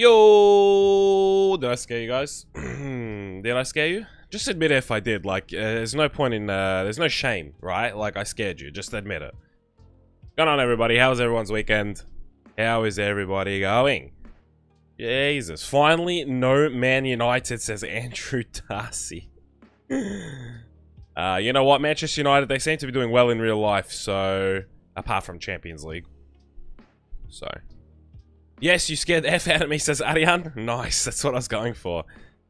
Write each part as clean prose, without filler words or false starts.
Yo, did I scare you guys? Did I scare you? Just admit it if I did. Like, there's no point in, there's no shame, right? Like, I scared you. Just admit it. Going on, everybody? How's everyone's weekend? How is everybody going? Jesus. Finally, no Man United, says Andrew Darcy. You know what? Manchester United, they seem to be doing well in real life, so... Apart from Champions League. So... Yes, you scared the F out of me, says Ariane. Nice, that's what I was going for.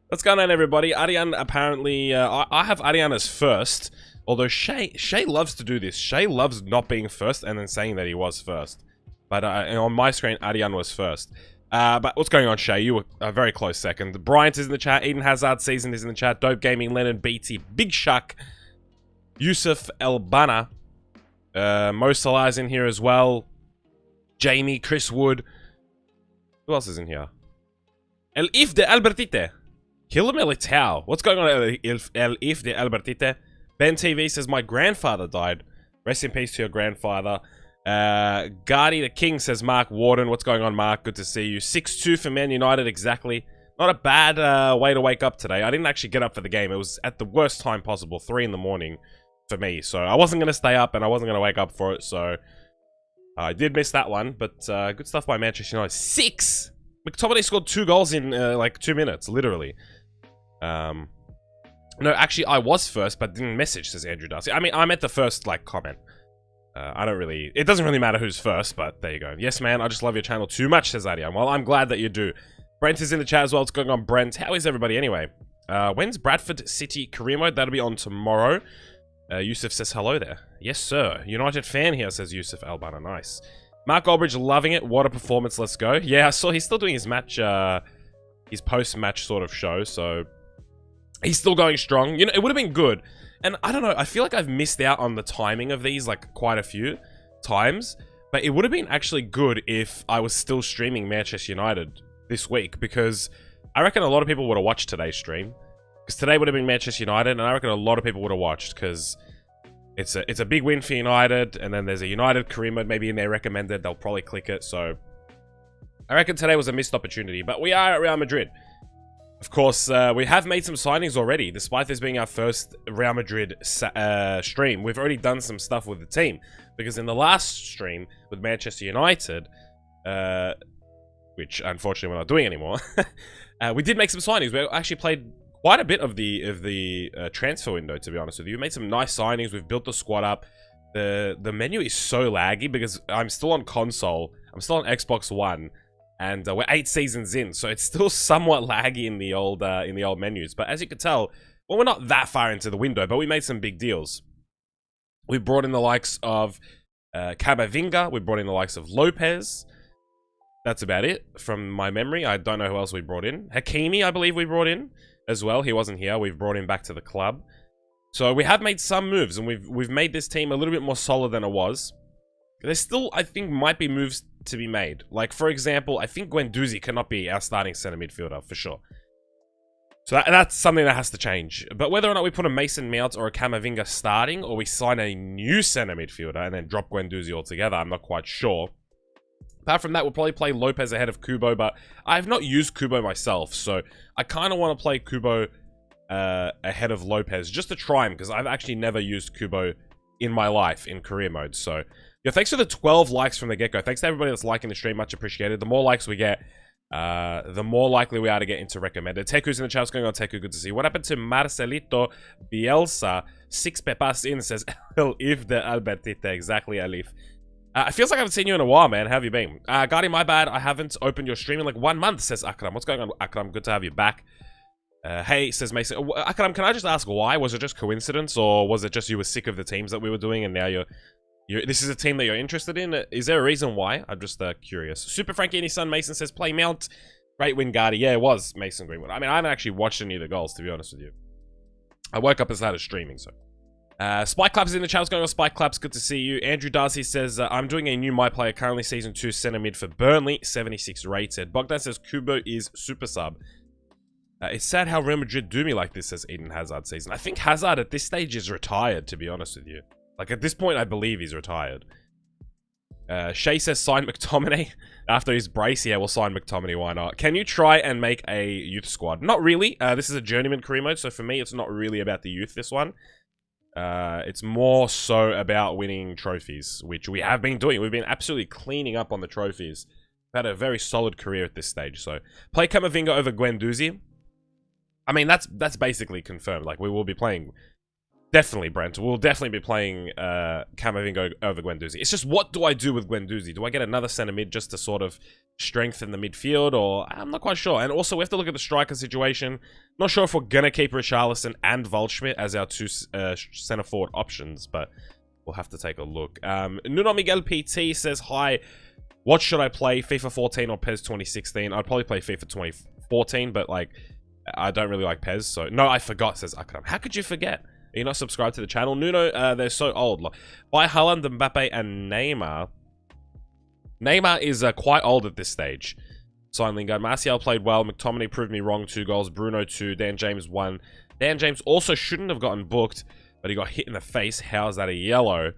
What's going on, everybody? Ariane apparently... I have Ariane as first. Although Shay loves to do this. Shay loves not being first and then saying that he was first. But on my screen, Ariane was first. But what's going on, Shay? You were a very close second. Bryant is in the chat. Eden Hazard Season is in the chat. Dope Gaming, Lennon, BT, Big Shuck. Yusuf Elbana. Mo Salah's in here as well. Jamie, Chris Wood. Who else is in here? El If de Albertite. Killer Militao. What's going on, El If de Albertite? Ben TV says, my grandfather died. Rest in peace to your grandfather. Guardy the King says, Mark Warden. What's going on, Mark? Good to see you. 6-2 for Man United, exactly. Not a bad way to wake up today. I didn't actually get up for the game. It was at the worst time possible, 3 in the morning for me. So I wasn't going to stay up and I wasn't going to wake up for it, so... I did miss that one, but good stuff by Manchester United. 6! McTominay scored 2 goals in, like, 2 minutes, literally. No, actually, I was first, but didn't message, says Andrew Darcy. I mean, I'm at the first, like, comment. I don't really... It doesn't really matter who's first, but there you go. Yes, man, I just love your channel too much, says Adian. Well, I'm glad that you do. Brent is in the chat as well. What's going on, Brent? How is everybody anyway? When's Bradford City career mode? That'll be on tomorrow. Yusuf says hello there. Yes, sir. United fan here, says Yusuf Albana. Nice. Mark Aldridge loving it. What a performance. Let's go. Yeah, I saw he's still doing his match, his post-match sort of show, so he's still going strong. You know, it would have been good. And I don't know, I feel like I've missed out on the timing of these, like, quite a few times. But it would have been actually good if I was still streaming Manchester United this week, because I reckon a lot of people would have watched today's stream. Because today would have been Manchester United, and I reckon a lot of people would have watched, because it's a big win for United, and then there's a United career mode maybe in there recommended. They'll probably click it, so I reckon today was a missed opportunity. But we are at Real Madrid. Of course, we have made some signings already, despite this being our first Real Madrid stream. We've already done some stuff with the team, because in the last stream with Manchester United, which unfortunately we're not doing anymore, we did make some signings. We actually played quite a bit of the transfer window, to be honest with you. We made some nice signings. We've built the squad up. The menu is so laggy because I'm still on console. I'm still on Xbox One, and we're 8 seasons in, so it's still somewhat laggy in the old menus. But as you can tell, well, we're not that far into the window, but we made some big deals. We brought in the likes of Camavinga. We brought in the likes of Lopez. That's about it from my memory. I don't know who else we brought in. Hakimi, I believe we brought in as well. He wasn't here. We've brought him back to the club. So we have made some moves, and we've made this team a little bit more solid than it was. There still, I think, might be moves to be made. Like, for example, I think Guendouzi cannot be our starting center midfielder, for sure. So that's something that has to change. But whether or not we put a Mason Mount or a Camavinga starting, or we sign a new center midfielder and then drop Guendouzi altogether, I'm not quite sure. Apart from that, we'll probably play Lopez ahead of Kubo, but I've not used Kubo myself, so I kind of want to play Kubo ahead of Lopez, just to try him, because I've actually never used Kubo in my life in career mode. So, yeah, thanks for the 12 likes from the get-go. Thanks to everybody that's liking the stream, much appreciated. The more likes we get, the more likely we are to get into recommended. Teku's in the chat. What's going on, Teku? Good to see you. What happened to Marcelito Bielsa? 6 pepas in, says El If de Albertite. Exactly, Alif. It feels like I haven't seen you in a while, man. How have you been? Guardy, my bad. I haven't opened your stream in like 1 month, says Akram. What's going on, Akram? Good to have you back. Hey, says Mason. Akram, can I just ask why? Was it just coincidence, or was it just you were sick of the teams that we were doing and now this is a team that you're interested in? Is there a reason why? I'm just curious. Super Frankie and his son Mason says, play Mount. Great win, Guardy. Yeah, it was Mason Greenwood. I mean, I haven't actually watched any of the goals, to be honest with you. I woke up and started streaming, so... Spike Claps is in the chat. What's going on, Spike Claps? Good to see you. Andrew Darcy says, I'm doing a new My Player, currently Season 2 centre mid for Burnley, 76 rated. Bogdan says, Kubo is super sub. It's sad how Real Madrid do me like this, says Eden Hazard Season. I think Hazard at this stage is retired, to be honest with you. Like, at this point, I believe he's retired. Shay says sign McTominay after his brace. Yeah, we'll sign McTominay, why not? Can you try and make a youth squad? Not really. This is a journeyman career mode, so for me, it's not really about the youth, this one. It's more so about winning trophies, which we have been doing. We've been absolutely cleaning up on the trophies. We've had a very solid career at this stage, so play Camavinga over Guendouzi. I mean, that's basically confirmed. Like, we will be playing... Definitely, Brent. We'll definitely be playing Camavinga over Guendouzi. It's just, what do I do with Guendouzi? Do I get another centre mid just to sort of strengthen the midfield? Or, I'm not quite sure. And also, we have to look at the striker situation. Not sure if we're going to keep Richarlison and Waldschmidt as our two centre forward options, but we'll have to take a look. Nuno Miguel PT says, hi, what should I play? FIFA 14 or PES 2016? I'd probably play FIFA 2014, but, like, I don't really like PES, so... No, I forgot, says Akram. How could you forget? You're not subscribed to the channel. Nuno, they're so old. By Haaland, Mbappe, and Neymar. Neymar is quite old at this stage. Sign Lingard. Martial played well. McTominay proved me wrong. 2 goals. Bruno 2. Dan James 1. Dan James also shouldn't have gotten booked, but he got hit in the face. How is that a yellow?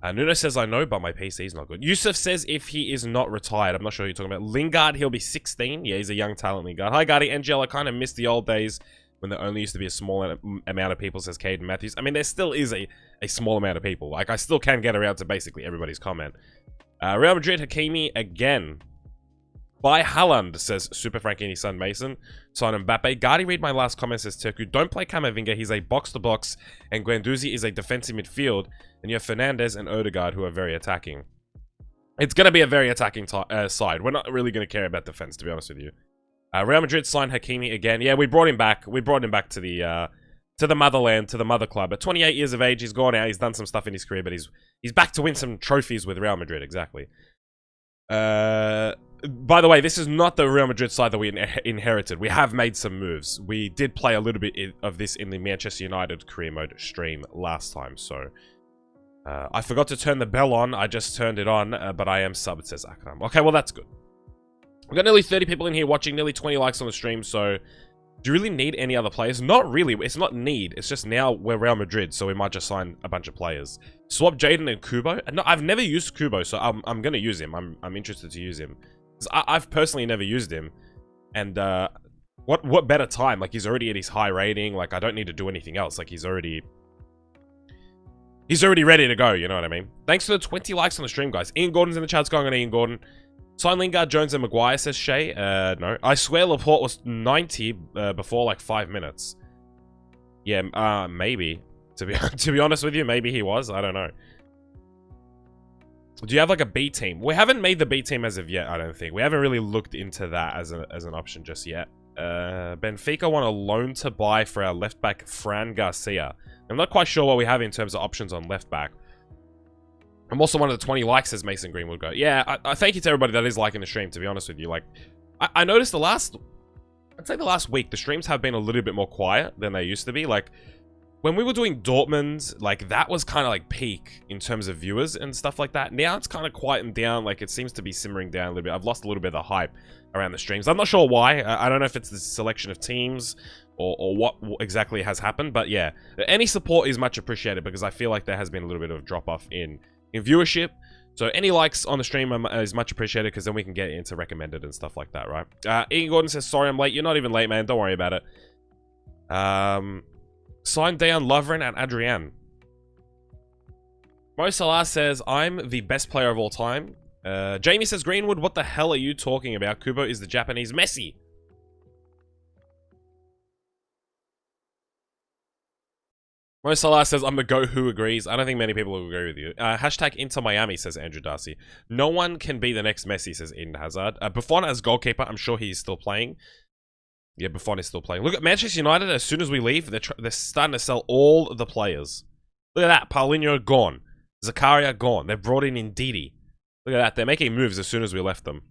Nuno says, I know, but my PC is not good. Yusuf says if he is not retired. I'm not sure who you're talking about. Lingard, he'll be 16. Yeah, he's a young talent, Lingard. Hi, Gardy. Angela, kind of missed the old days when there only used to be a small amount of people, says Caden Matthews. I mean, there still is a small amount of people. Like, I still can get around to basically everybody's comment. Real Madrid, Hakimi again. By Haaland, says Super Frankini's son Mason. Sign Mbappe. Gardy, read my last comment, says Turku. Don't play Camavinga. He's a box-to-box, and Guendouzi is a defensive midfield. And you have Fernandez and Odegaard, who are very attacking. It's going to be a very attacking side. We're not really going to care about defense, to be honest with you. Real Madrid signed Hakimi again. Yeah, we brought him back. We brought him back to the motherland, to the mother club. At 28 years of age, he's gone out. He's done some stuff in his career, but he's back to win some trophies with Real Madrid. Exactly. By the way, this is not the Real Madrid side that we inherited. We have made some moves. We did play a little bit of this in the Manchester United career mode stream last time, so I forgot to turn the bell on. I just turned it on, but I am subbed, says Akram. Okay, well, that's good. We've got nearly 30 people in here watching, nearly 20 likes on the stream, so do you really need any other players? Not really. It's not need. It's just now we're Real Madrid, so we might just sign a bunch of players. Swap Jaden and Kubo. No, I've never used Kubo, so I'm going to use him. I'm interested to use him. I've personally never used him, and what better time? Like, he's already at his high rating. Like, I don't need to do anything else. Like, he's already ready to go, you know what I mean? Thanks for the 20 likes on the stream, guys. Ian Gordon's in the chat. What's going on, Ian Gordon? Sign Lingard, Jones, and Maguire, says Shay. No. I swear Laporte was 90 before, like, 5 minutes. Yeah, maybe. To be honest with you, maybe he was. I don't know. Do you have, like, a B team? We haven't made the B team as of yet, I don't think. We haven't really looked into that as an option just yet. Benfica want a loan to buy for our left-back, Fran Garcia. I'm not quite sure what we have in terms of options on left-back. I'm also one of the 20 likes, says Mason Greenwood go. Yeah, I thank you to everybody that is liking the stream, to be honest with you. Like, I noticed I'd say the last week, the streams have been a little bit more quiet than they used to be. Like, when we were doing Dortmund, like, that was kind of like peak in terms of viewers and stuff like that. Now it's kind of quietened down. Like, it seems to be simmering down a little bit. I've lost a little bit of the hype around the streams. I'm not sure why. I don't know if it's the selection of teams or what exactly has happened. But yeah, any support is much appreciated because I feel like there has been a little bit of drop-off in viewership. So any likes on the stream is much appreciated because then we can get into recommended and stuff like that, right? Ian Gordon says, sorry, I'm late. You're not even late, man. Don't worry about it. Sign Dejan Lovren and Adrian. Mo Salah says, I'm the best player of all time. Jamie says, Greenwood, what the hell are you talking about? Kubo is the Japanese Messi. Mo Salah says, I'm a go who agrees. I don't think many people will agree with you. Hashtag Inter Miami, says Andrew Darcy. No one can be the next Messi, says Eden Hazard. Buffon as goalkeeper, I'm sure he's still playing. Yeah, Buffon is still playing. Look at Manchester United. As soon as we leave, they're starting to sell all the players. Look at that. Paulinho gone. Zakaria gone. They've brought in Ndidi. Look at that. They're making moves as soon as we left them.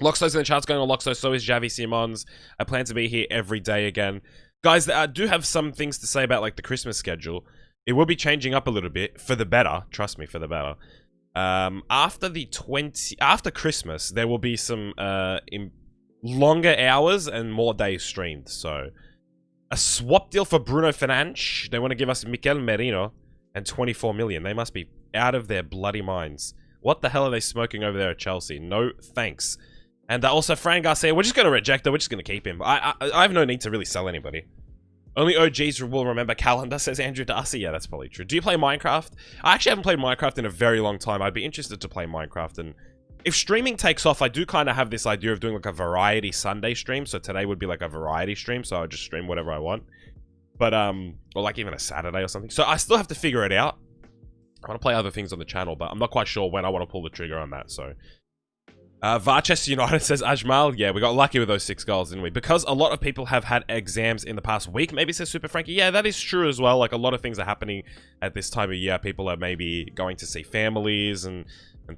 Loxo's in the charts going on Loxo. So is Javi Simons. I plan to be here every day again. Guys, I do have some things to say about, like, the Christmas schedule. It will be changing up a little bit for the better. Trust me, for the better. After Christmas, there will be some longer hours and more days streamed. So, a swap deal for Bruno Fernandes. They want to give us Mikel Merino and 24 million. They must be out of their bloody minds. What the hell are they smoking over there at Chelsea? No thanks. And also, Fran Garcia, we're just going to reject it. We're just going to keep him. I have no need to really sell anybody. Only OGs will remember calendar, says Andrew Darcy. Yeah, that's probably true. Do you play Minecraft? I actually haven't played Minecraft in a very long time. I'd be interested to play Minecraft. And if streaming takes off, I do kind of have this idea of doing like a variety Sunday stream. So today would be like a variety stream. So I would just stream whatever I want. But, or like even a Saturday or something. So I still have to figure it out. I want to play other things on the channel, but I'm not quite sure when I want to pull the trigger on that. So, Varchester United says, Ajmal, yeah, we got lucky with those 6 goals, didn't we? Because a lot of people have had exams in the past week, maybe, says Super Frankie. Yeah, that is true as well. Like, a lot of things are happening at this time of year. People are maybe going to see families and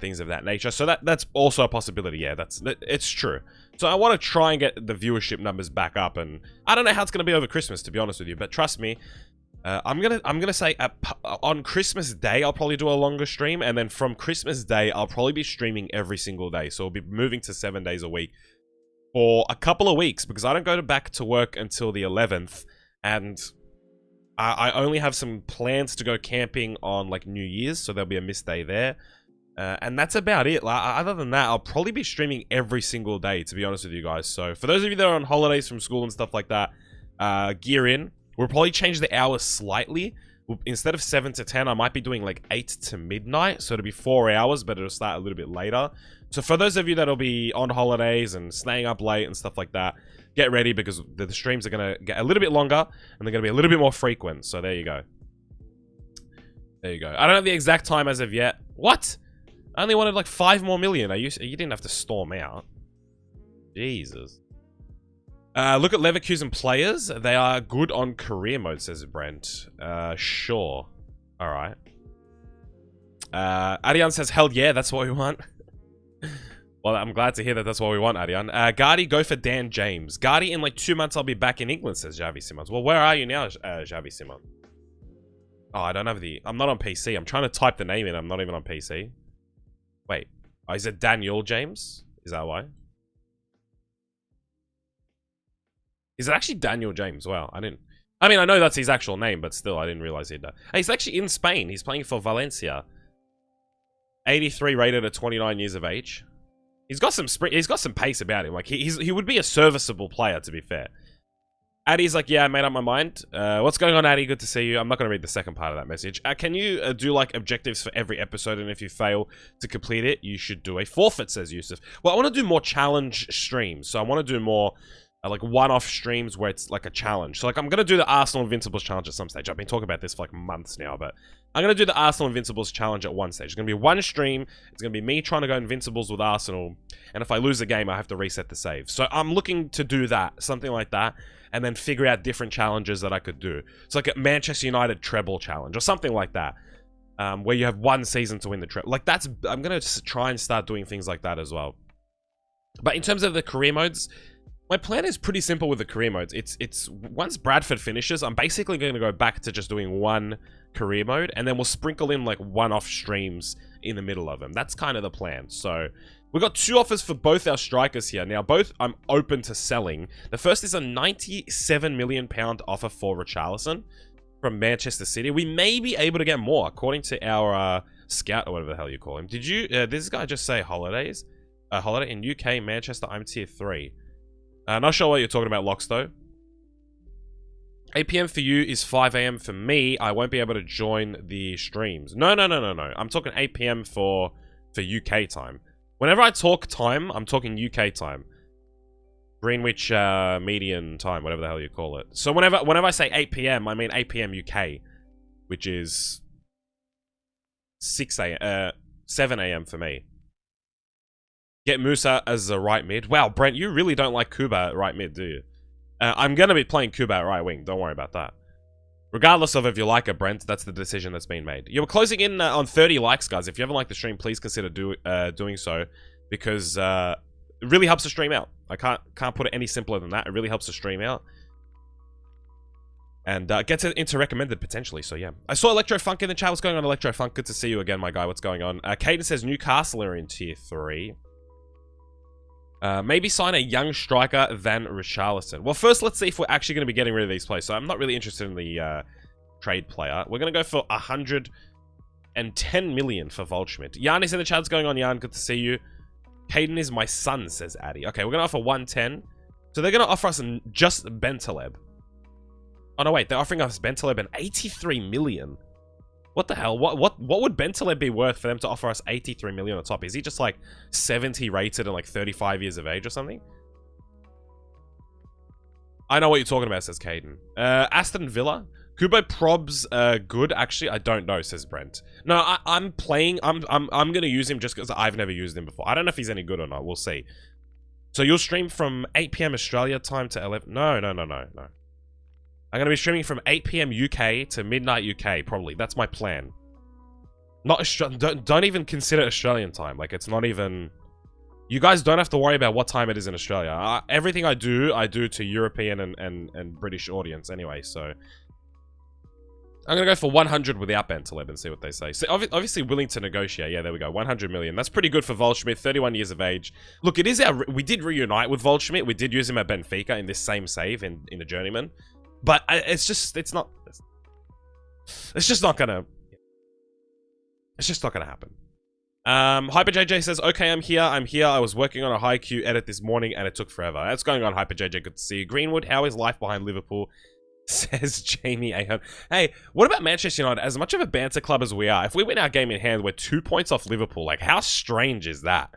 things of that nature. So that's also a possibility. Yeah, it's true. So I want to try and get the viewership numbers back up, and I don't know how it's going to be over Christmas, to be honest with you, but trust me, I'm gonna say on Christmas Day I'll probably do a longer stream, and then from Christmas Day I'll probably be streaming every single day. So I'll be moving to 7 days a week for a couple of weeks because I don't go back to work until the 11th, and I only have some plans to go camping on like New Year's, so there'll be a missed day there. And that's about it. Like, other than that, I'll probably be streaming every single day, to be honest with you guys. So for those of you that are on holidays from school and stuff like that, gear in. We'll probably change the hours slightly. Instead of 7 to 10, I might be doing like 8 to midnight. So it'll be 4 hours, but it'll start a little bit later. So for those of you that'll be on holidays and staying up late and stuff like that, get ready because the streams are going to get a little bit longer and they're going to be a little bit more frequent. So there you go. There you go. I don't know the exact time as of yet. What? I only wanted like 5 more million. You didn't have to storm out. Jesus. Look at Leverkusen players. They are good on career mode, says Brent. Sure. Alright. Adian says, hell yeah, that's what we want. Well, I'm glad to hear that that's what we want, Adian. Gardy, go for Dan James. Gardy, in like 2 months, I'll be back in England, says Javi Simmons. Well, where are you now, Javi Simmons? Oh, I don't have the... I'm not on PC. I'm trying to type the name in. I'm not even on PC. Wait. Oh, is it Daniel James? Is that why? Is it actually Daniel James? Wow, I mean, I know that's his actual name, but still, I didn't realize he'd... Hey, he's actually in Spain. He's playing for Valencia. 83 rated at 29 years of age. He's got some pace about him. Like, he would be a serviceable player, to be fair. Addy's like, yeah, I made up my mind. What's going on, Addy? Good to see you. I'm not going to read the second part of that message. Can you do, like, objectives for every episode, and if you fail to complete it, you should do a forfeit, says Yusuf. Well, I want to do more challenge streams, so I want to do more... like one-off streams where it's like a challenge. So like I'm going to do the Arsenal Invincibles challenge at some stage. I've been talking about this for like months now, but I'm going to do the Arsenal Invincibles challenge at one stage. It's going to be one stream. It's going to be me trying to go Invincibles with Arsenal. And if I lose the game, I have to reset the save. So I'm looking to do that, something like that, and then figure out different challenges that I could do. It's like a Manchester United treble challenge or something like that. Where you have one season to win the treble. Like I'm going to try and start doing things like that as well. But in terms of the career modes... my plan is pretty simple with the career modes. It's once Bradford finishes, I'm basically going to go back to just doing one career mode, and then we'll sprinkle in like one-off streams in the middle of them. That's kind of the plan. So we've got 2 offers for both our strikers here. Now, both I'm open to selling. The first is a £97 million offer for Richarlison from Manchester City. We may be able to get more, according to our scout, or whatever the hell you call him. Did you, this guy just say holidays? Holiday in UK, Manchester, I'm tier 3. Not sure what you're talking about, Locks, though. 8 PM for you is 5 AM for me. I won't be able to join the streams. No. I'm talking 8 PM for UK time. Whenever I talk time, I'm talking UK time. Greenwich median time, whatever the hell you call it. So whenever I say 8 PM, I mean 8 PM UK, which is 7 AM for me. Get Musa as a right mid. Wow, Brent, you really don't like Kuba at right mid, do you? I'm going to be playing Kuba at right wing. Don't worry about that. Regardless of if you like it, Brent, that's the decision that's been made. You're closing in on 30 likes, guys. If you haven't liked the stream, please consider doing so. Because it really helps the stream out. I can't put it any simpler than that. It really helps the stream out. And gets it into recommended, potentially. So, yeah. I saw Electrofunk in the chat. What's going on, Electrofunk? Good to see you again, my guy. What's going on? Caden says Newcastle are in tier 3. Maybe sign a young striker than Richarlison. Well, first, let's see if we're actually going to be getting rid of these players. So I'm not really interested in the trade player. We're going to go for 100 and 10 million for Waldschmidt. Jan is in the chat. What's going on, Jan? Good to see you. Caden is my son, says Addy. Okay, we're going to offer 110. So they're going to offer us just Bentaleb. Oh, no, wait. They're offering us Bentaleb and 83 million. What the hell? What would Bentaleb be worth for them to offer us 83 million on top? Is he just like 70 rated and like 35 years of age or something? I know what you're talking about, says Caden. Aston Villa. Kubo Prob's good. Actually, I don't know, says Brent. No, I'm gonna use him just because I've never used him before. I don't know if he's any good or not. We'll see. So you'll stream from 8 PM Australia time to 11. No. I'm gonna be streaming from 8 PM UK to midnight UK, probably. That's my plan. Not Australian. Don't even consider Australian time. Like, it's not even. You guys don't have to worry about what time it is in Australia. Everything I do to European and British audience anyway, so. I'm going to go for 100 without Bentaleb and see what they say. So obviously willing to negotiate. Yeah, there we go. 100 million. That's pretty good for Waldschmidt, 31 years of age. Look, it is we did reunite with Waldschmidt. We did use him at Benfica in this same save in the Journeyman. But it's just not going to happen. Hyper JJ says, okay, I'm here. I was working on a high Q edit this morning and it took forever. That's going on, Hyper JJ. Good to see you. Greenwood, how is life behind Liverpool? Says Jamie Ahern. Hey, what about Manchester United? As much of a banter club as we are, if we win our game in hand, we're 2 points off Liverpool. Like, how strange is that?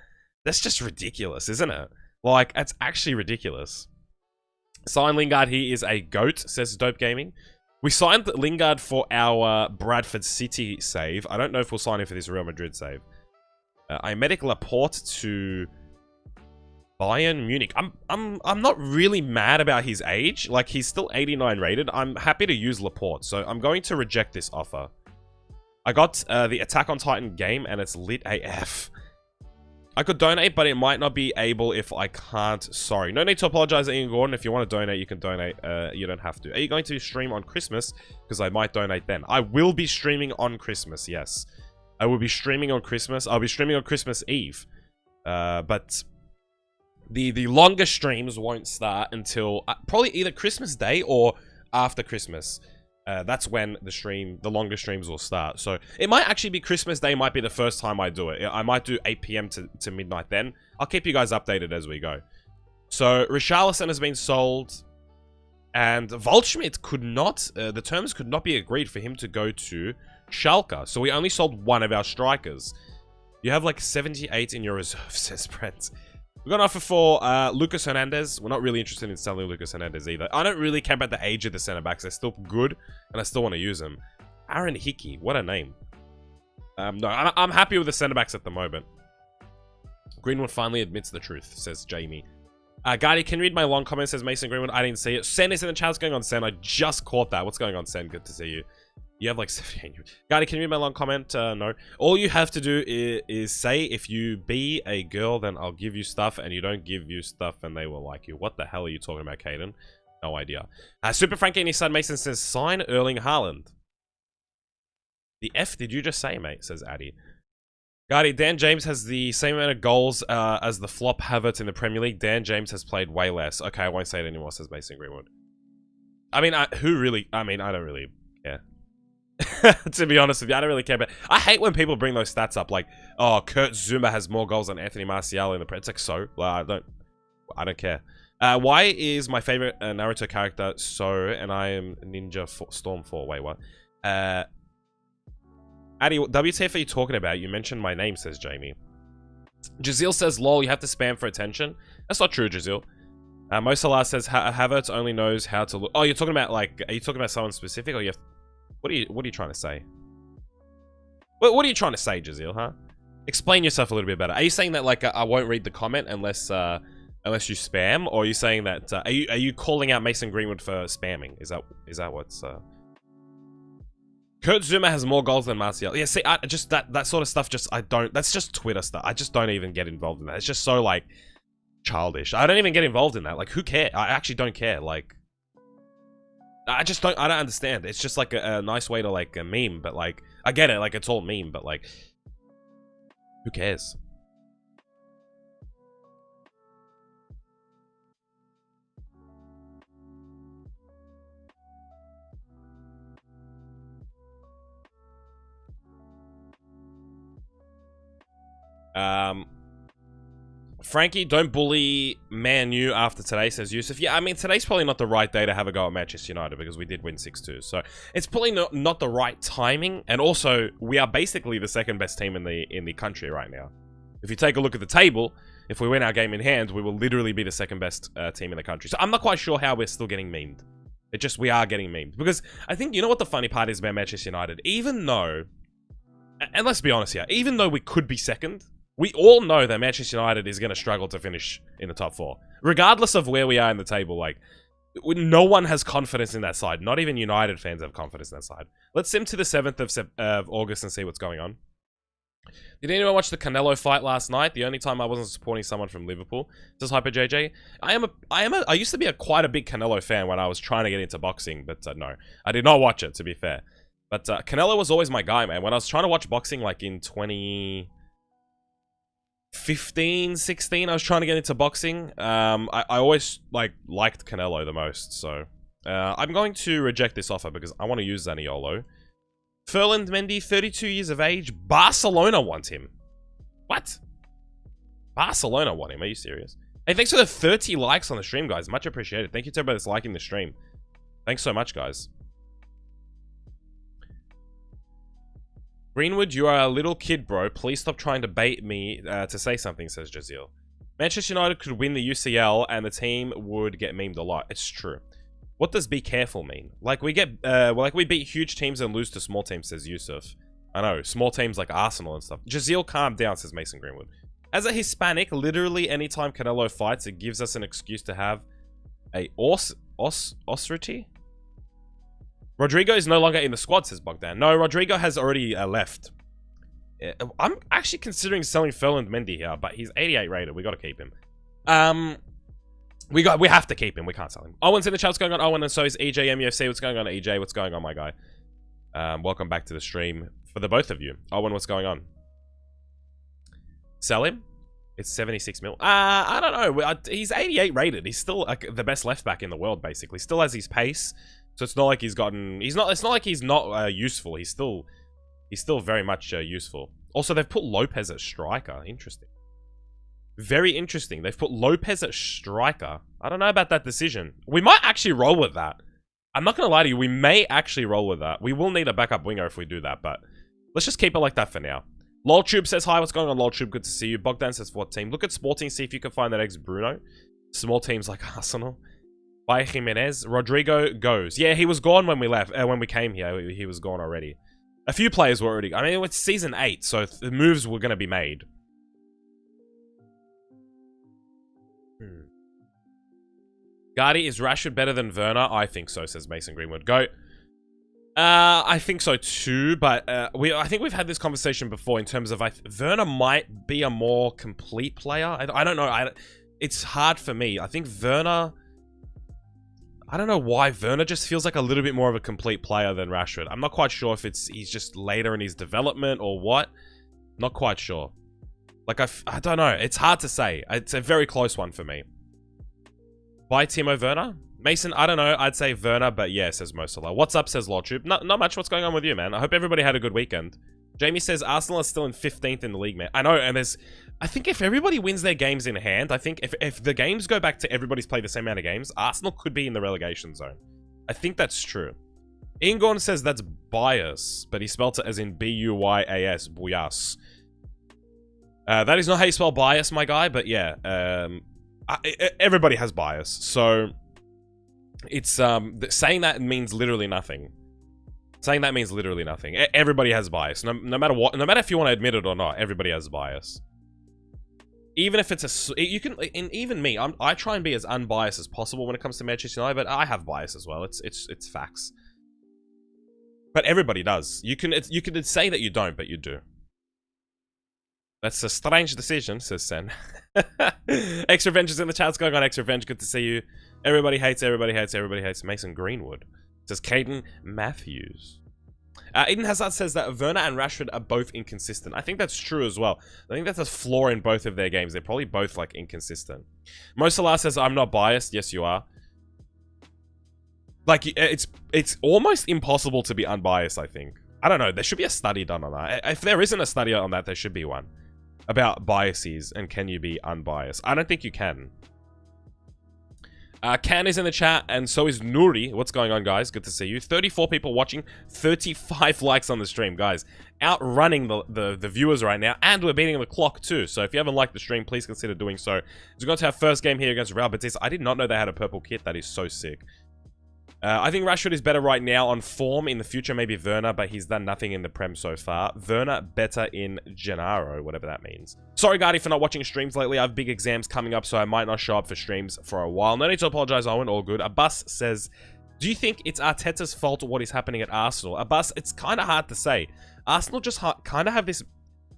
That's just ridiculous, isn't it? Like, it's actually ridiculous. Sign Lingard, he is a GOAT, says Dope Gaming. We signed Lingard for our Bradford City save. I don't know if we'll sign him for this Real Madrid save. I medic Laporte to Bayern Munich. I'm not really mad about his age. Like, he's still 89 rated. I'm happy to use Laporte, so I'm going to reject this offer. I got the Attack on Titan game, and it's lit AF. I could donate, but it might not be able if I can't. Sorry. No need to apologize, Ian Gordon. If you want to donate, you can donate. You don't have to. Are you going to stream on Christmas? Because I might donate then. I will be streaming on Christmas, yes. I will be streaming on Christmas. I'll be streaming on Christmas Eve. But the longer streams won't start until probably either Christmas Day or after Christmas. That's when the longer streams will start. So it might actually be Christmas Day might be the first time I do it. I might do 8 PM to midnight then. I'll keep you guys updated as we go. So Richarlison has been sold. And Waldschmidt could not, the terms could not be agreed for him to go to Schalke. So we only sold one of our strikers. You have like 78 in your reserve, says Brent. We're going to offer for Lucas Hernandez. We're not really interested in selling Lucas Hernandez either. I don't really care about the age of the centre-backs. They're still good, and I still want to use them. Aaron Hickey. What a name. No, I'm happy with the centre-backs at the moment. Greenwood finally admits the truth, says Jamie. Guardy, can you read my long comment, says Mason Greenwood. I didn't see it. Sen is in the chat. What's going on, Sen? I just caught that. What's going on, Sen? Good to see you. You have like 78. Guardy, can you read my long comment? No. All you have to do is say, if you be a girl, then I'll give you stuff, and you don't give you stuff, and they will like you. What the hell are you talking about, Caden? No idea. Super Frankie and his son Mason says, sign Erling Haaland. The F did you just say, mate? Says Addy. Guardy, Dan James has the same amount of goals as the flop Havertz in the Premier League. Dan James has played way less. Okay, I won't say it anymore, says Mason Greenwood. I mean, who really... I mean, I don't really care. To be honest with you, I don't really care. But I hate when people bring those stats up, like, oh, Kurt Zuma has more goals than Anthony Martial in the Premier League. It's like, so? Like, I don't care. Why is my favorite Naruto character So, and I am Ninja Storm 4? Wait, what? Addy, what WTF are you talking about? You mentioned my name, says Jamie. Jazeel says, lol, you have to spam for attention. That's not true, Jazeel. Mo Salah says, Havertz only knows how to look. Oh, you're talking about, like, are you talking about someone specific, or you have... What are you trying to say? What are you trying to say, Jazeel, huh? Explain yourself a little bit better. Are you saying that, like, I won't read the comment unless you spam? Or are you saying that, are you calling out Mason Greenwood for spamming? Is that what's, Kurt Zuma has more goals than Martial. Yeah, see, that sort of stuff that's just Twitter stuff. I just don't even get involved in that. It's just so, like, childish. I don't even get involved in that. Like, who cares? I actually don't care. Like, I don't understand. It's just, like, a nice way to, like, a meme, but, like, I get it. Like, it's all meme, but, like, who cares? Frankie, don't bully Man U after today, says Yusuf. Yeah, I mean, today's probably not the right day to have a go at Manchester United because we did win 6-2. So it's probably not the right timing. And also, we are basically the second best team in the country right now. If you take a look at the table, if we win our game in hand, we will literally be the second best team in the country. So I'm not quite sure how we're still getting memed. We are getting memed. Because I think, you know what the funny part is about Manchester United? Even though, and let's be honest here, even though we could be second, we all know that Manchester United is going to struggle to finish in the top 4. Regardless of where we are in the table, like, no one has confidence in that side. Not even United fans have confidence in that side. Let's sim to the 7th of August and see what's going on. Did anyone watch the Canelo fight last night? The only time I wasn't supporting someone from Liverpool. Says Hyper JJ. I used to be quite a big Canelo fan when I was trying to get into boxing, but no. I did not watch it, to be fair. But Canelo was always my guy, man. When I was trying to watch boxing, like in 2015, 16, I was trying to get into boxing. I always liked Canelo the most, so I'm going to reject this offer because I want to use Zaniolo. Ferland Mendy, 32 years of age. Barcelona want him. What? Barcelona want him? Are you serious? Hey, thanks for the 30 likes on the stream, guys. Much appreciated. Thank you to everybody that's liking the stream. Thanks so much, guys. Greenwood, you are a little kid, bro. Please stop trying to bait me to say something, says Jazeel. Manchester United could win the UCL and the team would get memed a lot. It's true. What does be careful mean? Like we beat huge teams and lose to small teams, says Yusuf. I know, small teams like Arsenal and stuff. Jazeel, calm down, says Mason Greenwood. As a Hispanic, literally anytime Canelo fights, it gives us an excuse to have a austerity. Rodrigo is no longer in the squad, says Bogdan. No, Rodrigo has already left. I'm actually considering selling Ferland Mendy here, but he's 88 rated. We got to keep him. We have to keep him. We can't sell him. Owen's in the chat. What's going on, Owen? And so is EJ MUFC. What's going on, EJ? What's going on, my guy? Welcome back to the stream for the both of you. Owen, what's going on? Sell him? It's 76 mil. I don't know. He's 88 rated. He's still like the best left back in the world, basically. Still has his pace. So it's not like he's gotten... It's not like he's not useful. He's still very much useful. Also, they've put Lopez at striker. Interesting. Very interesting. They've put Lopez at striker. I don't know about that decision. We might actually roll with that. I'm not going to lie to you. We may actually roll with that. We will need a backup winger if we do that, but let's just keep it like that for now. LolTube says, hi, what's going on, LolTube? Good to see you. Bogdan says, what team? Look at Sporting, see if you can find that ex-Bruno. Small teams like Arsenal. By Jimenez. Rodrigo goes. Yeah, he was gone when we left. When we came here, he was gone already. A few players were already... I mean, it's season 8, so the moves were going to be made. Gardy, is Rashford better than Werner? I think so, says Mason Greenwood. Go. I think so too, but I think we've had this conversation before in terms of Werner might be a more complete player. I don't know. It's hard for me. I think Werner... I don't know why Werner just feels like a little bit more of a complete player than Rashford. I'm not quite sure if he's just later in his development or what. Not quite sure. Like, I don't know. It's hard to say. It's a very close one for me. By Timo Werner? Mason, I don't know. I'd say Werner, but yeah, says Mosala. What's up, says LawTube. Not much. What's going on with you, man? I hope everybody had a good weekend. Jamie says Arsenal is still in 15th in the league, man. I know, and there's... I think if everybody wins their games in hand, I think if the games go back to everybody's played the same amount of games, Arsenal could be in the relegation zone. I think that's true. Ian Gordon says that's bias, but he spelt it as in B-U-Y-A-S, buyas. That is not how you spell bias, my guy, but yeah. Everybody has bias, so... It's, saying that means literally nothing. Saying that means literally nothing. Everybody has bias. No matter what, no matter if you want to admit it or not, everybody has bias. Even if it's you can, and even me, I try and be as unbiased as possible when it comes to Manchester United, but I have bias as well. It's facts. But everybody does. You can say that you don't, but you do. That's a strange decision, says Sen. Extra Revenge is in the chat. What's going on, Extra Revenge? Good to see you. Everybody hates Mason Greenwood. Says Caden Matthews. Eden Hazard says that Werner and Rashford are both inconsistent. I think that's true as well. I think that's a flaw in both of their games. They're probably both, like, inconsistent. Mo Salah says, I'm not biased. Yes, you are. Like, it's almost impossible to be unbiased, I think. I don't know. There should be a study done on that. If there isn't a study on that, there should be one. about biases and can you be unbiased. I don't think you can. Can is in the chat, and so is Nuri. What's going on, guys? Good to see you. 34 people watching, 35 likes on the stream, guys. Outrunning the viewers right now, and we're beating the clock too. So if you haven't liked the stream, please consider doing so. We're going to have first game here against Real Betis. I did not know they had a purple kit. That is so sick. I think Rashford is better right now on form. In the future, maybe Werner, but he's done nothing in the Prem so far. Werner better in Gennaro, whatever that means. Sorry, Guardy, for not watching streams lately. I have big exams coming up, so I might not show up for streams for a while. No need to apologize, Owen. All good. Abbas says, do you think it's Arteta's fault what is happening at Arsenal? Abbas, it's kind of hard to say. Arsenal just kind of have this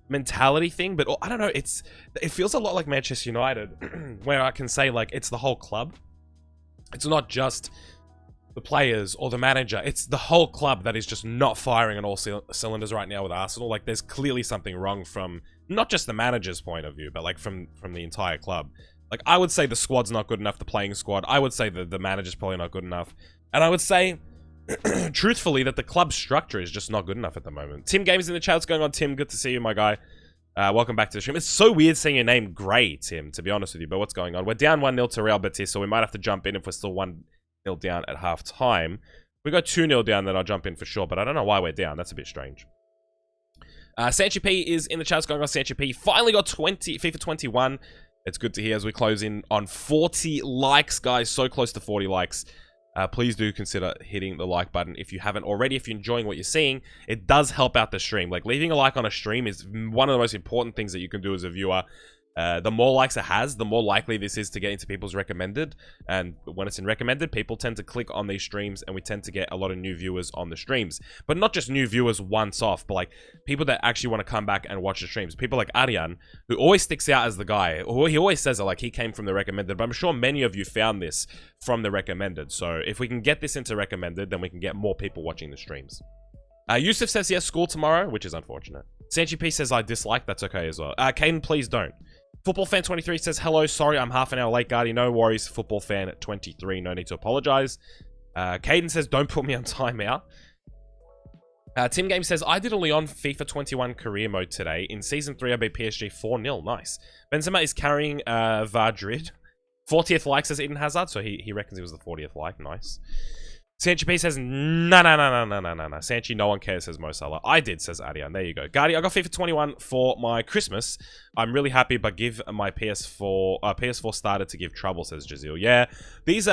mentality thing, but I don't know. It feels a lot like Manchester United, where I can say, like, it's the whole club. It's not just the players or the manager. It's the whole club that is just not firing on all cylinders right now with Arsenal. Like, there's clearly something wrong from not just the manager's point of view, but like from the entire club. Like, I would say the squad's not good enough, the playing squad. I would say the manager's probably not good enough. And I would say, truthfully, that the club structure is just not good enough at the moment. Tim Games in the chat. What's going on, Tim? Good to see you, my guy. Welcome back to the stream. It's so weird seeing your name Gray, Tim, to be honest with you, but what's going on? We're down 1-0 to Real Betis, so we might have to jump in if we're still 1-0 down at half time. If we go 2-0 down, then I'll jump in for sure, but I don't know why we're down. That's a bit strange. Sanchi P is in the chat. What's going on, Sanchi P? Finally got FIFA 21. It's good to hear as we close in on 40 likes, guys. So close to 40 likes. Please do consider hitting the like button if you haven't already. If you're enjoying what you're seeing, it does help out the stream. Like, leaving a like on a stream is one of the most important things that you can do as a viewer. The more likes it has, the more likely this is to get into people's recommended. And when it's in recommended, people tend to click on these streams, and we tend to get a lot of new viewers on the streams. But not just new viewers once off, but like people that actually want to come back and watch the streams. People like Aryan, who always sticks out as the guy. He always says it like he came from the recommended, but I'm sure many of you found this from the recommended. So if we can get this into recommended, then we can get more people watching the streams. Yusuf says he has school tomorrow, which is unfortunate. Sanchi P says I dislike. That's okay as well. Caden, please don't. Football Fan 23 says, hello, sorry, I'm half an hour late, Guardy. No worries, Football Fan 23, no need to apologize. Caden says, don't put me on timeout. Tim Game says, I did a Leon FIFA 21 career mode today. In Season 3, I beat PSG 4-0. Nice. Benzema is carrying Madrid. 40th like, says Eden Hazard, so he reckons it was the 40th like. Nice. Sanchi P says, no. Sanchi, no one cares, says Mo Salah. I did, says Adian. There you go. Guardy, I got FIFA 21 for my Christmas. I'm really happy, but give my PS4 started to give trouble, says Jazil. Yeah, these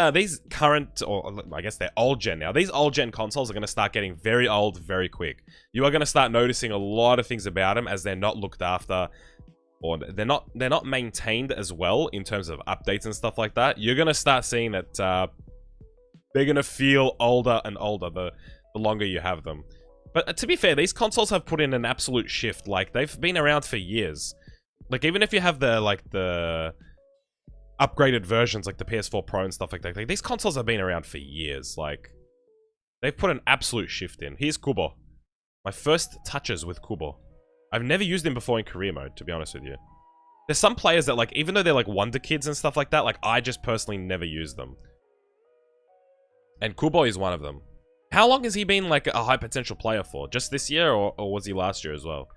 current, or I guess they're old gen now. These old gen consoles are going to start getting very old very quick. You are going to start noticing a lot of things about them as they're not looked after, or they're not maintained as well in terms of updates and stuff like that. You're going to start seeing that they're going to feel older and older the longer you have them. But to be fair, these consoles have put in an absolute shift. Like, they've been around for years. Like, even if you have the upgraded versions, like the PS4 Pro and stuff like that, like, these consoles have been around for years. Like, they've put an absolute shift in. Here's Kubo. My first touches with Kubo. I've never used him before in career mode, to be honest with you. There's some players that, like, even though they're like wonder kids and stuff like that, like, I just personally never use them. And Kubo is one of them. How long has he been like a high potential player for? Just this year, or was he last year as well?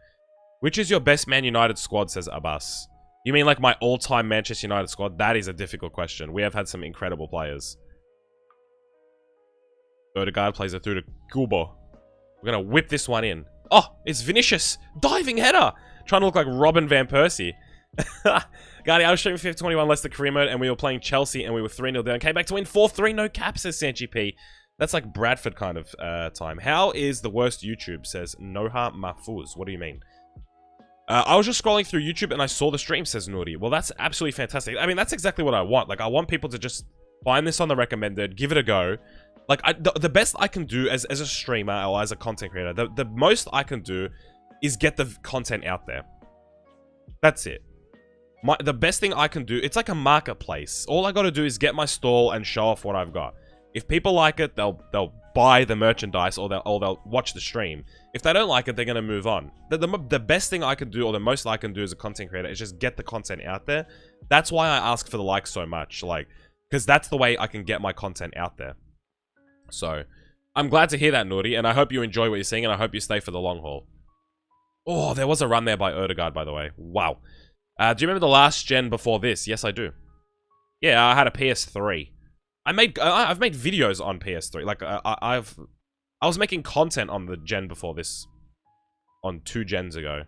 Which is your best Man United squad, says Abbas. You mean like my all-time Manchester United squad? That is a difficult question. We have had some incredible players. Odegaard plays it through to Kubo. We're going to whip this one in. Oh, it's Vinicius. Diving header. Trying to look like Robin Van Persie. Guardy, I was streaming FIFA 21 Leicester career mode, and we were playing Chelsea, and we were 3-0 down. Came back to win 4-3, no cap, says Sanchi P. That's like Bradford kind of time. How is the worst YouTube, says Noha Mahfouz. What do you mean? I was just scrolling through YouTube, and I saw the stream, says Nuri. Well, that's absolutely fantastic. I mean, that's exactly what I want. Like, I want people to just find this on the recommended, give it a go. Like, the best I can do as a streamer or as a content creator, the most I can do is get the content out there. That's it. The best thing I can do, it's like a marketplace. All I got to do is get my stall and show off what I've got. If people like it, they'll buy the merchandise, or they'll watch the stream. If they don't like it, they're going to move on. The best thing I can do, or the most I can do as a content creator, is just get the content out there. That's why I ask for the likes so much, like, because that's the way I can get my content out there. So, I'm glad to hear that, Nuri, and I hope you enjoy what you're seeing, and I hope you stay for the long haul. Oh, there was a run there by Odegaard, by the way. Wow. Do you remember the last gen before this? Yes, I do. Yeah, I had a PS3. I've made videos on PS3. Like, I was making content on the gen before this. On 2 gens ago.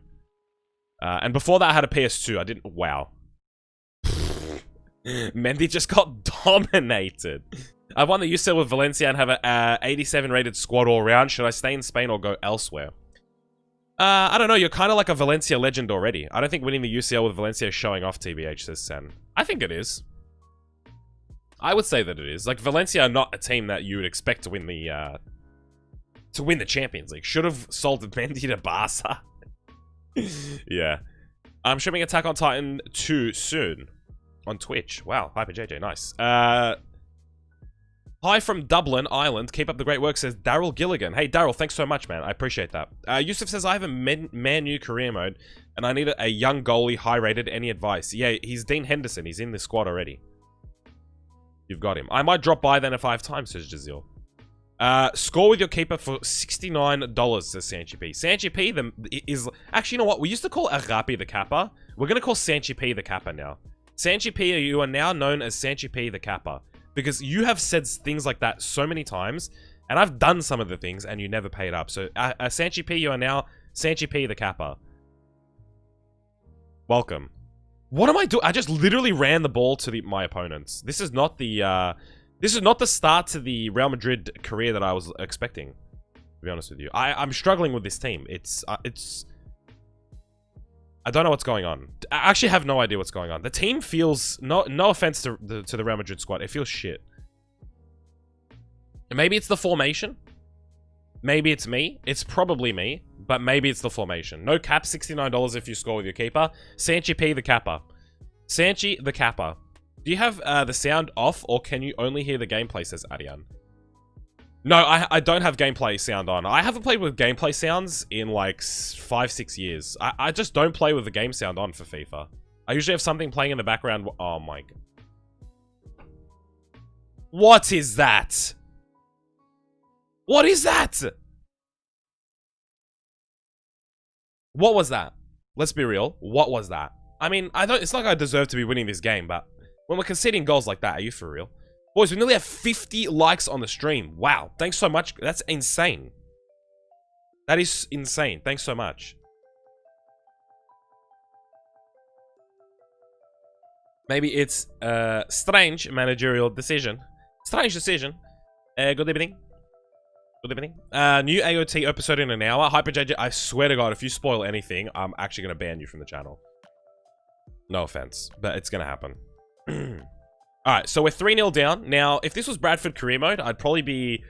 And before that, I had a PS2. I didn't... Wow. Mendy just got dominated. I've won the UCL with Valencia and have a 87 rated squad all round. Should I stay in Spain or go elsewhere? I don't know. You're kind of like a Valencia legend already. I don't think winning the UCL with Valencia is showing off, TBH, says Sen. I think it is. I would say that it is. Like, Valencia are not a team that you would expect to win the Champions League. Should have sold Mendy to Barca. Yeah. I'm streaming Attack on Titan 2 soon. On Twitch. Wow. Hyper JJ. Nice. Hi from Dublin, Ireland. Keep up the great work, says Daryl Gilligan. Hey, Daryl, thanks so much, man. I appreciate that. Yusuf says, I have a Man U career mode, and I need a young goalie, high-rated. Any advice? Yeah, he's Dean Henderson. He's in the squad already. You've got him. I might drop by then if I have time, says Jazil. Score with your keeper for $69, says Sanchi P. Sanchi P is... Actually, you know what? We used to call Agapi the Kappa. We're going to call Sanchi P the Kappa now. Sanchi P, you are now known as Sanchi P the Kappa. Because you have said things like that so many times, and I've done some of the things, and you never paid up. So, Sanchi P, you are now Sanchi P the Kappa. Welcome. What am I doing? I just literally ran the ball to my opponents. This is not the start to the Real Madrid career that I was expecting, to be honest with you. I'm struggling with this team. It's... I don't know what's going on. I actually have no idea what's going on. The team feels... No offense to the Real Madrid squad. It feels shit. Maybe it's the formation. Maybe it's me. It's probably me. But maybe it's the formation. No cap, $69 if you score with your keeper. Sanchi P the Kappa. Sanchi the Kappa. Do you have the sound off, or can you only hear the gameplay, says Arian? No, I don't have gameplay sound on. I haven't played with gameplay sounds in like 5-6 years. I just don't play with the game sound on for FIFA. I usually have something playing in the background. Oh my god. What is that? What is that? What was that? Let's be real. What was that? I mean, it's not like I deserve to be winning this game, but when we're conceding goals like that, are you for real? Boys, we nearly have 50 likes on the stream. Wow. Thanks so much. That's insane. That is insane. Thanks so much. Maybe it's a strange managerial decision. Strange decision. Good evening. Good evening. New AOT episode in an hour. Hyper JJ, I swear to God, if you spoil anything, I'm actually going to ban you from the channel. No offense, but it's going to happen. Alright, so we're 3-0 down. Now, if this was Bradford career mode, I'd be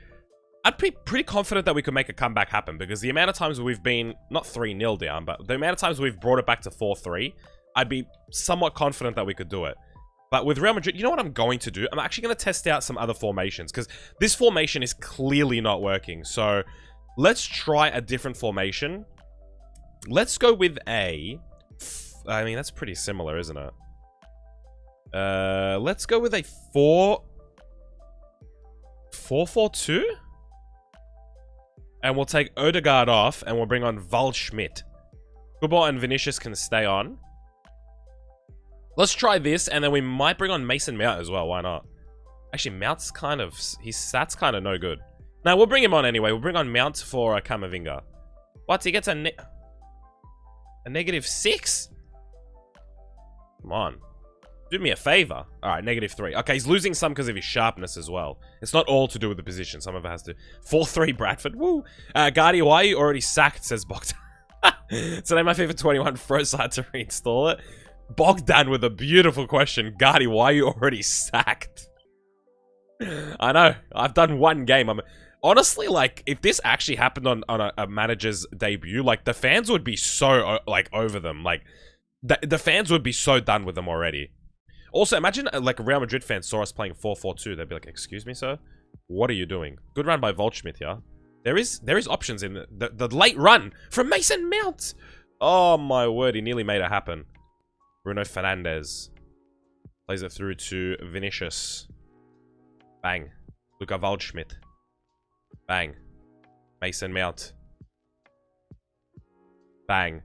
pretty confident that we could make a comeback happen, because the amount of times we've been, not 3-0 down, but the amount of times we've brought it back to 4-3, I'd be somewhat confident that we could do it. But with Real Madrid, you know what I'm going to do? I'm actually going to test out some other formations, because this formation is clearly not working. So, let's try a different formation. Let's go with I mean, that's pretty similar, isn't it? Let's go with a 4-4-2? And we'll take Odegaard off, and we'll bring on Waldschmidt. Kubo and Vinicius can stay on. Let's try this, and then we might bring on Mason Mount as well. Why not? Actually, Mount's kind of... His stats kind of no good. No, we'll bring him on anyway. We'll bring on Mount for Camavinga. What? He gets a -6? Come on. Do me a favor. Alright, -3. Okay, he's losing some because of his sharpness as well. It's not all to do with the position. Some of it has to... 4-3 Bradford. Woo! Guardi, why are you already sacked, says Bogdan. Today my FIFA 21 froze, so I had to reinstall it. Bogdan with a beautiful question. Guardi, why are you already sacked? I know. I've done one game. Honestly, like, if this actually happened on a manager's debut, like, the fans would be so, like, over them. Like, the fans would be so done with them already. Also, imagine, like, a Real Madrid fan saw us playing 4-4-2. They'd be like, excuse me, sir? What are you doing? Good run by Waldschmidt here. There is options in the late run from Mason Mount. Oh, my word. He nearly made it happen. Bruno Fernandes. Plays it through to Vinicius. Bang. Luka Waldschmidt. Bang. Mason Mount. Bang.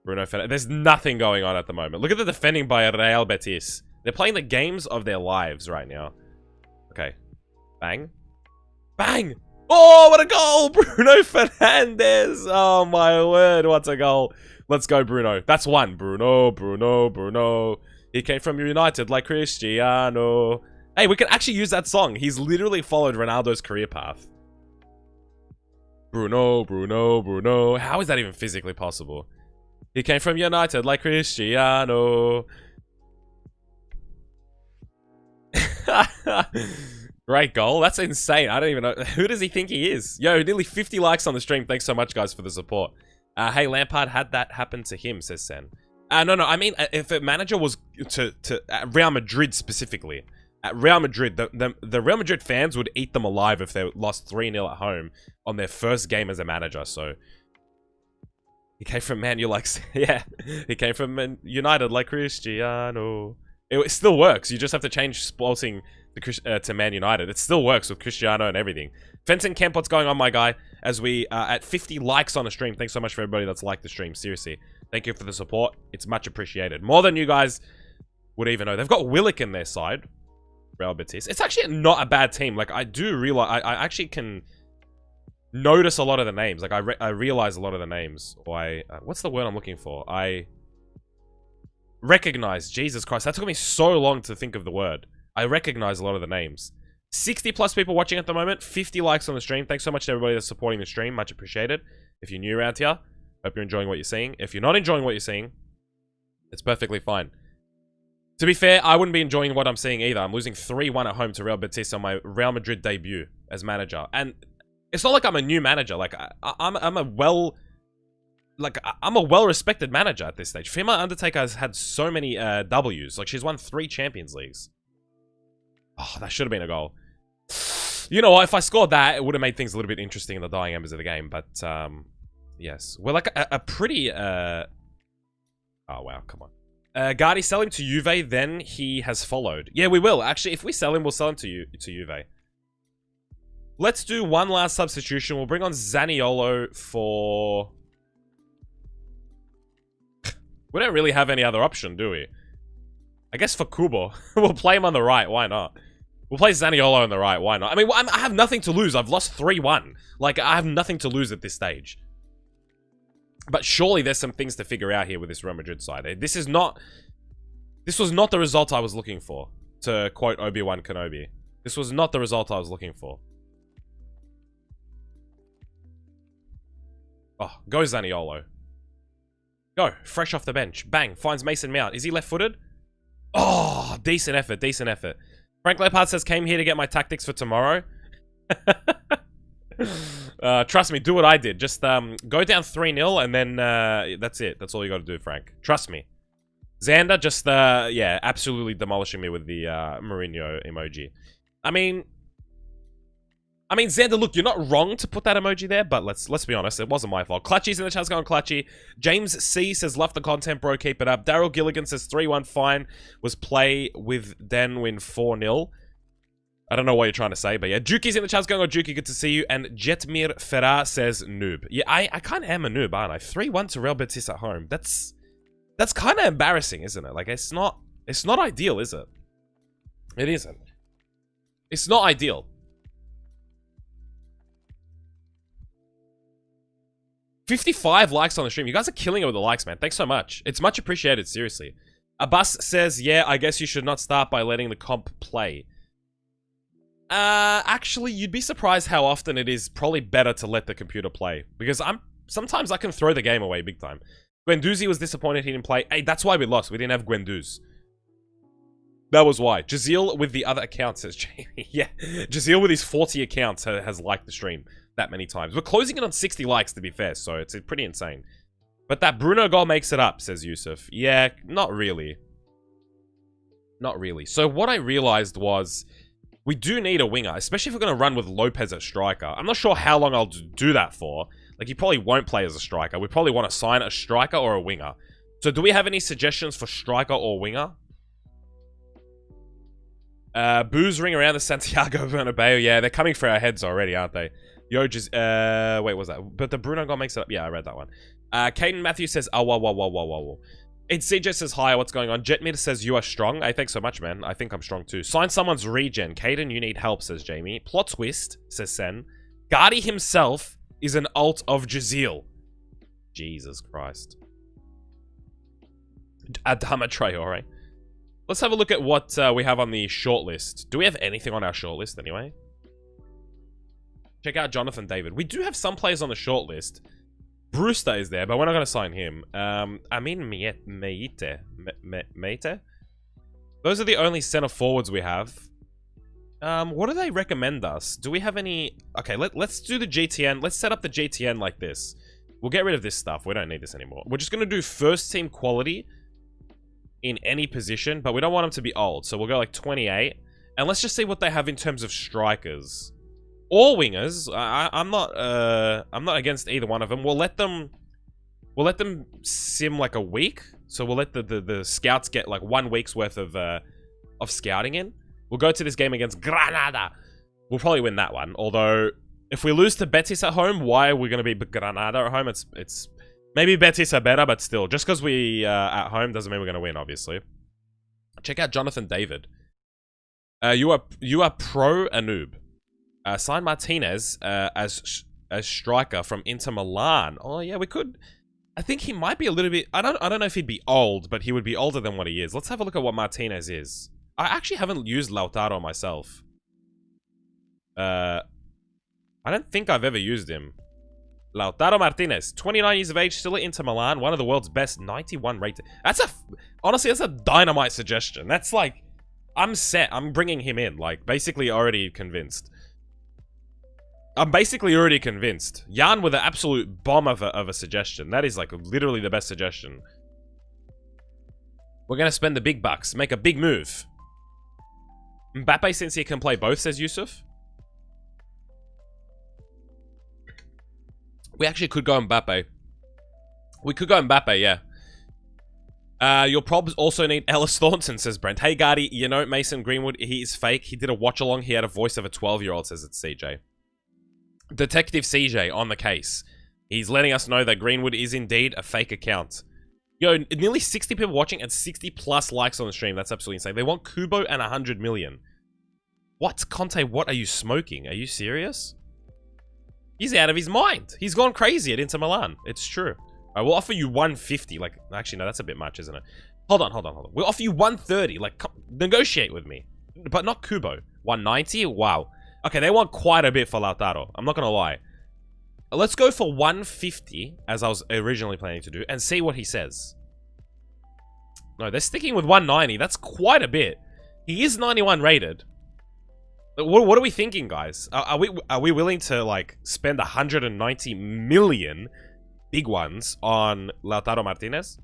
Bruno Fernandes. There's nothing going on at the moment. Look at the defending by Real Betis. They're playing the games of their lives right now. Okay. Bang. Bang! Oh, what a goal! Bruno Fernandes! Oh, my word. What a goal. Let's go, Bruno. That's one. Bruno, Bruno, Bruno. He came from United like Cristiano. Hey, we can actually use that song. He's literally followed Ronaldo's career path. Bruno, Bruno, Bruno. How is that even physically possible? He came from United like Cristiano. Great goal. That's insane. I don't even know. Who does he think he is? Yo, nearly 50 likes on the stream. Thanks so much, guys, for the support. Hey, Lampard had that happen to him, says Sen. No, I mean, if a manager was to Real Madrid specifically, at Real Madrid, the Real Madrid fans would eat them alive if they lost 3-0 at home on their first game as a manager, so... He came from Man U like... Yeah, he came from United like Cristiano. It still works. You just have to change Sporting to Man United. It still works with Cristiano and everything. Fenton Kemp, what's going on, my guy? As we at 50 likes on the stream. Thanks so much for everybody that's liked the stream. Seriously. Thank you for the support. It's much appreciated. More than you guys would even know. They've got Willock in their side. Real Betis. It's actually not a bad team. Like, I do realize... I actually can... notice a lot of the names. Like, I realize a lot of the names. Or what's the word I'm looking for? I recognize. Jesus Christ. That took me so long to think of the word. I recognize a lot of the names. 60 plus people watching at the moment. 50 likes on the stream. Thanks so much to everybody that's supporting the stream. Much appreciated. If you're new around here, hope you're enjoying what you're seeing. If you're not enjoying what you're seeing, it's perfectly fine. To be fair, I wouldn't be enjoying what I'm seeing either. I'm losing 3-1 at home to Real Betis on my Real Madrid debut as manager. And... it's not like I'm a new manager. Like I'm a well-respected manager at this stage. Female Undertaker has had so many W's. Like, she's won 3 Champions Leagues. Oh, that should have been a goal. You know what? If I scored that, it would have made things a little bit interesting in the dying embers of the game. But yes, we're like a pretty. Oh wow, come on. Gardy, sell him to Juve. Then he has followed. Yeah, we will actually. If we sell him, we'll sell him to Juve. Let's do one last substitution. We'll bring on Zaniolo for... We don't really have any other option, do we? I guess for Kubo. We'll play him on the right. Why not? We'll play Zaniolo on the right. Why not? I mean, I have nothing to lose. I've lost 3-1. Like, I have nothing to lose at this stage. But surely there's some things to figure out here with this Real Madrid side. This was not the result I was looking for. To quote Obi-Wan Kenobi. This was not the result I was looking for. Oh, go Zaniolo. Go. Fresh off the bench. Bang. Finds Mason Mount. Is he left-footed? Oh, decent effort. Decent effort. Frank Lampard says, came here to get my tactics for tomorrow. Trust me, do what I did. Just go down 3-0 and then that's it. That's all you got to do, Frank. Trust me. Xander just, yeah, absolutely demolishing me with the Mourinho emoji. I mean, Xander, look, you're not wrong to put that emoji there, but let's be honest, it wasn't my fault. Clutchy's in the chat's going Clutchy. James C says, love the content, bro, keep it up. Daryl Gilligan says, 3-1 fine. Was play with Den win 4-0. I don't know what you're trying to say, but yeah. Juki's in the chat's going, Juki, good to see you. And Jetmir Ferrar says, noob. Yeah, I kind of am a noob, aren't I? 3-1 to Real Betis at home. That's kind of embarrassing, isn't it? Like, it's not ideal, is it? It isn't. It's not ideal. 55 likes on the stream. You guys are killing it with the likes, man. Thanks so much. It's much appreciated, seriously. Abbas says, yeah, I guess you should not start by letting the comp play. Actually, you'd be surprised how often it is probably better to let the computer play. Because sometimes I can throw the game away big time. Guendouzi was disappointed he didn't play. Hey, that's why we lost. We didn't have Guendouzi. That was why. Jazeel with the other accounts says, Jamie. Yeah, Jazeel with his 40 accounts has liked the stream that many times. We're closing it on 60 likes, to be fair, so it's pretty insane. But that Bruno goal makes it up, says Yusuf. Yeah, not really. Not really. So what I realized was, we do need a winger, especially if we're going to run with Lopez at striker. I'm not sure how long I'll do that for. Like, he probably won't play as a striker. We probably want to sign a striker or a winger. So do we have any suggestions for striker or winger? Booze ring around the Santiago Bernabeu. Yeah, they're coming for our heads already, aren't they? Yo, just, wait, what was that? But the Bruno goal makes it up. Yeah, I read that one. Caden Matthews says, oh, whoa. It's CJ says, hi, what's going on? Jetmeter says, you are strong. Hey, thanks so much, man. I think I'm strong too. Sign someone's regen. Caden, you need help, says Jamie. Plot twist, says Sen. Guardy himself is an alt of Jazeel. Jesus Christ. Adama Traore. Let's have a look at what we have on the shortlist. Do we have anything on our shortlist anyway? Check out Jonathan David. We do have some players on the shortlist. Brewster is there, but we're not going to sign him. Amin Meite? Those are the only center forwards we have. What do they recommend us? Do we have any... Okay, let's do the GTN. Let's set up the GTN like this. We'll get rid of this stuff. We don't need this anymore. We're just going to do first team quality in any position, but we don't want them to be old. So we'll go like 28. And let's just see what they have in terms of strikers. Or wingers. I'm not against either one of them. We'll let them sim like a week. So we'll let the scouts get like 1 week's worth of scouting in. We'll go to this game against Granada. We'll probably win that one. Although, if we lose to Betis at home, why are we going to be Granada at home? It's maybe Betis are better, but still, just because we at home doesn't mean we're going to win. Obviously, check out Jonathan David. You are pro Anub. Sign Martinez as striker from Inter Milan. Oh yeah, we could. I think he might be a little bit. I don't know if he'd be old, but he would be older than what he is. Let's have a look at what Martinez is. I actually haven't used Lautaro myself. I don't think I've ever used him. Lautaro Martinez, 29 years of age, still at Inter Milan, one of the world's best, 91 rated. Honestly, that's a dynamite suggestion. That's like, I'm set. I'm bringing him in. Like, basically already convinced. I'm basically already convinced. Jan with an absolute bomb of a suggestion. That is like literally the best suggestion. We're going to spend the big bucks. Make a big move. Mbappe, since he can play both, says Yusuf. We actually could go Mbappe. We could go Mbappe, yeah. Your probs also need Ellis Thornton, says Brent. Hey, Guardy, you know Mason Greenwood, he is fake. He did a watch-along. He had a voice of a 12-year-old, says it's CJ. Detective CJ on the case. He's letting us know that Greenwood is indeed a fake account. Yo, nearly 60 people watching and 60 plus likes on the stream. That's absolutely insane. They want Kubo and 100 million. What? Conte, what are you smoking? Are you serious? He's out of his mind. He's gone crazy at Inter Milan. It's true. I will offer you 150. Like, actually, no, that's a bit much, isn't it? Hold on. We'll offer you 130. Like, come, negotiate with me. But not Kubo. 190? Wow. Okay, they want quite a bit for Lautaro. I'm not going to lie. Let's go for 150, as I was originally planning to do, and see what he says. No, they're sticking with 190. That's quite a bit. He is 91 rated. What are we thinking, guys? Are we willing to, like, spend 190 million big ones on Lautaro Martinez?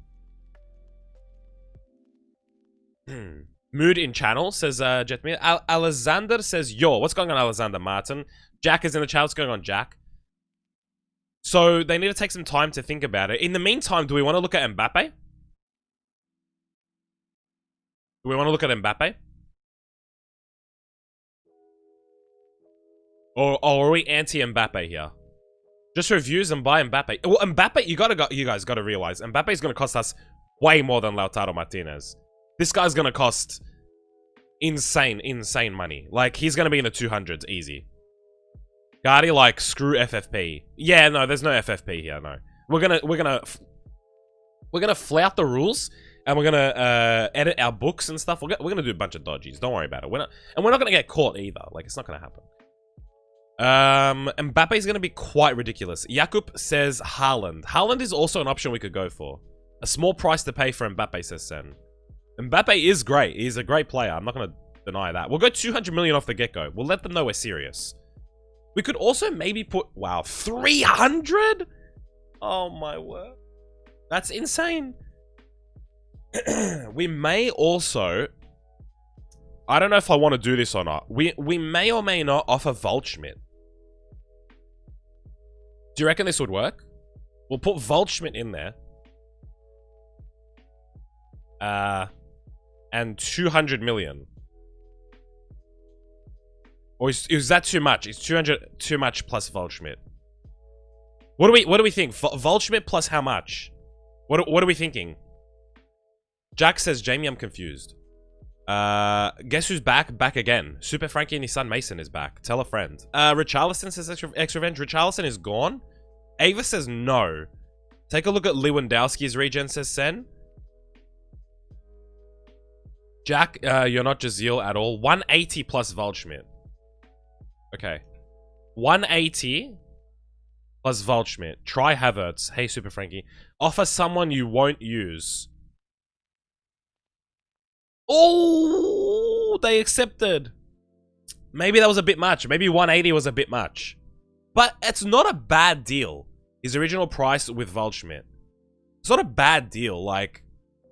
Mood in channel, says Jetmir. Alexander says, yo, what's going on, Alexander Martin? Jack is in the chat. What's going on, Jack? So, they need to take some time to think about it. In the meantime, do we want to look at Mbappe? Do we want to look at Mbappe? Or are we anti-Mbappe here? Just reviews and buy Mbappe. Well, Mbappe, you guys gotta realize, Mbappe is gonna cost us way more than Lautaro Martinez. This guy's gonna cost insane money. Like, he's gonna be in the 200s, easy. Guardy, like, screw FFP. Yeah, no, there's no FFP here, no. We're gonna flout the rules, and we're gonna edit our books and stuff. We're gonna do a bunch of dodgies. Don't worry about it. We're not gonna get caught either. Like, it's not gonna happen. Mbappe is gonna be quite ridiculous. Jakub says Haaland. Haaland is also an option we could go for. A small price to pay for Mbappe, says Sen. Mbappe is great. He's a great player. I'm not gonna deny that. We'll go 200 million off the get-go. We'll let them know we're serious. We could also maybe put... Wow, 300? Oh, my word. That's insane. We may also... I don't know if I want to do this or not. We may or may not offer Waldschmidt. Do you reckon this would work? We'll put Waldschmidt in there. And 200 million. Or is that too much? Is 200 too much plus Waldschmidt? What do we think? Waldschmidt plus how much? What are we thinking? Jack says, Jamie, I'm confused. Guess who's back? Back again. Super Frankie and his son Mason is back. Tell a friend. Richarlison says extra revenge. Richarlison is gone. Ava says no. Take a look at Lewandowski's regen, says Sen. Jack, you're not Jazeel at all. 180 plus Waldschmidt. Okay. 180 plus Waldschmidt. Try Havertz. Hey, Super Frankie. Offer someone you won't use. Oh, they accepted. Maybe that was a bit much. Maybe 180 was a bit much. But it's not a bad deal. His original price with Waldschmidt. It's not a bad deal. Like,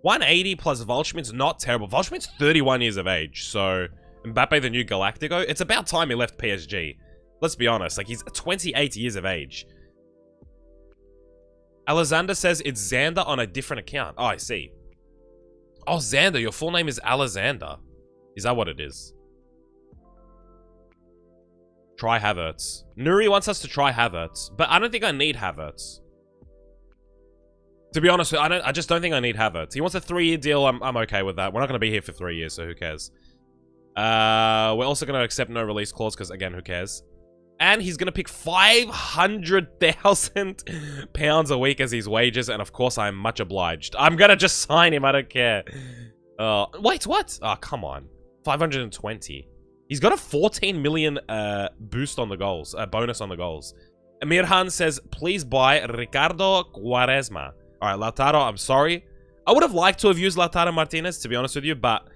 180 plus Waldschmidt's not terrible. Waldschmidt's 31 years of age. So, Mbappe, the new Galactico. It's about time he left PSG. Let's be honest. Like, he's 28 years of age. Alexander says it's Xander on a different account. Oh, I see. Oh, Xander, your full name is Alexander. Is that what it is? Try Havertz. Nuri wants us to try Havertz, but I don't think I need Havertz. To be honest, I just don't think I need Havertz. He wants a 3-year deal. I'm okay with that. We're not going to be here for 3 years, so who cares? We're also going to accept no release clause because, again, who cares? And he's going to pick £500,000 a week as his wages. And of course, I'm much obliged. I'm going to just sign him. I don't care. Wait, what? Oh, come on. 520. He's got a 14 million boost on the goals. Bonus on the goals. Mirhan says, please buy Ricardo Quaresma. All right, Lautaro, I'm sorry. I would have liked to have used Lautaro Martinez, to be honest with you. But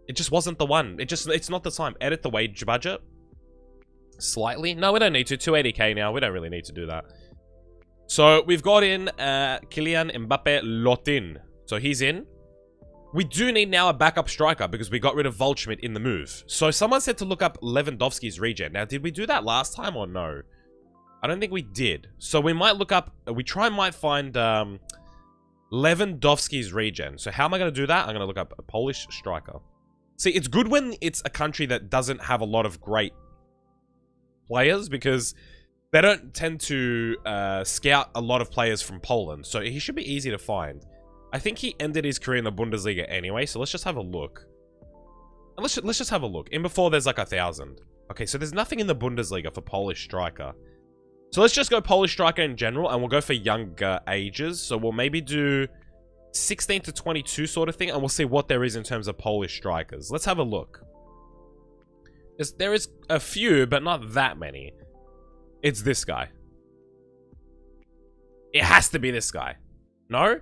it just wasn't the one. It's not the time. Edit the wage budget. Slightly. No, we don't need to. 280k now. We don't really need to do that. So, we've got in Kylian Mbappe Lotin. So, he's in. We do need now a backup striker because we got rid of Waldschmidt in the move. So, someone said to look up Lewandowski's regen. Now, did we do that last time or no? I don't think we did. So, we might look up... might find Lewandowski's regen. So, how am I going to do that? I'm going to look up a Polish striker. See, it's good when it's a country that doesn't have a lot of great players because they don't tend to scout a lot of players from Poland. So he should be easy to find. I think he ended his career in the Bundesliga anyway, so let's just have a look. Let's just have a look. In before, there's like 1,000. Okay, so there's nothing in the Bundesliga for Polish striker. So let's just go Polish striker in general, and we'll go for younger ages. So we'll maybe do 16 to 22 sort of thing, and we'll see what there is in terms of Polish strikers. Let's have a look. There is a few, but not that many. It's this guy. It has to be this guy. No?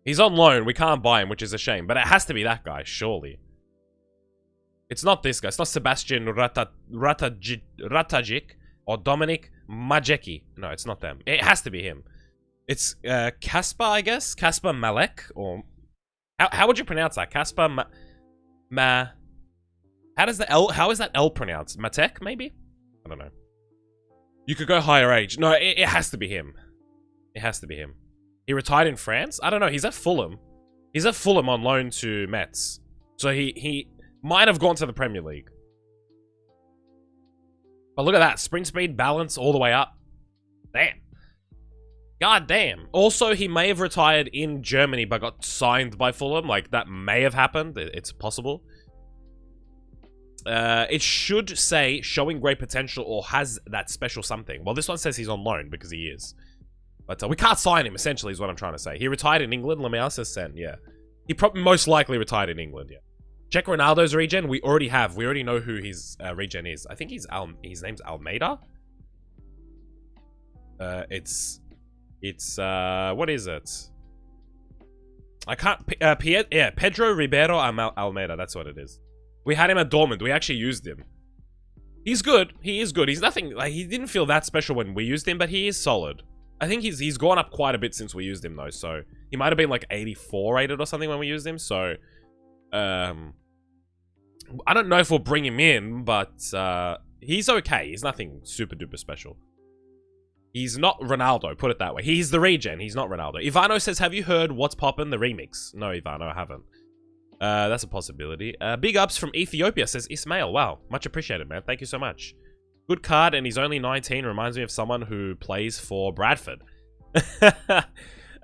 He's on loan. We can't buy him, which is a shame. But it has to be that guy, surely. It's not this guy. It's not Sebastian Ratajic or Dominic Majecki. No, it's not them. It has to be him. It's Kasper, I guess? Kasper Malek? Or how would you pronounce that? Kasper How is that L pronounced? Matek, maybe? I don't know. You could go higher age. No, it has to be him. It has to be him. He retired in France? I don't know. He's at Fulham. He's at Fulham on loan to Metz. So he might have gone to the Premier League. But look at that. Sprint speed, balance, all the way up. Damn. God damn. Also, he may have retired in Germany but got signed by Fulham. Like, that may have happened. It's possible. It should say showing great potential or has that special something. Well, this one says he's on loan because he is. But we can't sign him, essentially, is what I'm trying to say. He retired in England. Lamau says Sen, yeah. He probably most likely retired in England, yeah. Check Ronaldo's regen. We already have. We already know who his regen is. I think his name's Almeida. It's what is it? I can't. Pedro Ribeiro Almeida. That's what it is. We had him at Dortmund. We actually used him. He's good. He is good. He's nothing like he didn't feel that special when we used him, but he is solid. I think he's gone up quite a bit since we used him though. So he might have been like 84 rated or something when we used him. So I don't know if we'll bring him in, but he's okay. He's nothing super duper special. He's not Ronaldo, put it that way. He's the regen. He's not Ronaldo. Ivano says, have you heard What's Poppin', the remix? No, Ivano, I haven't. That's a possibility. Big ups from Ethiopia, says Ismail. Wow, much appreciated, man. Thank you so much. Good card, and he's only 19. Reminds me of someone who plays for Bradford.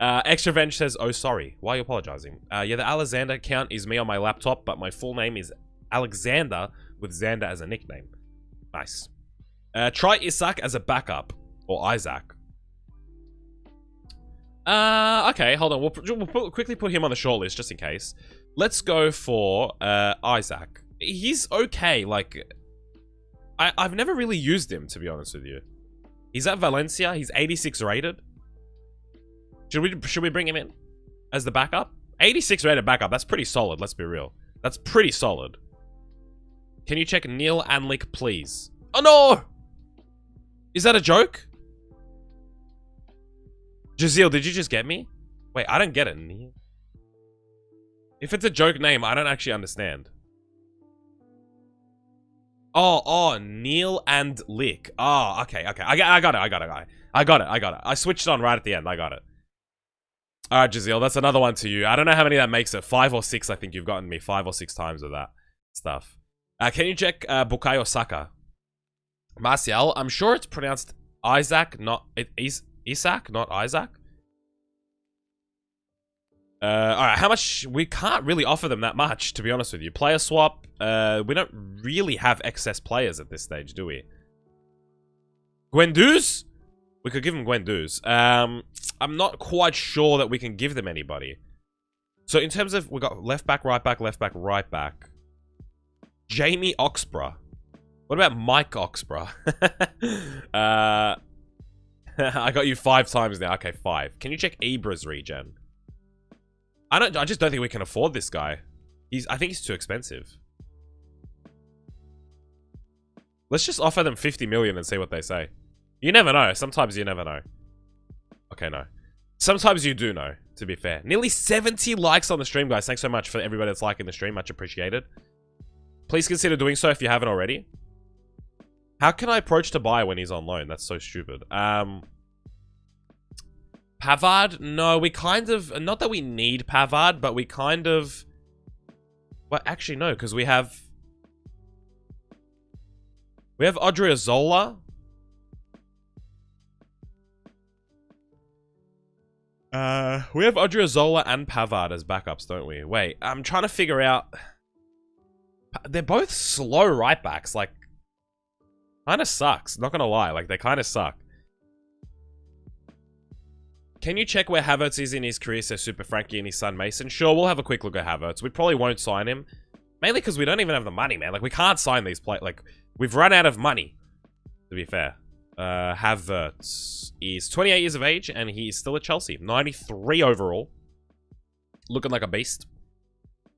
Extra Venge says, oh, sorry. Why are you apologizing? Yeah, the Alexander account is me on my laptop, but my full name is Alexander with Xander as a nickname. Nice. Try Isaac as a backup. Or Isaac. Okay, hold on. We'll quickly put him on the shortlist just in case. Let's go for Isaac. He's okay. Like, I've never really used him, to be honest with you. He's at Valencia. He's 86 rated. Should we bring him in as the backup? 86 rated backup. That's pretty solid. Let's be real. That's pretty solid. Can you check Neil Anlick, please? Oh no! Is that a joke? Jazeel, did you just get me? Wait, I don't get it. Neil. If it's a joke name, I don't actually understand. Oh, Neil and Lick. Oh, okay. I got it. I switched on right at the end. I got it. Alright, Jazeel, that's another one to you. I don't know how many that makes it. 5 or 6, I think you've gotten me 5 or 6 times with that stuff. Can you check Bukayo Saka? Martial, I'm sure it's pronounced Isaac, not Isaac, not Isaac. Alright, how much? We can't really offer them that much, to be honest with you. Player swap, we don't really have excess players at this stage, do we? Guendouzi? We could give him Guendouzi. I'm not quite sure that we can give them anybody. So in terms of, we got left back, right back, left back, right back. Jamie Oxborough. What about Mike Oxborough? I got you 5 times now. Okay, 5. Can you check Ibra's regen? I just don't think we can afford this guy. I think he's too expensive. Let's just offer them 50 million and see what they say. You never know. Sometimes you never know. Okay, no. Sometimes you do know, to be fair. Nearly 70 likes on the stream, guys. Thanks so much for everybody that's liking the stream. Much appreciated. Please consider doing so if you haven't already. How can I approach to buy when he's on loan? That's so stupid. Pavard? No, we kind of... Not that we need Pavard, but we kind of... Well, actually, no, because we have... We have Odriozola. We have Odriozola and Pavard as backups, don't we? Wait, I'm trying to figure out... They're both slow right backs, like... Kinda sucks, not gonna lie, like, they kinda suck. Can you check where Havertz is in his career, says Super Frankie and his son Mason? Sure, we'll have a quick look at Havertz. We probably won't sign him. Mainly because we don't even have the money, man. Like, we can't sign these players. Like, we've run out of money, to be fair. Havertz is 28 years of age, and he's still at Chelsea. 93 overall. Looking like a beast.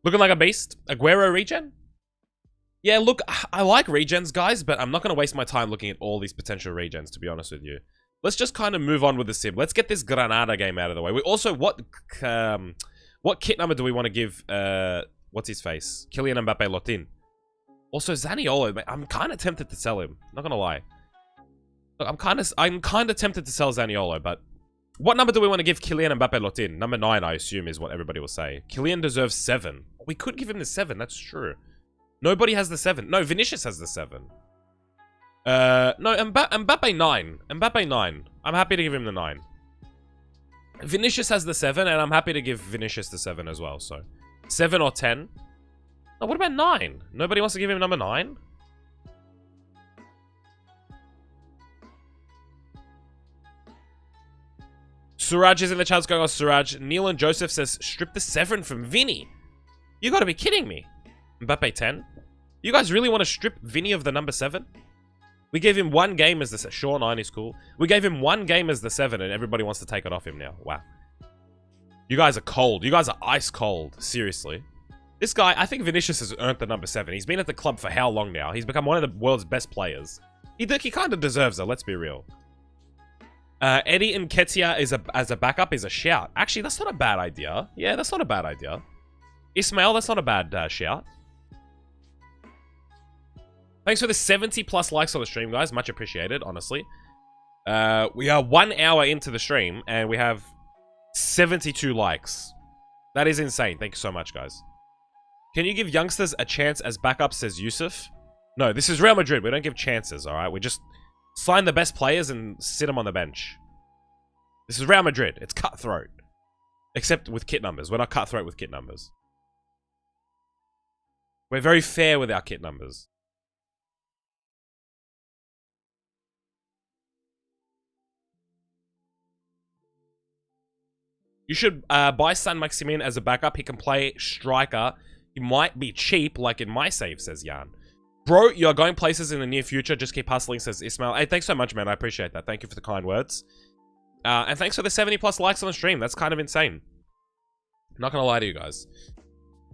Looking like a beast. Aguero regen? Yeah, look, I like regens, guys, but I'm not going to waste my time looking at all these potential regens, to be honest with you. Let's just kind of move on with the sim. Let's get this Granada game out of the way. We also, what kit number do we want to give, what's his face? Kylian Mbappe Lotin. Also, Zaniolo, I'm kind of tempted to sell him. Not going to lie. Look, I'm kind of tempted to sell Zaniolo, but what number do we want to give Kylian Mbappe Lotin? Number 9, I assume, is what everybody will say. Kylian deserves 7. We could give him the 7, that's true. Nobody has the 7. No, Vinicius has the 7. No, Mbappe 9. Mbappe 9. I'm happy to give him the 9. Vinicius has the 7, and I'm happy to give Vinicius the 7 as well, so. 7 or 10. Oh, what about 9? Nobody wants to give him number 9? Suraj is in the chat. What's going on, Suraj? Neil and Joseph says, strip the 7 from Vinny. You gotta be kidding me. Mbappe 10? You guys really want to strip Vinny of the number 7? We gave him 1 game as the... Sure, 9 is cool. We gave him 1 game as the 7, and everybody wants to take it off him now. Wow. You guys are cold. You guys are ice cold. Seriously. This guy, I think Vinicius has earned the number 7. He's been at the club for how long now? He's become one of the world's best players. He kind of deserves it, let's be real. Eddie Nketiah as a backup is a shout. Actually, that's not a bad idea. Yeah, that's not a bad idea. Ismail, that's not a bad shout. Thanks for the 70 plus likes on the stream, guys. Much appreciated, honestly. We are 1 hour into the stream, and we have 72 likes. That is insane. Thank you so much, guys. Can you give youngsters a chance as backup, says Yusuf? No, this is Real Madrid. We don't give chances, alright? We just sign the best players and sit them on the bench. This is Real Madrid. It's cutthroat. Except with kit numbers. We're not cutthroat with kit numbers. We're very fair with our kit numbers. You should buy San Maximin as a backup. He can play striker. He might be cheap, like in my save, says Jan. Bro, you're going places in the near future. Just keep hustling, says Ismail. Hey, thanks so much, man. I appreciate that. Thank you for the kind words. And thanks for the 70+ likes on the stream. That's kind of insane. Not gonna lie to you guys.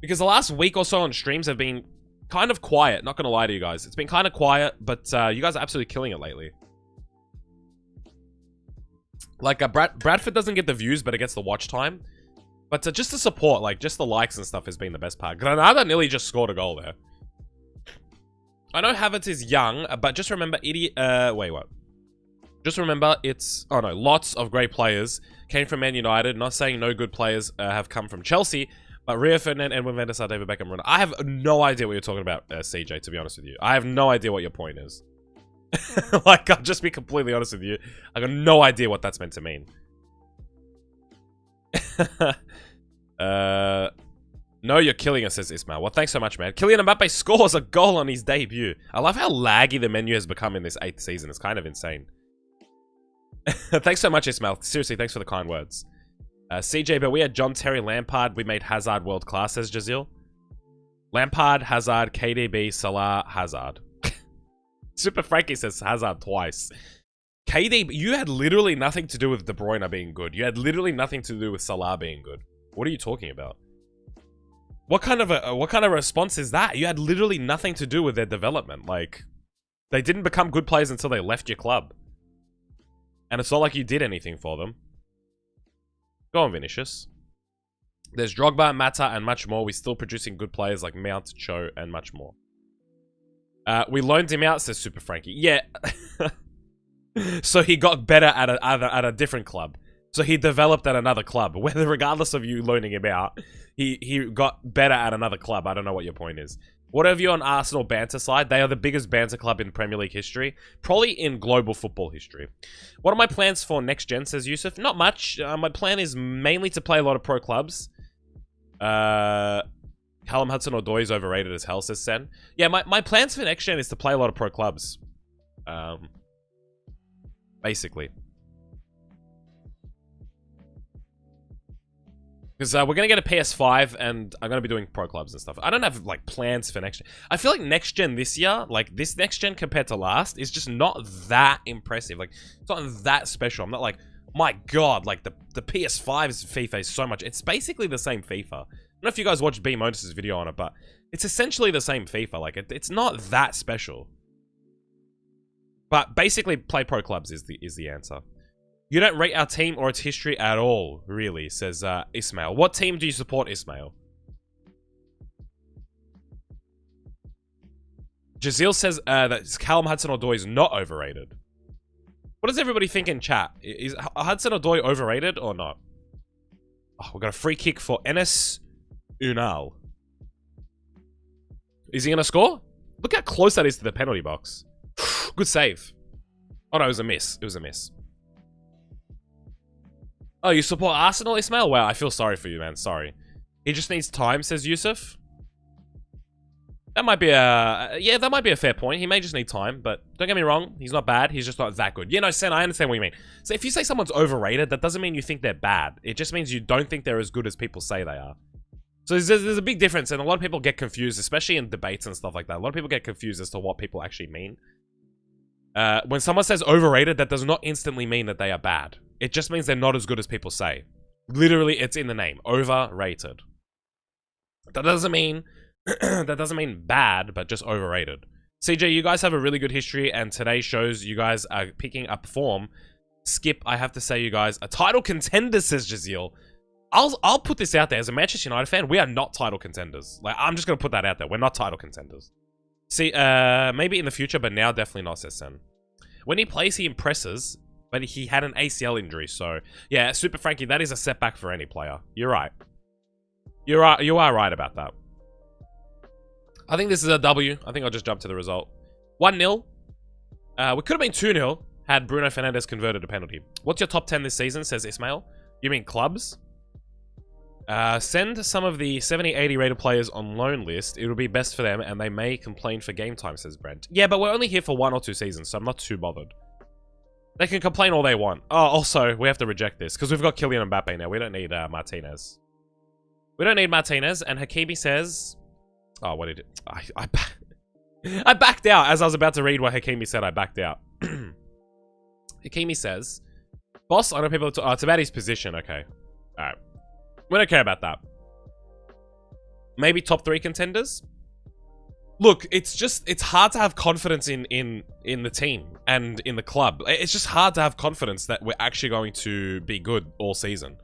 Because the last week or so on streams have been kind of quiet. Not gonna lie to you guys. It's been kind of quiet, but you guys are absolutely killing it lately. Like, Bradford doesn't get the views, but it gets the watch time. But just the support, like, just the likes and stuff has been the best part. Granada nearly just scored a goal there. I know Havertz is young, but just remember, wait, what? Just remember, it's... Oh, no. Lots of great players came from Man United. Not saying no good players have come from Chelsea, but Rio Ferdinand, Edwin van der Sar, David Beckham, Ronaldo. I have no idea what you're talking about, CJ, to be honest with you. I have no idea what your point is. Like, I'll just be completely honest with you. I got no idea what that's meant to mean. No, you're killing us, says Ismail. Well, thanks so much, man. Kylian Mbappe scores a goal on his debut. I love how laggy the menu has become in this 8th season. It's kind of insane. Thanks so much, Ismail. Seriously, thanks for the kind words. CJ, but we had John Terry Lampard. We made Hazard world class, says Jazil. Lampard, Hazard, KDB, Salah, Hazard. Super Frankie says Hazard twice. KDB, you had literally nothing to do with De Bruyne being good. You had literally nothing to do with Salah being good. What are you talking about? What kind of a response is that? You had literally nothing to do with their development. Like, they didn't become good players until they left your club. And it's not like you did anything for them. Go on, Vinicius. There's Drogba, Mata, and much more. We're still producing good players like Mount, Cho, and much more. We loaned him out, says Super Frankie. Yeah. So he got better at a different club. So he developed at another club. Whether, regardless of you loaning him out, he got better at another club. I don't know what your point is. What have you on Arsenal banter side? They are the biggest banter club in Premier League history. Probably in global football history. What are my plans for next gen, says Yusuf? Not much. My plan is mainly to play a lot of pro clubs. Callum Hudson-Odoi is overrated as hell, says Sen. Yeah, my plans for next gen is to play a lot of pro clubs. Basically. Because we're going to get a PS5 and I'm going to be doing pro clubs and stuff. I don't have, like, plans for next gen. I feel like next gen this year, like, this next gen compared to last, is just not that impressive. Like, it's not that special. I'm not like, my god, like, the PS5's FIFA is so much. It's basically the same FIFA. I don't know if you guys watched B. Modus's video on it, but it's essentially the same FIFA. Like, it's not that special. But basically, play pro clubs is the answer. You don't rate our team or its history at all, really, says Ismail. What team do you support, Ismail? Jazil says that Callum Hudson-Odoi is not overrated. What does everybody think in chat? Is Hudson-Odoi overrated or not? Oh, we've got a free kick for Enes Unal. Is he going to score? Look how close that is to the penalty box. Good save. Oh, no, it was a miss. It was a miss. Oh, you support Arsenal, Ismail? Wow, I feel sorry for you, man. Sorry. He just needs time, says Yusuf. That might be a... Yeah, that might be a fair point. He may just need time, but don't get me wrong. He's not bad. He's just not that good. You know, Sen, I understand what you mean. So if you say someone's overrated, that doesn't mean you think they're bad. It just means you don't think they're as good as people say they are. So there's a big difference, and a lot of people get confused, especially in debates and stuff like that. A lot of people get confused as to what people actually mean. When someone says overrated, that does not instantly mean that they are bad. It just means they're not as good as people say. Literally, it's in the name. Overrated. That doesn't mean... that doesn't mean bad, but just overrated. CJ, you guys have a really good history, and today shows you guys are picking up form. Skip, I have to say, you guys are title contenders, says Jazeel. I'll put this out there. As a Manchester United fan, we are not title contenders. Like, I'm just going to put that out there. We're not title contenders. See, maybe in the future, but now definitely not, says Sen. When he plays, he impresses... But he had an ACL injury, so... Yeah, Super Frankie, that is a setback for any player. You're right. You are right about that. I think this is a W. I think I'll just jump to the result. 1-0. We could have been 2-0 had Bruno Fernandes converted a penalty. What's your top 10 this season, says Ismail. You mean clubs? Send some of the 70-80 rated players on loan list. It will be best for them, and they may complain for game time, says Brent. Yeah, but we're only here for 1 or 2 seasons, so I'm not too bothered. They can complain all they want. Oh, also, we have to reject this, because we've got Kylian Mbappe now. We don't need Martinez. We don't need Martinez, and Hakimi says... Oh, what did it... I backed out. As I was about to read what Hakimi said, I backed out. Hakimi says... Boss, I know people... Oh, it's about his position. Okay. Alright. We don't care about that. Maybe top 3 contenders? Look, it's hard to have confidence in the team and in the club. It's just hard to have confidence that we're actually going to be good all season.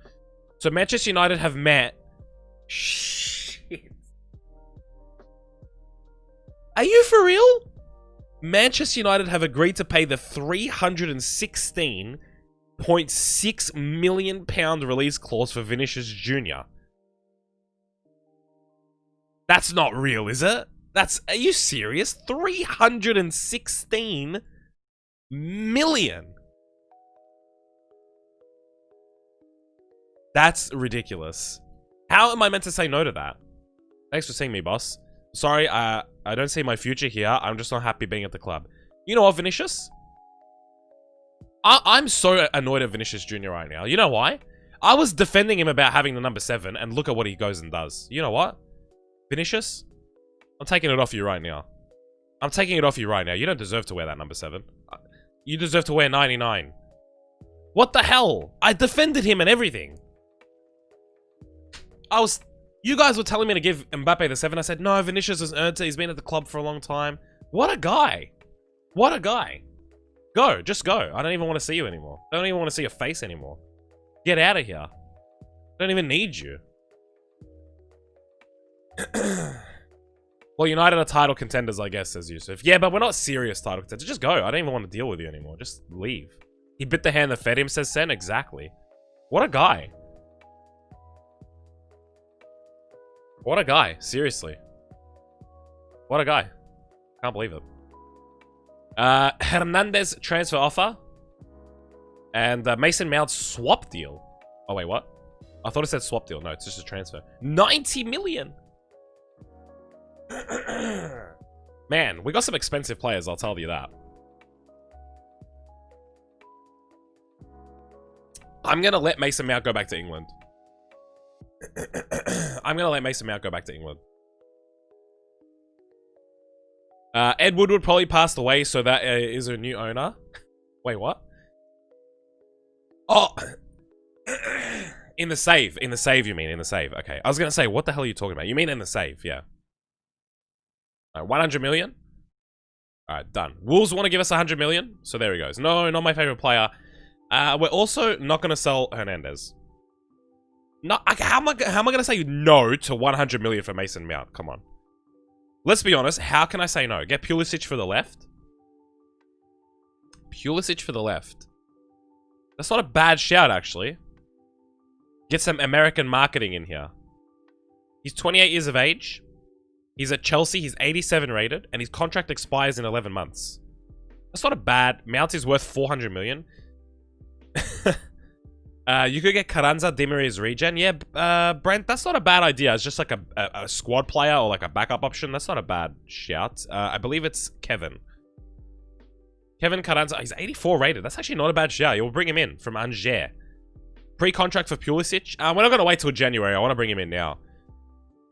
So Manchester United have met... Shit. Are you for real? Manchester United have agreed to pay the £316.6 million release clause for Vinicius Jr. That's not real, is it? Are you serious? 316 million. That's ridiculous. How am I meant to say no to that? Thanks for seeing me, boss. Sorry, I don't see my future here. I'm just not happy being at the club. You know what, Vinicius? I'm so annoyed at Vinicius Jr. right now. You know why? I was defending him about having the number 7, and look at what he goes and does. You know what? Vinicius? I'm taking it off you right now. I'm taking it off you right now. You don't deserve to wear that number 7. You deserve to wear 99. What the hell? I defended him and everything. You guys were telling me to give Mbappe the 7. I said, no, Vinicius has earned it. He's been at the club for a long time. What a guy. What a guy. Go. Just go. I don't even want to see you anymore. I don't even want to see your face anymore. Get out of here. I don't even need you. Well, United are title contenders, I guess, says Yusuf. Yeah, but we're not serious title contenders. Just go. I don't even want to deal with you anymore. Just leave. He bit the hand that fed him, says Sen. Exactly. What a guy. What a guy. Seriously. What a guy. Can't believe it. Hernandez transfer offer. And Mason Mount's swap deal. Oh, wait, what? I thought it said swap deal. No, it's just a transfer. 90 million. Man, we got some expensive players, I'll tell you that. I'm going to let Mason Mount go back to England. I'm going to let Mason Mount go back to England. Ed Woodward probably passed away, so that is a new owner. Wait, what? Oh! In the save. In the save, you mean. In the save. Okay. I was going to say, what the hell are you talking about? You mean in the save, yeah. 100 million? Alright, done. Wolves want to give us 100 million, so there he goes. No, not my favorite player. We're also not going to sell Hernandez. No, how am I going to say no to 100 million for Mason Mount? Come on. Let's be honest. How can I say no? Get Pulisic for the left. Pulisic for the left. That's not a bad shout, actually. Get some American marketing in here. He's 28 years of age. He's at Chelsea. He's 87 rated. And his contract expires in 11 months. That's not a bad... Mount is worth 400 million. You could get Carranza, Di Maria's regen. Yeah, Brent, that's not a bad idea. It's just like a squad player or like a backup option. That's not a bad shout. I believe it's Kevin. Kevin Carranza. He's 84 rated. That's actually not a bad shout. You'll bring him in from Angers. Pre-contract for Pulisic. We're not going to wait till January. I want to bring him in now.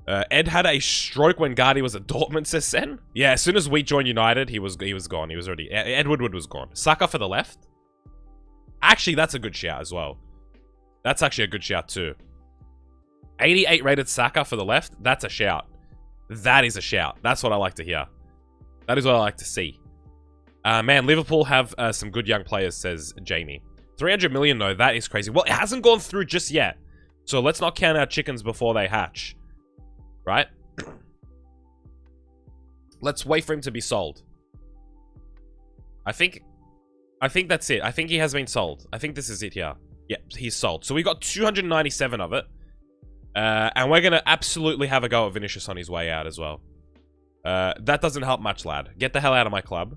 Ed had a stroke when Gardy was at Dortmund, says Sen. Yeah, as soon as we joined United, he was gone. He was already... Ed Woodward was gone. Saka for the left. Actually, that's a good shout as well. That's actually a good shout too. 88 rated Saka for the left. That's a shout. That is a shout. That's what I like to hear. That is what I like to see. Man, Liverpool have some good young players, says Jamie. 300 million though, that is crazy. Well, it hasn't gone through just yet. So let's not count our chickens before they hatch. Right? Let's wait for him to be sold. I think that's it. I think he has been sold. I think this is it here. Yeah, he's sold. So we got 297 of it. And we're going to absolutely have a go at Vinicius on his way out as well. That doesn't help much, lad. Get the hell out of my club.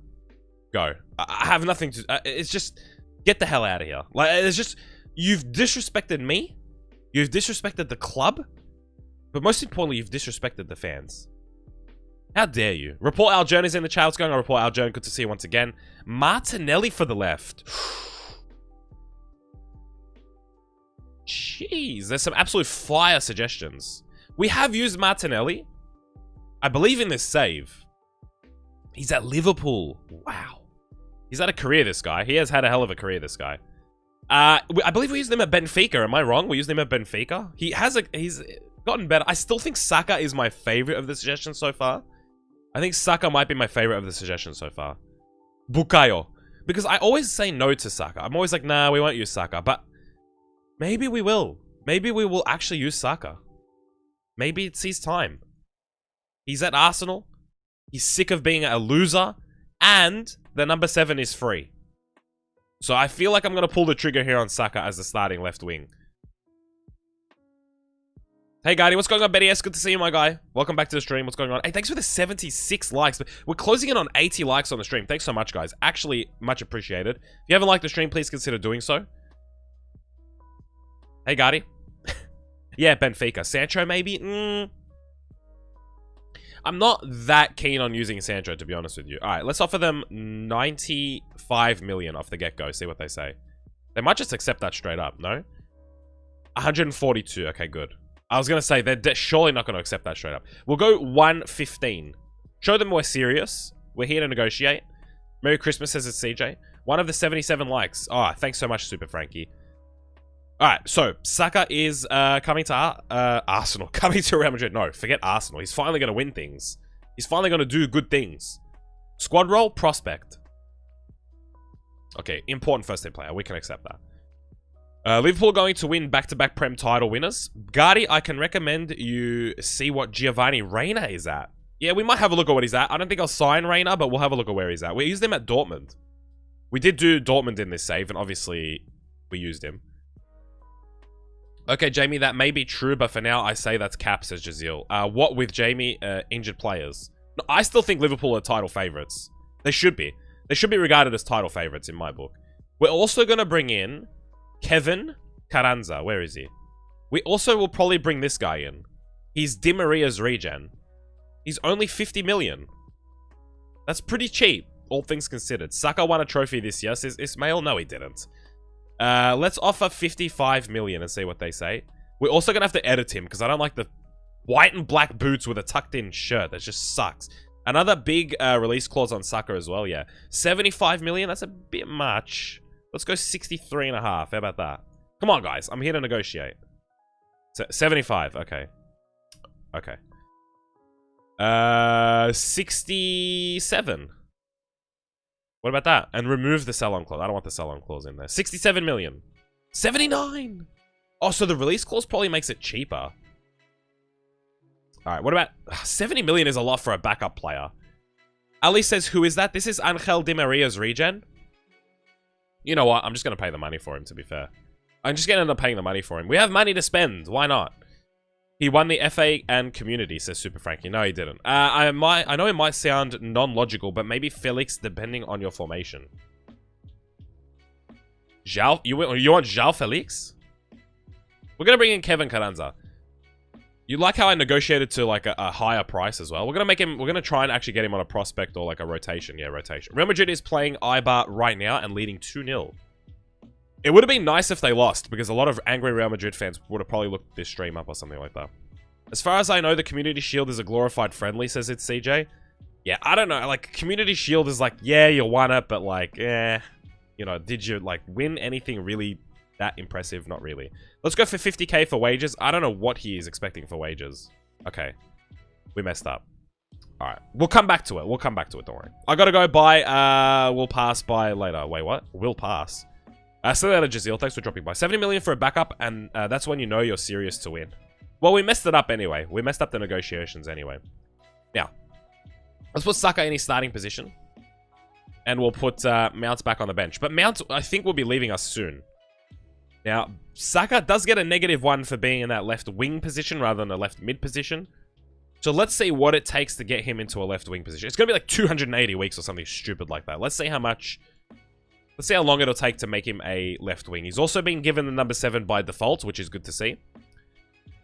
Go. I have nothing to... it's just... Get the hell out of here. Like, it's just... You've disrespected me. You've disrespected the club. But most importantly, you've disrespected the fans. How dare you? Report Aljourn in the chat. What's going on? Report Aljourn. Good to see you once again. Martinelli for the left. Jeez. There's some absolute fire suggestions. We have used Martinelli. I believe in this save. He's at Liverpool. Wow. He's had a career, this guy. He has had a hell of a career, this guy. I believe we used him at Benfica. Am I wrong? We used him at Benfica. He's gotten better. I still think Saka is my favorite of the suggestions so far. I think Saka might be my favorite of the suggestions so far. Bukayo. Because I always say no to Saka. I'm always like, nah, we won't use Saka. But maybe we will. Maybe we will actually use Saka. Maybe it's his time. He's at Arsenal. He's sick of being a loser. And the number 7 is free. So I feel like I'm going to pull the trigger here on Saka as the starting left wing. Hey, Guardy, what's going on, Betty S? Good to see you, my guy. Welcome back to the stream. What's going on? Hey, thanks for the 76 likes. We're closing in on 80 likes on the stream. Thanks so much, guys. Actually, much appreciated. If you haven't liked the stream, please consider doing so. Hey, Guardy. Yeah, Benfica. Sancho, maybe? I'm not that keen on using Sancho, to be honest with you. All right, let's offer them 95 million off the get-go. See what they say. They might just accept that straight up, no? 142. Okay, good. I was going to say, they're surely not going to accept that straight up. We'll go 115. Show them we're serious. We're here to negotiate. Merry Christmas, says it's CJ. One of the 77 likes. Oh, thanks so much, Super Frankie. Alright, so, Saka is coming to Arsenal. Coming to Real Madrid. No, forget Arsenal. He's finally going to win things. He's finally going to do good things. Squad role, prospect. Okay, important first team player. We can accept that. Liverpool going to win back-to-back Prem title winners. Gardy, I can recommend you see what Giovanni Reina is at. Yeah, we might have a look at what he's at. I don't think I'll sign Reina, but we'll have a look at where he's at. We used him at Dortmund. We did do Dortmund in this save, and obviously we used him. Okay, Jamie, that may be true, but for now, I say that's cap, says Jazeel. What with Jamie, injured players? No, I still think Liverpool are title favourites. They should be. They should be regarded as title favourites in my book. We're also going to bring in Kevin Carranza. Where is he? We also will probably bring this guy in. He's Di Maria's regen. He's only 50 million. That's pretty cheap, all things considered. Saka won a trophy this year, says Ismail. No, he didn't. Let's offer 55 million and see what they say. We're also going to have to edit him because I don't like the white and black boots with a tucked-in shirt. That just sucks. Another big release clause on Saka as well, yeah. 75 million, that's a bit much. Let's go 63.5. How about that? Come on, guys. I'm here to negotiate. 75. Okay. Okay. 67. What about that? And remove the sell-on clause. I don't want the sell-on clause in there. 67 million. 79. Oh, so the release clause probably makes it cheaper. All right. What about 70 million is a lot for a backup player. Ali says, who is that? This is Angel Di Maria's regen. You know what? I'm just going to pay the money for him, to be fair. I'm just going to end up paying the money for him. We have money to spend. Why not? He won the FA and community, says Super Frankie. No, he didn't. I know it might sound non-logical, but maybe Felix, depending on your formation. João? You want João Felix? We're going to bring in Kevin Carranza. You like how I negotiated to like a higher price as well? We're going to try and actually get him on a prospect or like a rotation. Yeah, rotation. Real Madrid is playing Eibar right now and leading 2-0. It would have been nice if they lost, because a lot of angry Real Madrid fans would have probably looked this stream up or something like that. As far as I know, the Community Shield is a glorified friendly, says it's CJ. Yeah, I don't know. Like, Community Shield is like, yeah, you won it, but like, you know, did you like win anything really that impressive? Not really. Let's go for 50k for wages. I don't know what he is expecting for wages. Okay. We messed up. All right. We'll come back to it. We'll come back to it. Don't worry. I got to go by, we'll pass by later. Wait, what? We'll pass. So that Jazeel, thanks for dropping by. 70 million for a backup, and that's when you know you're serious to win. Well, we messed it up anyway. We messed up the negotiations anyway. Now, let's put Saka in his starting position. And we'll put Mount back on the bench. But Mount, I think, will be leaving us soon. Now, Saka does get a -1 for being in that left wing position rather than the left mid position. So let's see what it takes to get him into a left wing position. It's going to be like 280 weeks or something stupid like that. Let's see how much... Let's see how long it'll take to make him a left wing. He's also been given the number 7 by default, which is good to see.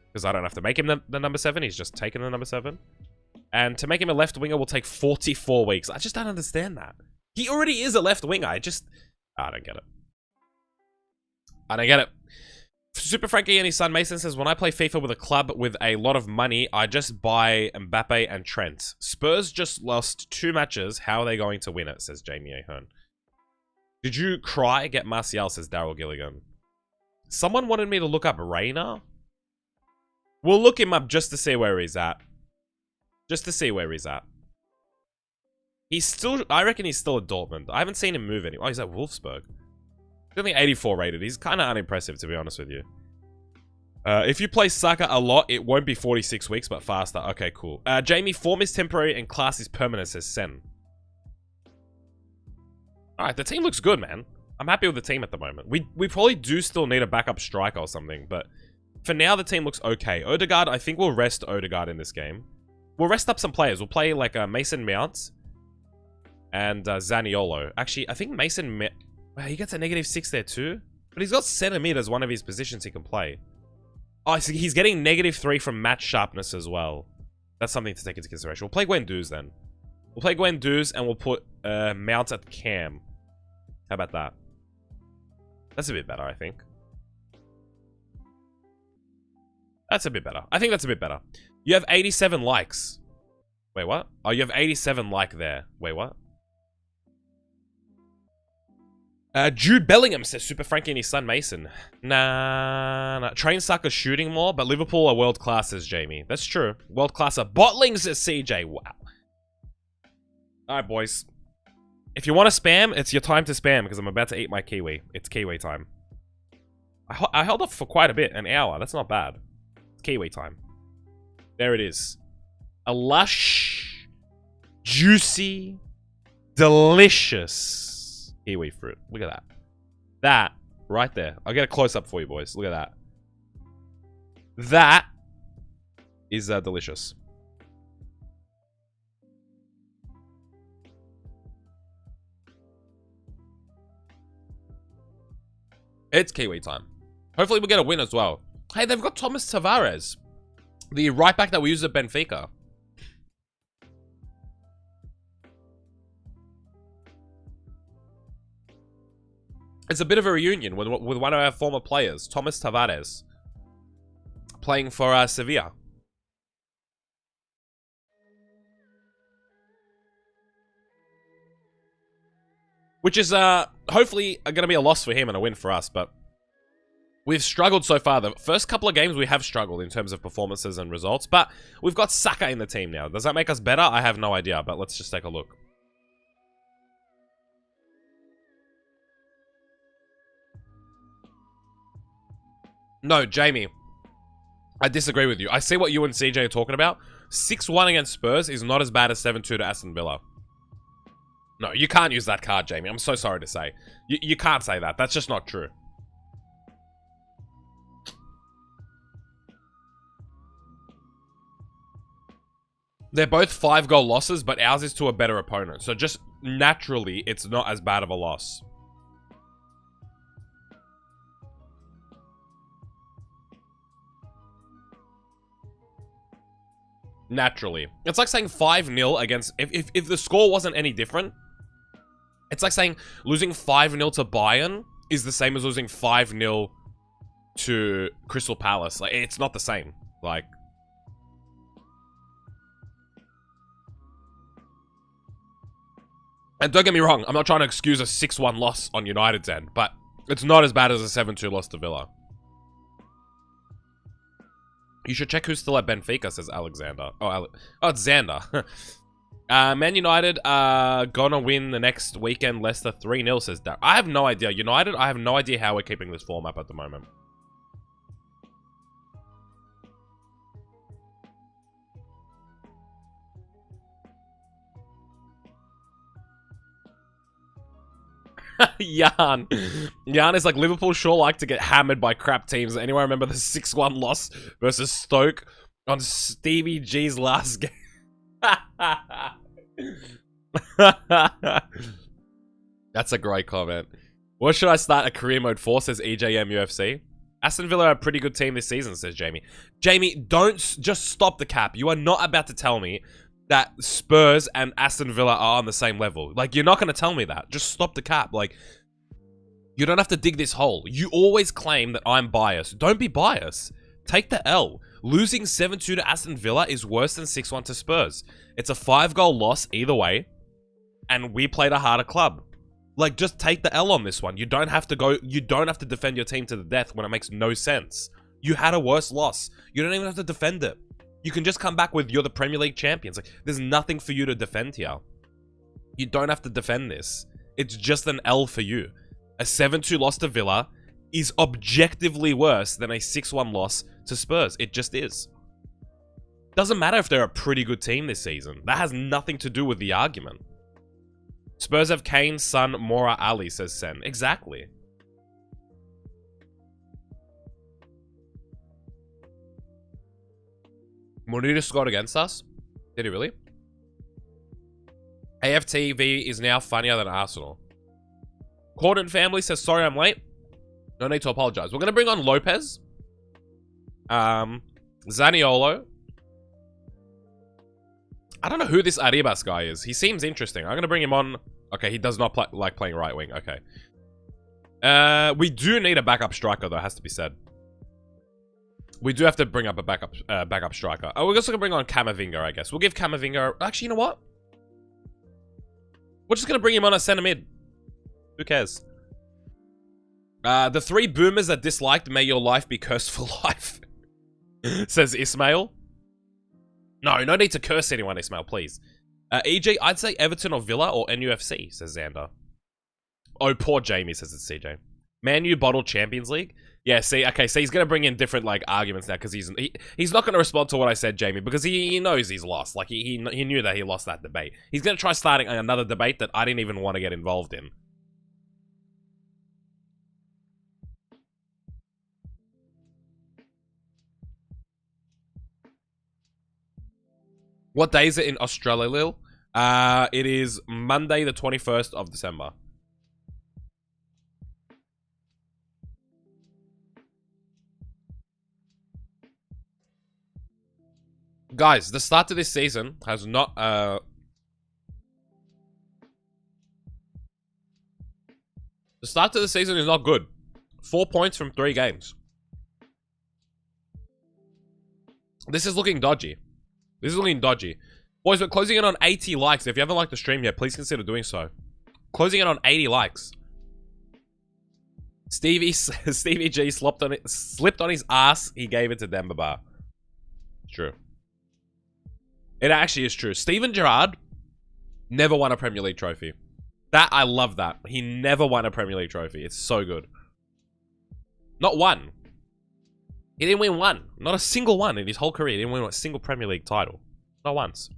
Because I don't have to make him the number 7. He's just taken the number 7. And to make him a left winger will take 44 weeks. I just don't understand that. He already is a left winger. I don't get it. I don't get it. Super Frankie and his son Mason says, when I play FIFA with a club with a lot of money, I just buy Mbappe and Trent. Spurs just lost 2 matches. How are they going to win it? Says Jamie Ahern. Did you cry? Get Martial, says Daryl Gilligan. Someone wanted me to look up Reina. We'll look him up just to see where he's at. Just to see where he's at. He's still... I reckon he's still at Dortmund. I haven't seen him move anywhere. Oh, he's at Wolfsburg. He's only 84 rated. He's kind of unimpressive, to be honest with you. If you play Saka a lot, it won't be 46 weeks, but faster. Okay, cool. Jamie, form is temporary and class is permanent, says Sen. Alright, the team looks good, man. I'm happy with the team at the moment. We probably do still need a backup striker or something, but for now, the team looks okay. Odegaard, I think we'll rest Odegaard in this game. We'll rest up some players. We'll play, like, Mason Mount and Zaniolo. Actually, I think Mason... Wow, he gets a -6 there too? But he's got centre mid as one of his positions he can play. Oh, so he's getting -3 from match sharpness as well. That's something to take into consideration. We'll play Guendouzi then. We'll play Guendouzi and we'll put Mount at cam. How about that? That's a bit better, I think. That's a bit better. I think that's a bit better. You have 87 likes. Wait, what? Oh, you have 87 like there. Wait, what? Jude Bellingham says Super Frankie and his son Mason. Nah. Train Saka shooting more, but Liverpool are world class, says Jamie. That's true. World class are bottling, says CJ. Wow. Alright, boys. If you want to spam, it's your time to spam, because I'm about to eat my kiwi. It's kiwi time. I held off for quite a bit, an hour. That's not bad. It's kiwi time. There it is. A lush, juicy, delicious kiwi fruit. Look at that. That, right there. I'll get a close-up for you, boys. Look at that. That is delicious. It's kiwi time. Hopefully we get a win as well. Hey, they've got Thomas Tavares, the right back that we used at Benfica. It's a bit of a reunion with one of our former players, Thomas Tavares, playing for Sevilla. Which is hopefully going to be a loss for him and a win for us, but we've struggled so far. The first couple of games we have struggled in terms of performances and results, but we've got Saka in the team now. Does that make us better? I have no idea, but let's just take a look. No, Jamie, I disagree with you. I see what you and CJ are talking about. 6-1 against Spurs is not as bad as 7-2 to Aston Villa. No, you can't use that card, Jamie. I'm so sorry to say. You can't say that. That's just not true. They're both 5-goal losses, but ours is to a better opponent. So just naturally, it's not as bad of a loss. Naturally. It's like saying 5-0 against... If the score wasn't any different, it's like saying losing 5-0 to Bayern is the same as losing 5-0 to Crystal Palace. Like, it's not the same. Like... And don't get me wrong, I'm not trying to excuse a 6-1 loss on United's end, but it's not as bad as a 7-2 loss to Villa. You should check who's still at Benfica, says Alexander. Oh, it's Xander. Man United are gonna win the next weekend. Leicester 3-0, says Darren. I have no idea. United, I have no idea how we're keeping this form up at the moment. Yarn. Yarn is like, Liverpool sure like to get hammered by crap teams. Anyone remember the 6-1 loss versus Stoke? On Stevie G's last game. That's a great comment. What should I start a career mode for, says EJM UFC. Aston Villa are a pretty good team this season, says Jamie. Jamie, don't just stop the cap. You are not about to tell me that Spurs and Aston Villa are on the same level. Like, you're not going to tell me that. Just stop the cap. Like, you don't have to dig this hole. You always claim that I'm biased. Don't be biased. Take the L. Losing 7-2 to Aston Villa is worse than 6-1 to Spurs. It's a 5-goal loss either way, and we played a harder club. Like, just take the L on this one. You don't have to defend your team to the death when it makes no sense. You had a worse loss. You don't even have to defend it. You can just come back with, you're the Premier League champions. Like, there's nothing for you to defend here. You don't have to defend this. It's just an L for you. A 7-2 loss to Villa is objectively worse than a 6-1 loss to Spurs. It just is. Doesn't matter if they're a pretty good team this season. That has nothing to do with the argument. Spurs have Kane, Son, Mora, Ali, says Sen. Exactly. Morita scored against us? Did he really? AFTV is now funnier than Arsenal. Corden family says, sorry I'm late. No need to apologize. We're going to bring on Lopez. Zaniolo. I don't know who this Arribas guy is. He seems interesting. I'm going to bring him on. Okay, he does not like playing right wing. Okay. We do need a backup striker, though, has to be said. We do have to bring up a backup striker. Oh, we're also going to bring on Camavinga, I guess. We'll give Camavinga... Actually, you know what? We're just going to bring him on as centre mid. Who cares? The 3 boomers that disliked, may your life be cursed for life. Says Ismail. No need to curse anyone, Ismail, please. EJ, I'd say Everton or Villa or NUFC, says Xander. Oh, poor Jamie, says it's CJ. Man U bottled Champions League? Yeah, see, okay, so he's going to bring in different, like, arguments now, because he's not going to respond to what I said, Jamie, because he knows he's lost. Like, he knew that he lost that debate. He's going to try starting another debate that I didn't even want to get involved in. What day is it in Australia, Lil? It is Monday, the 21st of December. Guys, the start to this season has not... The start to the season is not good. 4 points from 3 games. This is looking dodgy. This is looking dodgy. Boys, we're closing in on 80 likes. If you haven't liked the stream yet, please consider doing so. Closing in on 80 likes. Stevie G slipped on his ass. He gave it to Demba Ba. True. It actually is true. Steven Gerrard never won a Premier League trophy. I love that. He never won a Premier League trophy. It's so good. Not one. He didn't win one. Not a single one in his whole career. He didn't win a single Premier League title. Not once.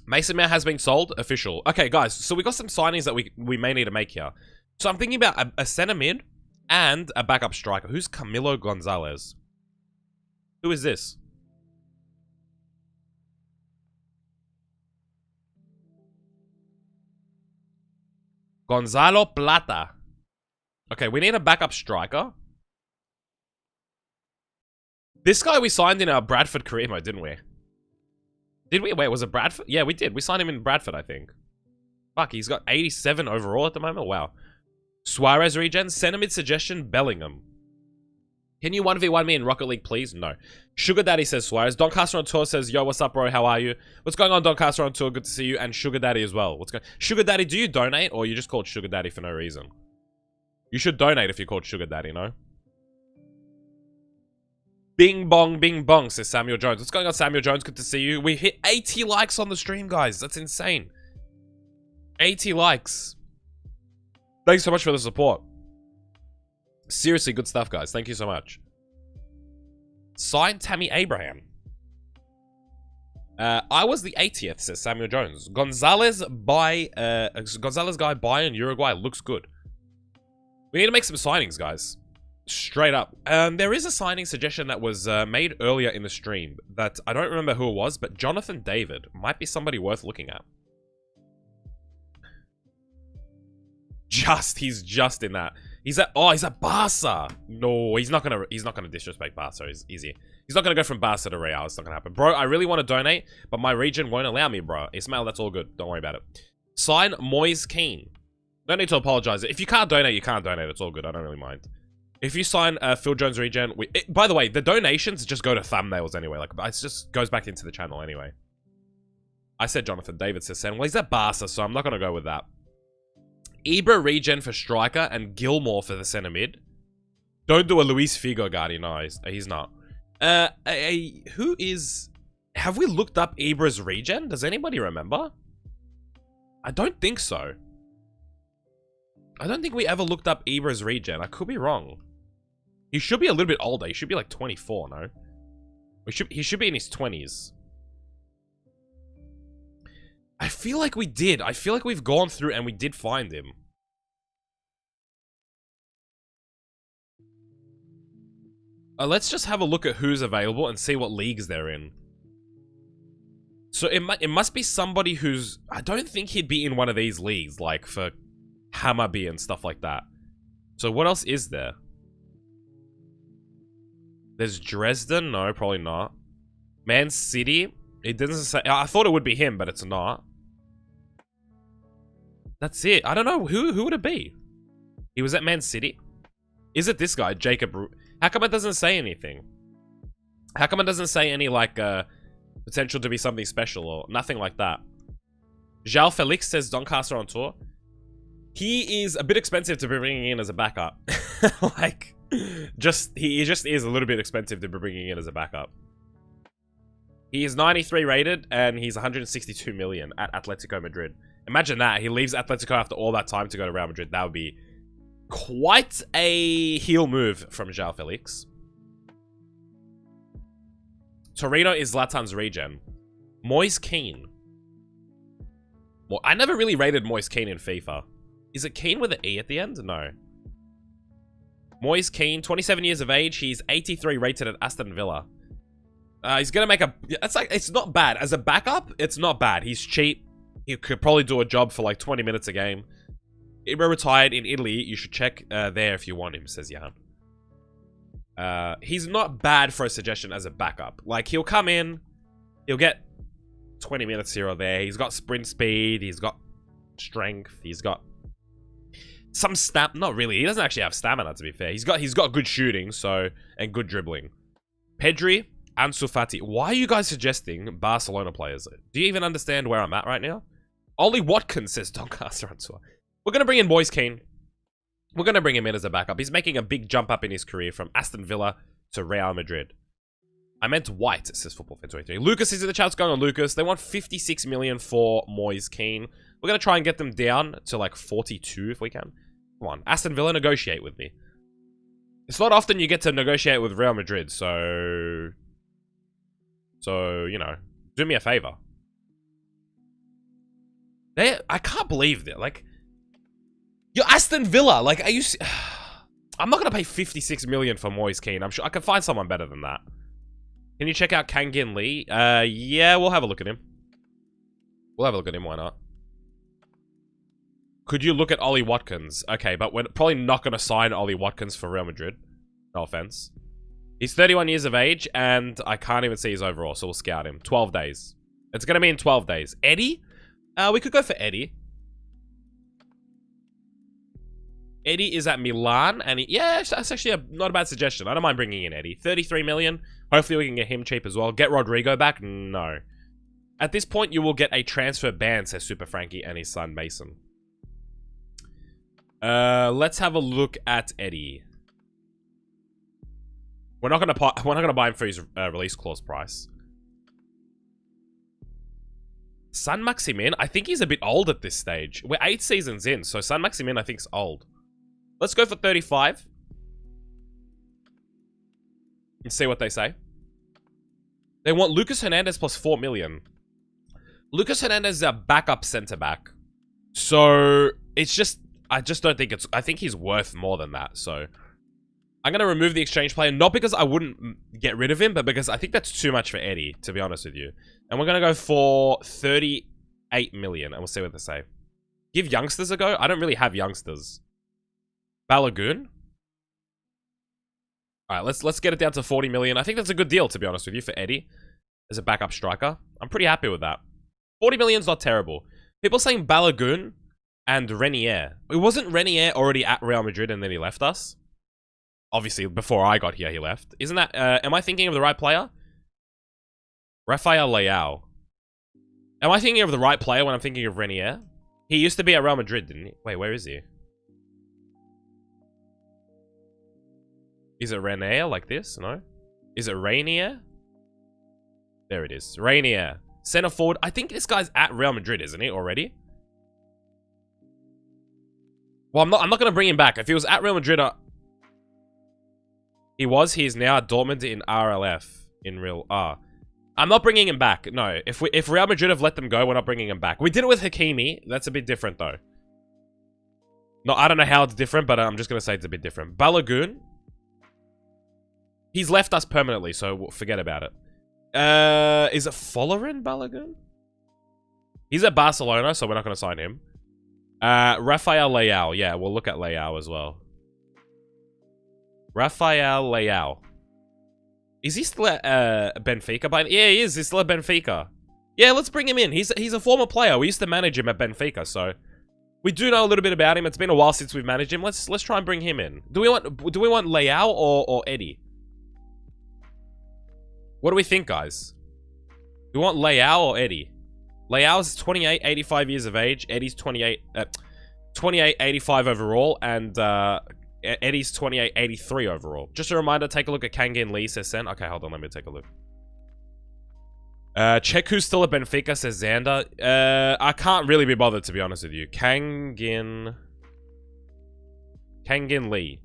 Mason Mount has been sold. Official. Okay, guys. So we got some signings that we may need to make here. So I'm thinking about a centre mid and a backup striker. Who's Camilo Gonzalez? Who is this? Gonzalo Plata. Okay, we need a backup striker. This guy we signed in our Bradford career mode, didn't we? Did we? Wait, was it Bradford? Yeah, we did. We signed him in Bradford, I think. Fuck, he's got 87 overall at the moment. Wow. Suarez regen. Centre mid suggestion, Bellingham. Can you 1v1 me in Rocket League, please? No. Sugar Daddy says Suarez. Doncaster on tour says, yo, what's up, bro? How are you? What's going on, Doncaster on tour? Good to see you. And Sugar Daddy as well. What's going Sugar Daddy, do you donate? Or are you just called Sugar Daddy for no reason? You should donate if you're called Sugar Daddy, no? Bing bong, says Samuel Jones. What's going on, Samuel Jones? Good to see you. We hit 80 likes on the stream, guys. That's insane. 80 likes. Thanks so much for the support. Seriously, good stuff, guys. Thank you so much. Sign Tammy Abraham. I was the 80th, says Samuel Jones. Gonzalez guy, Bayern, Uruguay looks good. We need to make some signings, guys. Straight up. There is a signing suggestion that was made earlier in the stream that I don't remember who it was, but Jonathan David might be somebody worth looking at. He's just in that. He's at Barca. No, he's not gonna disrespect Barca, is he? He's not gonna go from Barca to Real. It's not gonna happen. Bro, I really want to donate, but my region won't allow me, bro. Ismail, that's all good. Don't worry about it. Sign Moise Keane. Don't need to apologize. If you can't donate, you can't donate. It's all good. I don't really mind. If you sign Phil Jones regen, by the way, the donations just go to thumbnails anyway. Like, it just goes back into the channel anyway. I said Jonathan David says, well, he's at Barca, so I'm not gonna go with that. Ibra regen for striker and Gilmore for the centre mid. Don't do a Luis Figo guardian. No, he's not. Who is... Have we looked up Ibra's regen? Does anybody remember? I don't think so. I don't think we ever looked up Ibra's regen. I could be wrong. He should be a little bit older. He should be like 24, no? He should be in his 20s. I feel like we did. I feel like we've gone through and we did find him. Let's just have a look at who's available and see what leagues they're in. So it must be somebody who's... I don't think he'd be in one of these leagues, like for Hammarby and stuff like that. So what else is there? There's Dresden. No, probably not. Man City. It doesn't say... I thought it would be him, but it's not. That's it. I don't know. Who would it be? He was at Man City. Is it this guy, Jacob? How come it doesn't say anything? How come it doesn't say any, like, potential to be something special or nothing like that? João Felix says Doncaster on tour. He is a bit expensive to be bringing in as a backup. Like, he just is a little bit expensive to be bringing in as a backup. He is 93 rated, and he's 162 million at Atletico Madrid. Imagine that. He leaves Atletico after all that time to go to Real Madrid. That would be quite a heel move from João Felix. Torino is Zlatan's regen. Moise Keane. I never really rated Moise Keane in FIFA. Is it Keane with an E at the end? No. Moise Keane, 27 years of age. He's 83 rated at Aston Villa. He's gonna make a... It's not bad. As a backup, it's not bad. He's cheap. He could probably do a job for like 20 minutes a game. Ibra retired in Italy. You should check there if you want him, says Jan. He's not bad for a suggestion as a backup. Like, he'll come in. He'll get 20 minutes here or there. He's got sprint speed. He's got strength. He's got some stamina. Not really. He doesn't actually have stamina, to be fair. He's got good shooting, so, and good dribbling. Pedri, Ansu Fati. Why are you guys suggesting Barcelona players? Do you even understand where I'm at right now? Ollie Watkins says Doncaster on tour. We're going to bring in Moise Keane. We're going to bring him in as a backup. He's making a big jump up in his career from Aston Villa to Real Madrid. I meant White, says Football Fan 23. Lucas is in the chat. What's going on, Lucas? They want 56 million for Moise Keane. We're going to try and get them down to like 42 if we can. Come on, Aston Villa, negotiate with me. It's not often you get to negotiate with Real Madrid, so, you know, do me a favor. I can't believe that. Like, you're Aston Villa. Like, are you... I'm not going to pay 56 million for Moise Keane. I'm sure I can find someone better than that. Can you check out Kangin Lee? Yeah, we'll have a look at him. We'll have a look at him, why not? Could you look at Ollie Watkins? Okay, but we're probably not going to sign Ollie Watkins for Real Madrid. No offense. He's 31 years of age, and I can't even see his overall, so we'll scout him. 12 days. It's going to be in 12 days. Eddie? We could go for Eddie. Eddie is at Milan, and yeah, that's actually not a bad suggestion. I don't mind bringing in Eddie. 33 million. Hopefully we can get him cheap as well. Get Rodrigo back? No. At this point, you will get a transfer ban, says Super Frankie and his son Mason. Let's have a look at Eddie. We're not gonna buy him for his release clause price. San Maximin, I think he's a bit old at this stage. We're 8 seasons in, so San Maximin I think is old. Let's go for 35. And see what they say. They want Lucas Hernandez plus 4 million. Lucas Hernandez is a backup centre-back. So, it's just... I just don't think it's... I think he's worth more than that, so... I'm going to remove the exchange player, not because I wouldn't get rid of him, but because I think that's too much for Eddie, to be honest with you. And we're going to go for 38 million, and we'll see what they say. Give youngsters a go? I don't really have youngsters. Balogun? Alright, let's get it down to 40 million. I think that's a good deal, to be honest with you, for Eddie. As a backup striker. I'm pretty happy with that. 40 million's not terrible. People saying Balogun and Renier. It wasn't Renier already at Real Madrid and then he left us? Obviously, before I got here, he left. Isn't that... am I thinking of the right player? Rafael Leao. Am I thinking of the right player when I'm thinking of Renier? He used to be at Real Madrid, didn't he? Wait, where is he? Is it Renier like this? No? Is it Rainier? There it is. Rainier. Center forward. I think this guy's at Real Madrid, isn't he, already? Well, I'm not going to bring him back. If he was at Real Madrid... He's now at Dortmund in RLF. In Real... I'm not bringing him back. No. If Real Madrid have let them go, we're not bringing him back. We did it with Hakimi. That's a bit different, though. No, I don't know how it's different, but I'm just going to say it's a bit different. Balogun. He's left us permanently, so forget about it. Is it Follerin Balogun? He's at Barcelona, so we're not going to sign him. Rafael Leao. Yeah, we'll look at Leao as well. Rafael Leao. Is he still at Benfica? Yeah, he is. He's still at Benfica. Yeah, let's bring him in. He's a former player. We used to manage him at Benfica, so we do know a little bit about him. It's been a while since we've managed him. Let's try and bring him in. Do we want Leao or Eddie? What do we think, guys? Do we want Leao or Eddie? Leao's 28, 85 years of age. Eddie's 28, 85 overall, and Eddie's 28, 83 overall. Just a reminder, take a look at Kangin Lee, says Sen. Okay, hold on, let me take a look. Check who's still at Benfica, says Xander. I can't really be bothered, to be honest with you. Kangin Lee.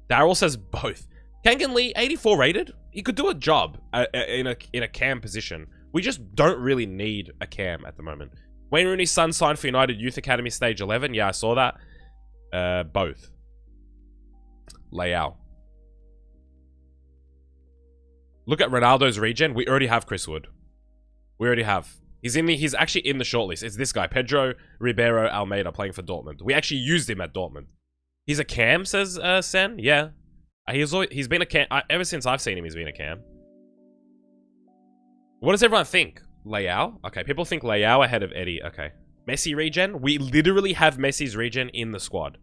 Daryl says both. Kangin Lee, 84 rated. He could do a job in a cam position. We just don't really need a cam at the moment. Wayne Rooney's son signed for United Youth Academy Stage 11. Yeah, I saw that. Both. Leao. Look at Ronaldo's regen. We already have Chris Wood. We already have. He's actually in the shortlist. It's this guy, Pedro Ribeiro Almeida, playing for Dortmund. We actually used him at Dortmund. He's a cam, says Sen. Yeah. He's been a cam. Ever since I've seen him, he's been a cam. What does everyone think? Leao? Okay, people think Leao ahead of Eddie. Okay. Messi regen? We literally have Messi's regen in the squad.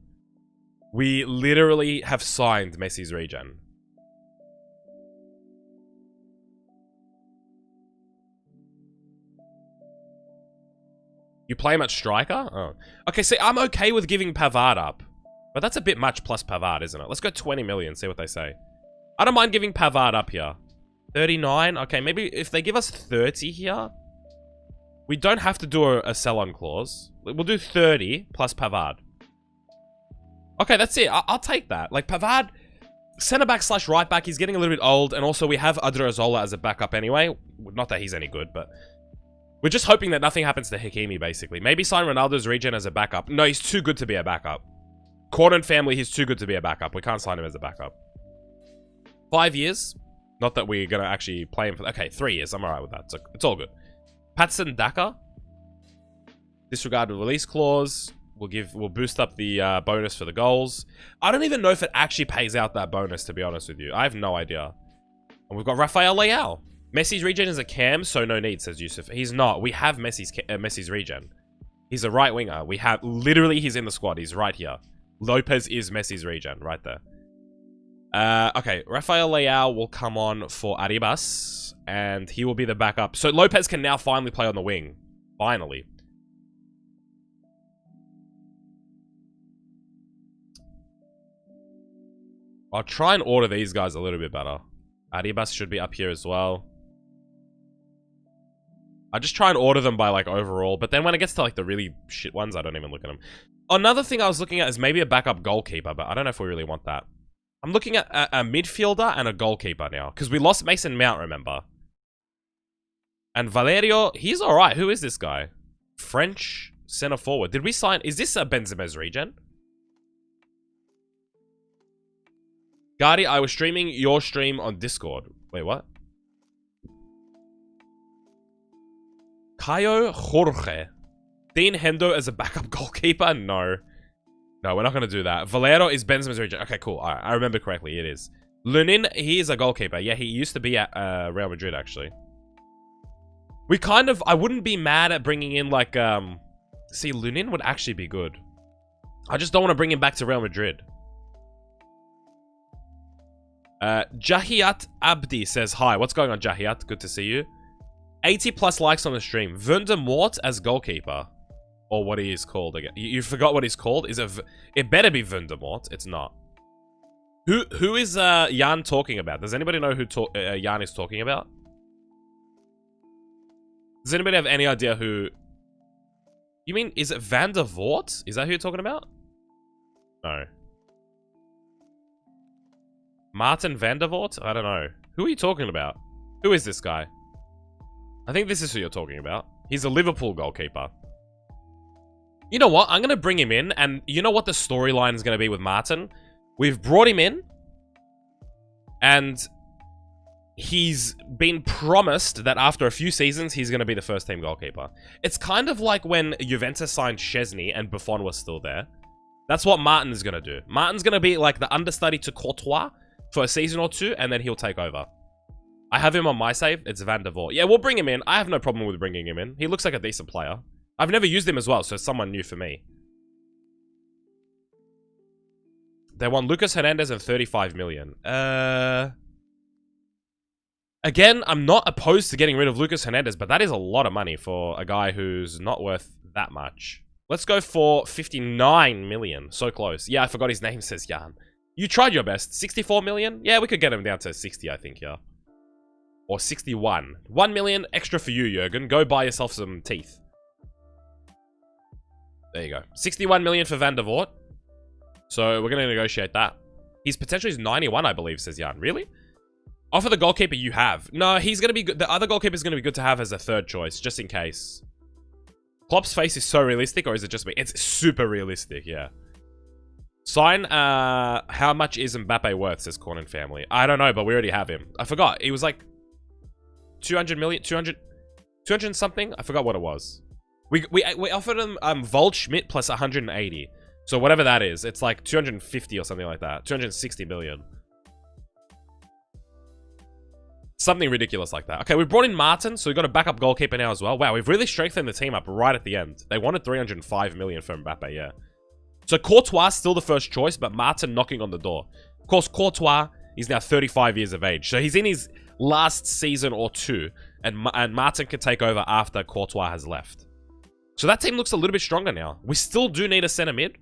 We literally have signed Messi's regen. You play him at striker? Oh. Okay, see, I'm okay with giving Pavard up. But that's a bit much plus Pavard, isn't it? Let's go 20 million, see what they say. I don't mind giving Pavard up here. 39? Okay, maybe if they give us 30 here, we don't have to do a sell-on clause. We'll do 30 plus Pavard. Okay, that's it. I'll take that. Like, Pavard, centre-back / right-back, he's getting a little bit old, and also we have Odriozola as a backup anyway. Not that he's any good, but we're just hoping that nothing happens to Hakimi, basically. Maybe sign Ronaldo's regen as a backup. No, he's too good to be a backup. Corton family, he's too good to be a backup. We can't sign him as a backup. 5 years. Not that we're going to actually play him for... Okay, 3 years. I'm alright with that. It's all good. Patson Daka. Disregard the release clause. We'll boost up the bonus for the goals. I don't even know if it actually pays out that bonus, to be honest with you. I have no idea. And we've got Rafael Leao. Messi's regen is a cam, so no need, says Yusuf. He's not. We have Messi's regen. He's a right winger. We have... Literally, he's in the squad. He's right here. Lopez is Messi's regen, right there. Okay, Rafael Leao will come on for Arribas, and he will be the backup. So Lopez can now finally play on the wing. Finally. I'll try and order these guys a little bit better. Arribas should be up here as well. I just try and order them by, like, overall, but then when it gets to, like, the really shit ones, I don't even look at them. Another thing I was looking at is maybe a backup goalkeeper, but I don't know if we really want that. I'm looking at a midfielder and a goalkeeper now, because we lost Mason Mount, remember? And Valerio, he's alright. Who is this guy? French center forward. Did we sign... Is this a Benzema's regen? Guardy, I was streaming your stream on Discord. Wait, what? Caio Jorge. Dean Hendo as a backup goalkeeper? No. No, we're not going to do that. Valero is Benzema's region. Okay, cool. All right, I remember correctly. It is. Lunin, he is a goalkeeper. Yeah, he used to be at Real Madrid, actually. We kind of... I wouldn't be mad at bringing in, like... See, Lunin would actually be good. I just don't want to bring him back to Real Madrid. Jahiat Abdi says, hi, what's going on, Jahiat? Good to see you. 80 plus likes on the stream. Voldemort as goalkeeper. Or what he is called again. You forgot what he's called? It better be Voldemort. It's not. Who is Jan talking about? Does anybody know who Jan is talking about? Does anybody have any idea who... You mean, is it Van der Voort? Is that who you're talking about? No. Martin van der Voort? I don't know. Who are you talking about? Who is this guy? I think this is who you're talking about. He's a Liverpool goalkeeper. You know what? I'm going to bring him in, and you know what the storyline is going to be with Martin? We've brought him in, and he's been promised that after a few seasons, he's going to be the first-team goalkeeper. It's kind of like when Juventus signed Szczesny and Buffon was still there. That's what Martin is going to do. Martin's going to be like the understudy to Courtois for a season or two, and then he'll take over. I have him on my save. It's Van der Voort. Yeah, we'll bring him in. I have no problem with bringing him in. He looks like a decent player. I've never used him as well, so it's someone new for me. They want Lucas Hernandez and 35 million. Again, I'm not opposed to getting rid of Lucas Hernandez, but that is a lot of money for a guy who's not worth that much. Let's go for 59 million. So close. Yeah, I forgot his name, says Jan. You tried your best. 64 million? Yeah, we could get him down to 60, I think, yeah. Or 61. 1 million extra for you, Jurgen. Go buy yourself some teeth. There you go. 61 million for Van der Voort. So we're going to negotiate that. His potential is 91, I believe, says Jan. Really? Offer the goalkeeper you have. No, he's going to be good. The other goalkeeper is going to be good to have as a third choice, just in case. Klopp's face is so realistic, or is it just me? It's super realistic, yeah. Sign, how much is Mbappe worth, says Cornin Family. I don't know, but we already have him. I forgot. It was like 200 million, 200 something? I forgot what it was. We offered him Waldschmidt plus 180. So whatever that is, it's like 250 or something like that. 260 million. Something ridiculous like that. Okay, we brought in Martin, so we've got a backup goalkeeper now as well. Wow, we've really strengthened the team up right at the end. They wanted 305 million for Mbappe, yeah. So Courtois still the first choice, but Martin knocking on the door. Of course, Courtois is now 35 years of age. So he's in his last season or two, and Martin can take over after Courtois has left. So that team looks a little bit stronger now. We still do need a center mid.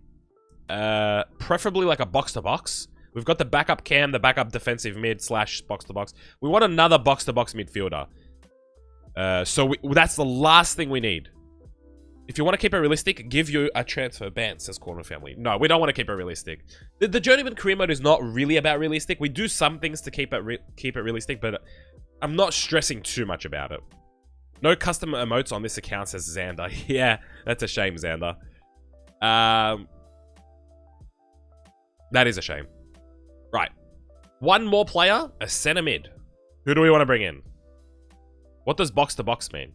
Preferably like a box-to-box. We've got the backup cam, the backup defensive mid slash box-to-box. We want another box-to-box midfielder. So that's the last thing we need. If you want to keep it realistic, give you a transfer ban, says Corner Family. No, we don't want to keep it realistic. The Journeyman career mode is not really about realistic. We do some things to keep it realistic, but I'm not stressing too much about it. No custom emotes on this account, says Xander. Yeah, that's a shame, Xander. That is a shame. Right. One more player, a center mid. Who do we want to bring in? What does box-to-box mean?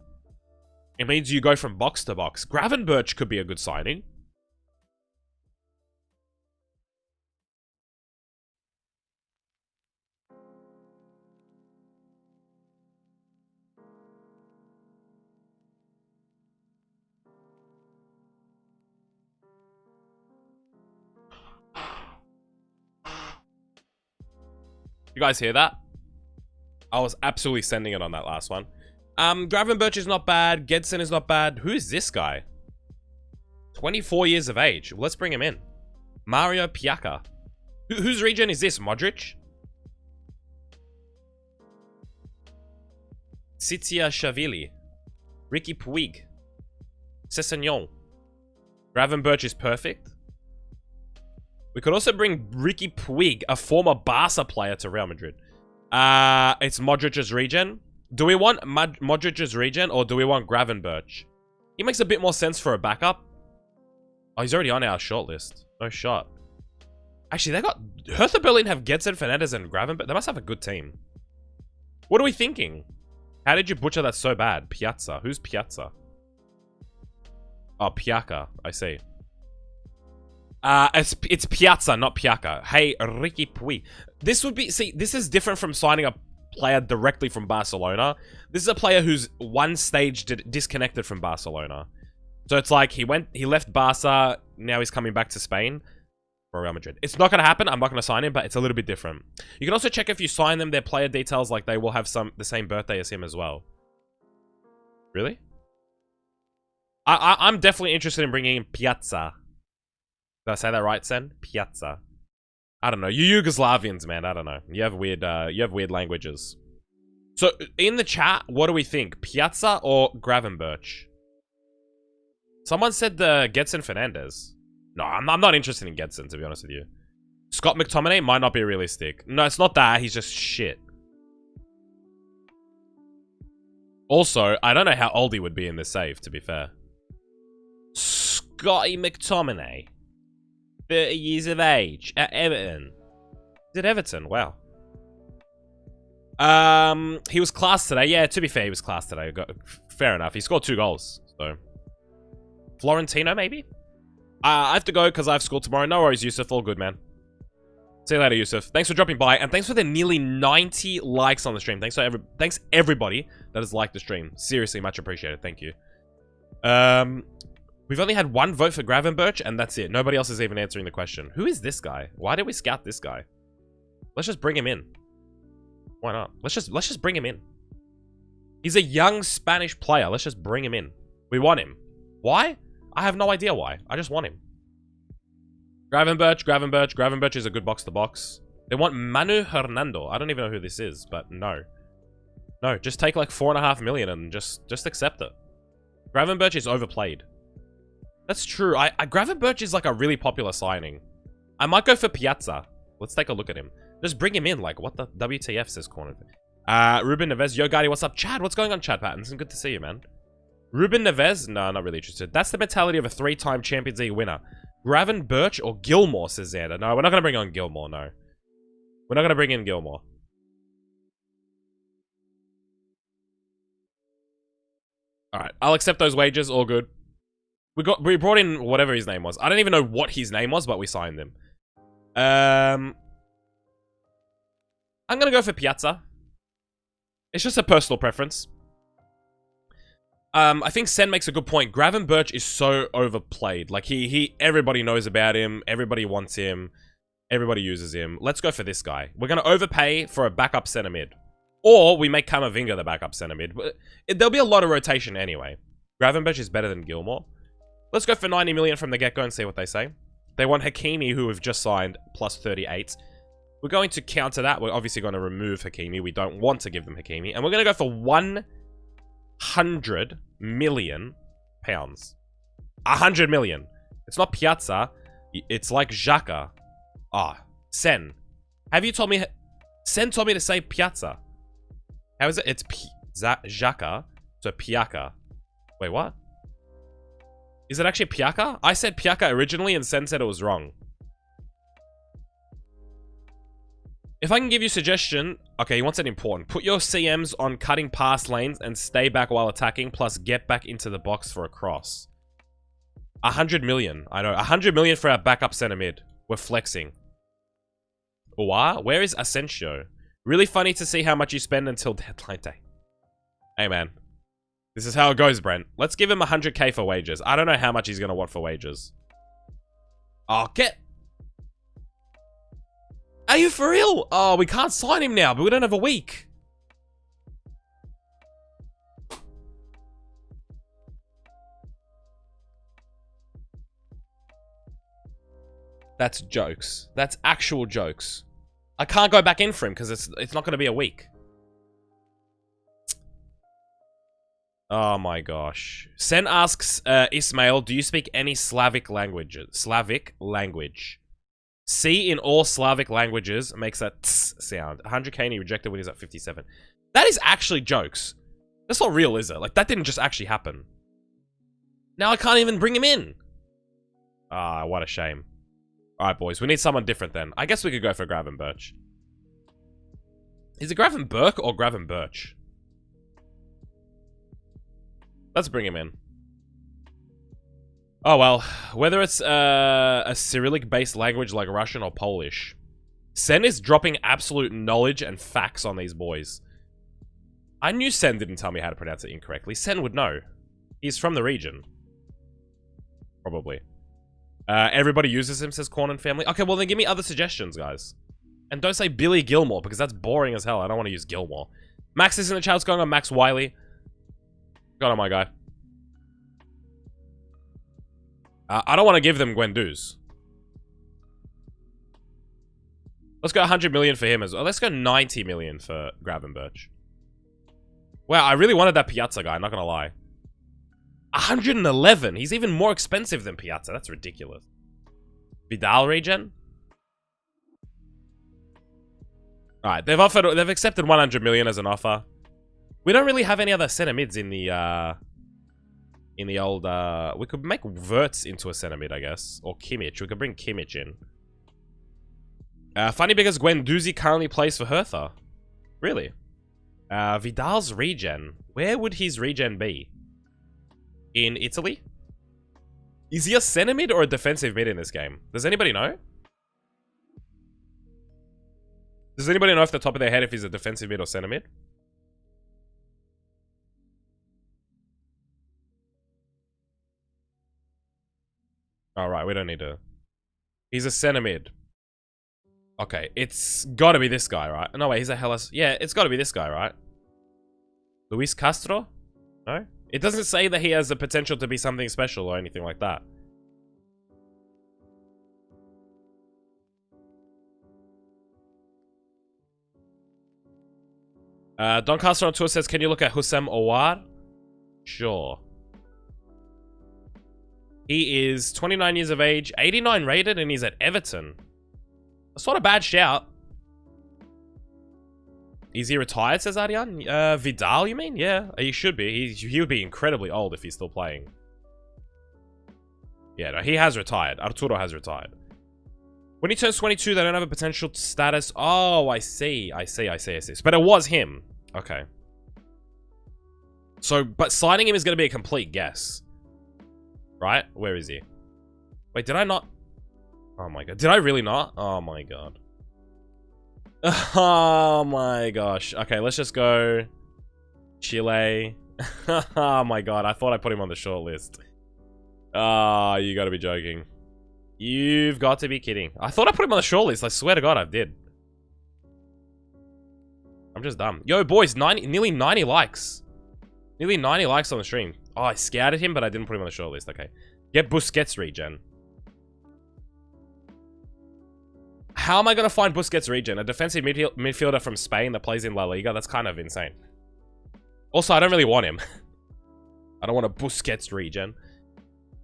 It means you go from box to box. Gravenberch could be a good signing. You guys hear that? I was absolutely sending it on that last one. Gravenberch is not bad. Gedson is not bad. Who is this guy? 24 years of age. Let's bring him in. Mario Piaka. Whose region is this? Modric? Sitia Shavili. Ricky Puig. Cessignon. Gravenberch is perfect. We could also bring Ricky Puig, a former Barca player, to Real Madrid. It's Modric's region. Do we want Modric's region or do we want Gravenberch? He makes a bit more sense for a backup. Oh, he's already on our shortlist. No shot. Actually, they got... Hertha Berlin have Gedson, Fernandez, and Gravenberch. They must have a good team. What are we thinking? How did you butcher that so bad? Piazza. Who's Piazza? Oh, Piaka. I see. It's Piazza, not Piaka. Hey, Ricky Pui. This would be... See, this is different from signing a player directly from Barcelona. This is a player who's one stage disconnected from Barcelona. So it's like he left Barca, now he's coming back to Spain for Real Madrid. It's not going to happen. I'm not going to sign him, but it's a little bit different. You can also check if you sign them, their player details, like they will have the same birthday as him as well. Really? I'm definitely interested in bringing in Piazza. Did I say that right, Sen? Piazza. I don't know. You Yugoslavians, man. I don't know. You have weird languages. So, in the chat, what do we think? Piazza or Gravenberch? Someone said the Gedson Fernandez. No, I'm not interested in Gedson, to be honest with you. Scott McTominay might not be realistic. No, it's not that. He's just shit. Also, I don't know how old he would be in this save, to be fair. Scotty McTominay. 30 years of age. At Everton. Is it Everton? Wow. He was class today. Yeah, to be fair, he was class today. Fair enough. He scored 2 goals, so... Florentino, maybe? I have to go because I have school tomorrow. No worries, Yusuf. All good, man. See you later, Yusuf. Thanks for dropping by, and thanks for the nearly 90 likes on the stream. Thanks everybody that has liked the stream. Seriously, much appreciated. Thank you. We've only had 1 vote for Gravenberch, and that's it. Nobody else is even answering the question. Who is this guy? Why did we scout this guy? Let's just bring him in. Why not? Let's just bring him in. He's a young Spanish player. Let's just bring him in. We want him. Why? I have no idea why. I just want him. Gravenberch is a good box-to-box. They want Manu Hernando. I don't even know who this is, but no. No, just take like 4.5 million and just accept it. Gravenberch is overplayed. That's true. Gravenberch is like a really popular signing. I might go for Piazza. Let's take a look at him. Just bring him in. Like, what the WTF says corner. Ruben Neves. Yo, Guardi, what's up? Chad, what's going on, Chad Pattinson? Good to see you, man. Ruben Neves? No, not really interested. That's the mentality of a 3-time Champions League winner. Gravenberch or Gilmore, says Xander. No, we're not going to bring on Gilmore, no. We're not going to bring in Gilmore. Alright, I'll accept those wages. All good. We brought in whatever his name was. I don't even know what his name was, but we signed him. I'm going to go for Piazza. It's just a personal preference. I think Sen makes a good point. Gravenberch is so overplayed. Like, everybody knows about him. Everybody wants him. Everybody uses him. Let's go for this guy. We're going to overpay for a backup center mid. Or we make Camavinga the backup center mid. But there'll be a lot of rotation anyway. Gravenberch is better than Gilmore. Let's go for 90 million from the get-go and see what they say. They want Hakimi, who we've just signed, plus 38. We're going to counter that. We're obviously going to remove Hakimi. We don't want to give them Hakimi. And we're going to go for 100 million pounds. 100 million. It's not Piazza. It's like Xhaka. Ah, Sen. Have you told me... Sen told me to say Piazza. How is it? It's Xhaka. So Piaka. Wait, what? Is it actually Piaka? I said Piaka originally and Sen said it was wrong. If I can give you a suggestion... Okay, he wants it important. Put your CMs on cutting past lanes and stay back while attacking, plus get back into the box for a cross. 100 million. I know. 100 million for our backup center mid. We're flexing. Wow, where is Asensio? Really funny to see how much you spend until deadline day. Hey, man. This is how it goes, Brent. Let's give him 100k for wages. I don't know how much he's going to want for wages. Oh, Are you for real? Oh, we can't sign him now, but we don't have a week. That's jokes. That's actual jokes. I can't go back in for him because it's not going to be a week. Oh my gosh. Sen asks Ismail, do you speak any Slavic languages? Slavic language. C in all Slavic languages makes a tss sound. 100k and he rejected when he's at 57. That is actually jokes. That's not real, is it? Like, that didn't just actually happen. Now I can't even bring him in. Ah, what a shame. Alright, boys. We need someone different then. I guess we could go for Gravenberch. Is it Gravenberch or Gravenberch? Let's bring him in. Oh, well. Whether it's a Cyrillic-based language like Russian or Polish, Sen is dropping absolute knowledge and facts on these boys. I knew Sen didn't tell me how to pronounce it incorrectly. Sen would know. He's from the region. Probably. Everybody uses him, says Corn and Family. Okay, well then give me other suggestions, guys. And don't say Billy Gilmore, because that's boring as hell. I don't want to use Gilmore. Max is in the chat. What's going on, Max Wiley? What's going on, my guy? I don't want to give them Gwendou's. Let's go 100 million for him as well. Let's go 90 million for Gravenberch. Wow, I really wanted that Piazza guy, not gonna lie. 111? He's even more expensive than Piazza. That's ridiculous. Vidal regen? Alright, they've accepted 100 million as an offer. We don't really have any other center mids in the old, we could make Wirtz into a center mid, I guess. Or Kimmich. We could bring Kimmich in. Funny because Guendouzi currently plays for Hertha. Really? Vidal's regen. Where would his regen be? In Italy? Is he a center mid or a defensive mid in this game? Does anybody know? Does anybody know off the top of their head if he's a defensive mid or center mid? Alright, we don't need to... He's a center mid. Okay, it's gotta be this guy, right? No, wait, he's a Hellas... Yeah, it's gotta be this guy, right? Luis Castro? No? It doesn't say that he has the potential to be something special or anything like that. Don Castro on Tour says, can you look at Houssem Aouar? Sure. He is 29 years of age, 89 rated, and he's at Everton. That's not a bad shout. Is he retired, says Ardian? Vidal, you mean? Yeah, he should be. He would be incredibly old if he's still playing. Yeah, no, he has retired. Arturo has retired. When he turns 22, they don't have a potential status. Oh, I see. I see. But it was him. Okay. So, but signing him is going to be a complete guess. Right? Where is he? Wait, did I not? Oh my god. Did I really not? Oh my god. Oh my gosh. Okay, let's just go Chile. Oh my god, I thought I put him on the short list. Ah, you gotta be joking. You've got to be kidding. I thought I put him on the short list. I swear to god I did. I'm just dumb. Yo, boys, nearly 90 likes. Nearly 90 likes on the stream. Oh, I scouted him, but I didn't put him on the short list. Okay. Get Busquets regen. How am I going to find Busquets regen? A defensive midfielder from Spain that plays in La Liga? That's kind of insane. Also, I don't really want him. I don't want a Busquets regen.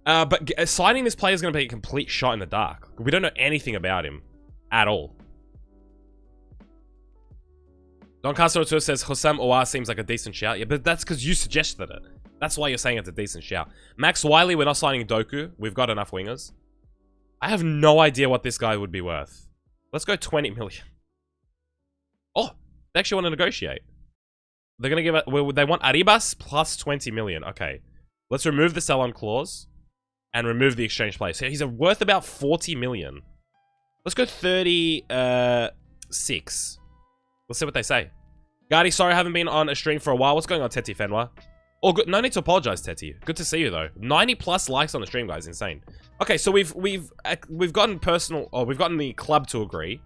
But signing this player is going to be a complete shot in the dark. We don't know anything about him. At all. Don Castro says, Houssem Aouar seems like a decent shout. Yeah, but that's because you suggested it. That's why you're saying it's a decent shout. Max Wiley, we're not signing Doku. We've got enough wingers. I have no idea what this guy would be worth. Let's go 20 million. Oh, they actually want to negotiate. They're going to give it... Well, they want Arribas plus 20 million. Okay. Let's remove the sell-on clause and remove the exchange play. So he's worth about 40 million. Let's go 36. Let's see what they say. Gardy, sorry I haven't been on a stream for a while. What's going on, Teti Fenwa? Oh, good. No need to apologize, Teti. Good to see you though. 90 plus likes on the stream, guys. Insane. Okay, so we've gotten we've gotten the club to agree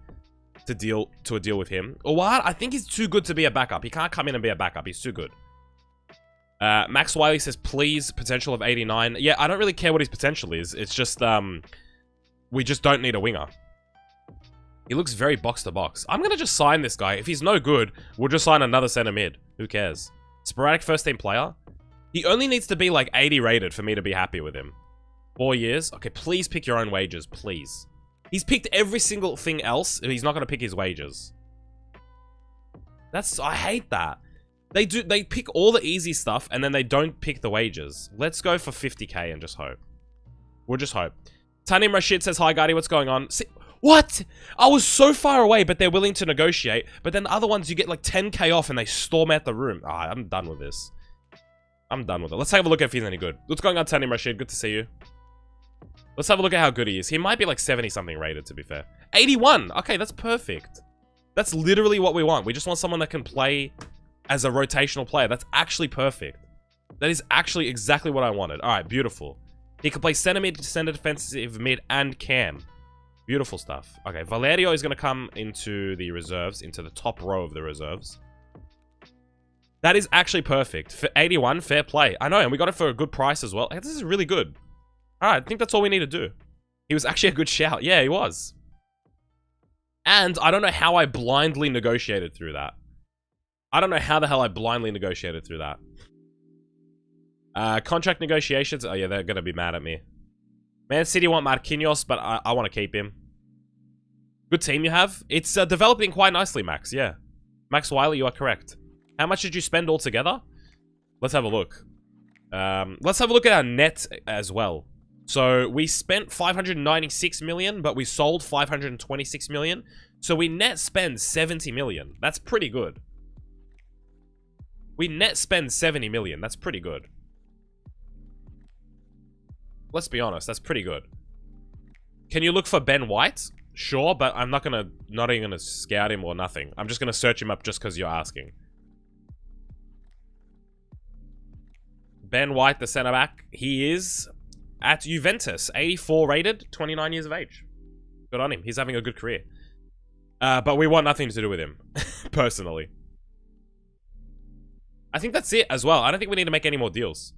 to a deal with him. Aouar, I think he's too good to be a backup. He can't come in and be a backup. He's too good. Max Wiley says, please, potential of 89. Yeah, I don't really care what his potential is. It's just, we just don't need a winger. He looks very box to box. I'm going to just sign this guy. If he's no good, we'll just sign another center mid. Who cares? Sporadic first team player. He only needs to be like 80 rated for me to be happy with him. 4 years. Okay, please pick your own wages, please. He's picked every single thing else. He's not going to pick his wages. I hate that. They pick all the easy stuff and then they don't pick the wages. Let's go for 50k and just hope. We'll just hope. Tanim Rashid says, hi, Guardy, what's going on? See, what? I was so far away, but they're willing to negotiate. But then the other ones, you get like 10k off and they storm out the room. Ah, I'm done with this. I'm done with it. Let's have a look if he's any good. What's going on, Tanim Rashid? Good to see you. Let's have a look at how good he is. He might be like 70-something rated, to be fair. 81! Okay, that's perfect. That's literally what we want. We just want someone that can play as a rotational player. That's actually perfect. That is actually exactly what I wanted. Alright, beautiful. He can play center mid, center defensive mid, and cam. Beautiful stuff. Okay, Valerio is going to come into the reserves, into the top row of the reserves. That is actually perfect. For 81, fair play. I know, and we got it for a good price as well. This is really good. Alright, I think that's all we need to do. He was actually a good shout. Yeah, he was. And I don't know how I blindly negotiated through that. I don't know how the hell I blindly negotiated through that. Contract negotiations. Oh, yeah, they're going to be mad at me. Man City want Marquinhos, but I want to keep him. Good team you have. It's developing quite nicely, Max. Yeah. Max Wiley, you are correct. How much did you spend altogether? Let's have a look. Let's have a look at our net as well. So we spent 596 million, but we sold 526 million. So we net spend 70 million. That's pretty good. We net spend 70 million. That's pretty good. Let's be honest, that's pretty good. Can you look for Ben White? Sure, but I'm not even gonna scout him or nothing. I'm just gonna search him up just because you're asking. Ben White, the centre back, he is at Juventus, 84 rated, 29 years of age. Good on him. He's having a good career. But we want nothing to do with him, personally. I think that's it as well. I don't think we need to make any more deals.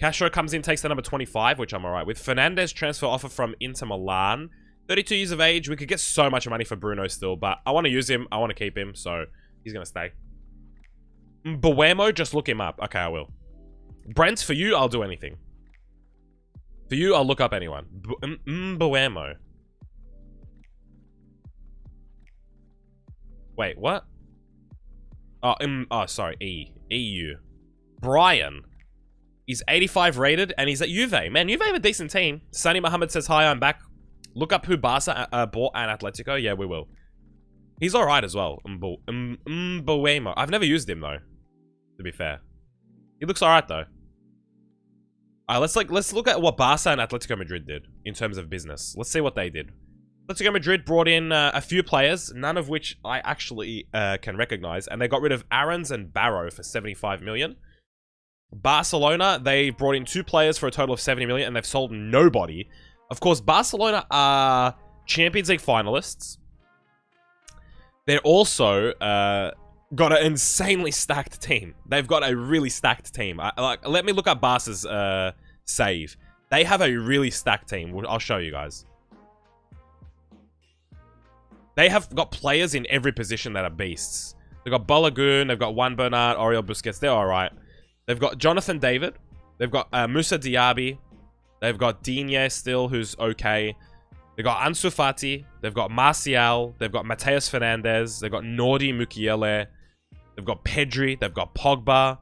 Castro comes in, takes the number 25, which I'm alright with. Fernandez transfer offer from Inter Milan. 32 years of age. We could get so much money for Bruno still, but I want to use him. I want to keep him, so he's going to stay. Mbuemo, just look him up. Okay, I will. Brent, for you, I'll do anything. For you, I'll look up anyone. Mbuemo. Wait, what? Oh, sorry, EU. Brian. He's 85 rated, and he's at Juve. Man, Juve have a decent team. Sunny Mohammed says, hi, I'm back. Look up who Barca bought at Atletico. Yeah, we will. He's alright as well. Mbuemo. I've never used him, though. To be fair. He looks alright, though. Alright, let's look at what Barca and Atletico Madrid did in terms of business. Let's see what they did. Atletico Madrid brought in a few players, none of which I actually can recognize, and they got rid of Aarons and Barrow for 75 million. Barcelona, they brought in 2 players for a total of 70 million, and they've sold nobody. Of course, Barcelona are Champions League finalists. They're also got an insanely stacked team. They've got a really stacked team. Let me look up Barca's save. They have a really stacked team. I'll show you guys. They have got players in every position that are beasts. They've got Balogun, they've got Juan Bernat, Oriol Busquets. They're alright. They've got Jonathan David. They've got Moussa Diaby. They've got Digne still, who's okay. They've got Ansu Fati. They've got Martial. They've got Mateus Fernandez. They've got Nordi Mukiele. They've got Pedri. They've got Pogba.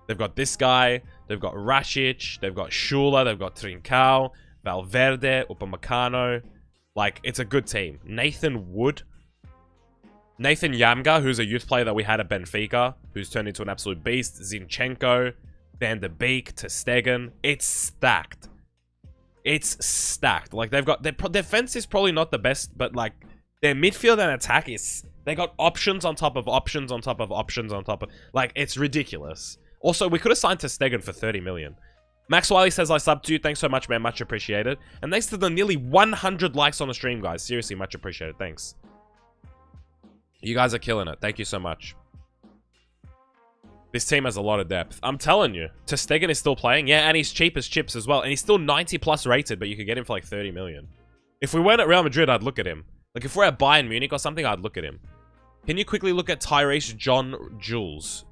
They've got this guy. They've got Rashic. They've got Shula. They've got Trincao. Valverde. Upamecano. Like, it's a good team. Nathan Wood. Nathan Yamga, who's a youth player that we had at Benfica, who's turned into an absolute beast. Zinchenko, Van de Beek, Ter Stegen. It's stacked. It's stacked. Like, they've got... Their defense is probably not the best, but, like, their midfield and attack is... They got options on top of options on top of options on top of... Like, it's ridiculous. Also, we could have signed Ter Stegen for 30 million. Max Wiley says, I subbed to you. Thanks so much, man. Much appreciated. And thanks to the nearly 100 likes on the stream, guys. Seriously, much appreciated. Thanks. You guys are killing it. Thank you so much. This team has a lot of depth. I'm telling you. Ter Stegen is still playing. Yeah, and he's cheap as chips as well. And he's still 90 plus rated, but you could get him for like 30 million. If we weren't at Real Madrid, I'd look at him. Like, if we're at Bayern Munich or something, I'd look at him. Can you quickly look at Tyrese John Jules?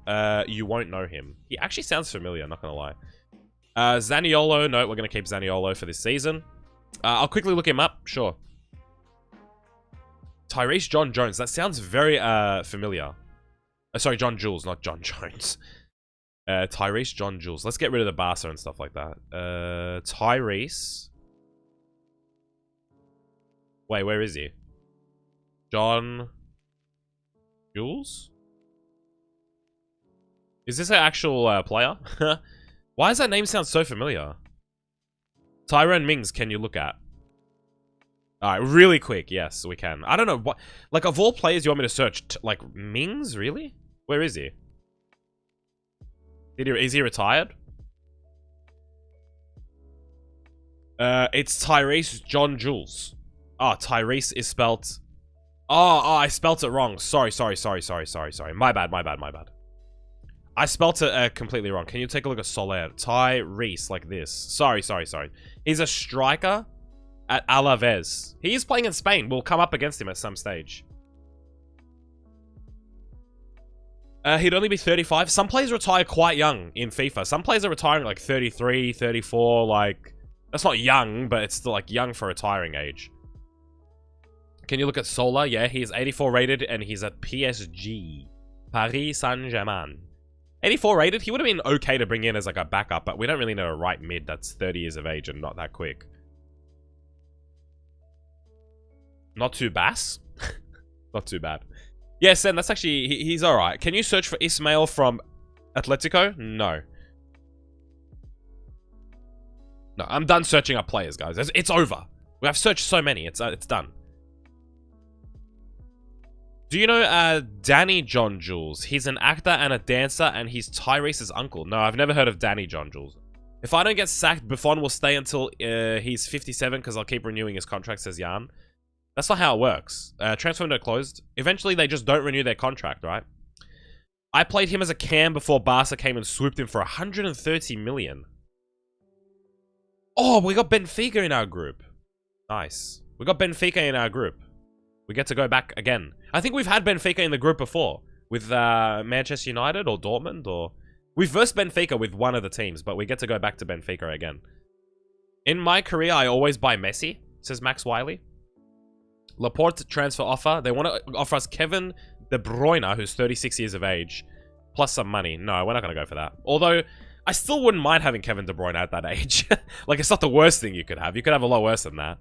You won't know him. He actually sounds familiar, not gonna lie. Zaniolo. No, we're gonna keep Zaniolo for this season. I'll quickly look him up. Sure. Tyrese John Jones. That sounds very familiar. Sorry, John Jules, not John Jones. Tyrese, John Jules. Let's get rid of the Barca and stuff like that. Tyrese. Wait, where is he? John Jules? Is this an actual player? Why does that name sound so familiar? Tyrone Mings, can you look at? Alright, really quick. Yes, we can. I don't know what... Like, of all players you want me to search, like, Mings? Really? Where is he? Is he retired? It's Tyrese John Jules. Oh, Tyrese is spelt... Oh, I spelt it wrong. Sorry. My bad. I spelt it completely wrong. Can you take a look at Soler? Tyrese, like this. Sorry. He's a striker at Alaves. He is playing in Spain. We'll come up against him at some stage. He'd only be 35. Some players retire quite young in FIFA. Some players are retiring like 33, 34, like... That's not young, but it's still like young for retiring age. Can you look at Soler? Yeah, he's 84 rated and he's at PSG. Paris Saint-Germain. 84 rated? He would have been okay to bring in as like a backup, but we don't really know a right mid that's 30 years of age and not that quick. Not too bass? Not too bad. Yeah, Sen, that's actually... He's alright. Can you search for Ismail from Atletico? No. No, I'm done searching up players, guys. It's over. We have searched so many. It's done. Do you know Danny John Jules? He's an actor and a dancer, and he's Tyrese's uncle. No, I've never heard of Danny John Jules. If I don't get sacked, Buffon will stay until he's 57 because I'll keep renewing his contract, says Jan. That's not how it works. Transfer window closed. Eventually, they just don't renew their contract, right? I played him as a cam before Barca came and swooped him for 130 million. Oh, we got Benfica in our group. Nice. We got Benfica in our group. We get to go back again. I think we've had Benfica in the group before. With Manchester United or Dortmund or... We've versed Benfica with one of the teams, but we get to go back to Benfica again. In my career, I always buy Messi, says Max Wiley. Laporte transfer offer. They want to offer us Kevin De Bruyne, who's 36 years of age, plus some money. No, we're not going to go for that. Although, I still wouldn't mind having Kevin De Bruyne at that age. Like, it's not the worst thing you could have. You could have a lot worse than that.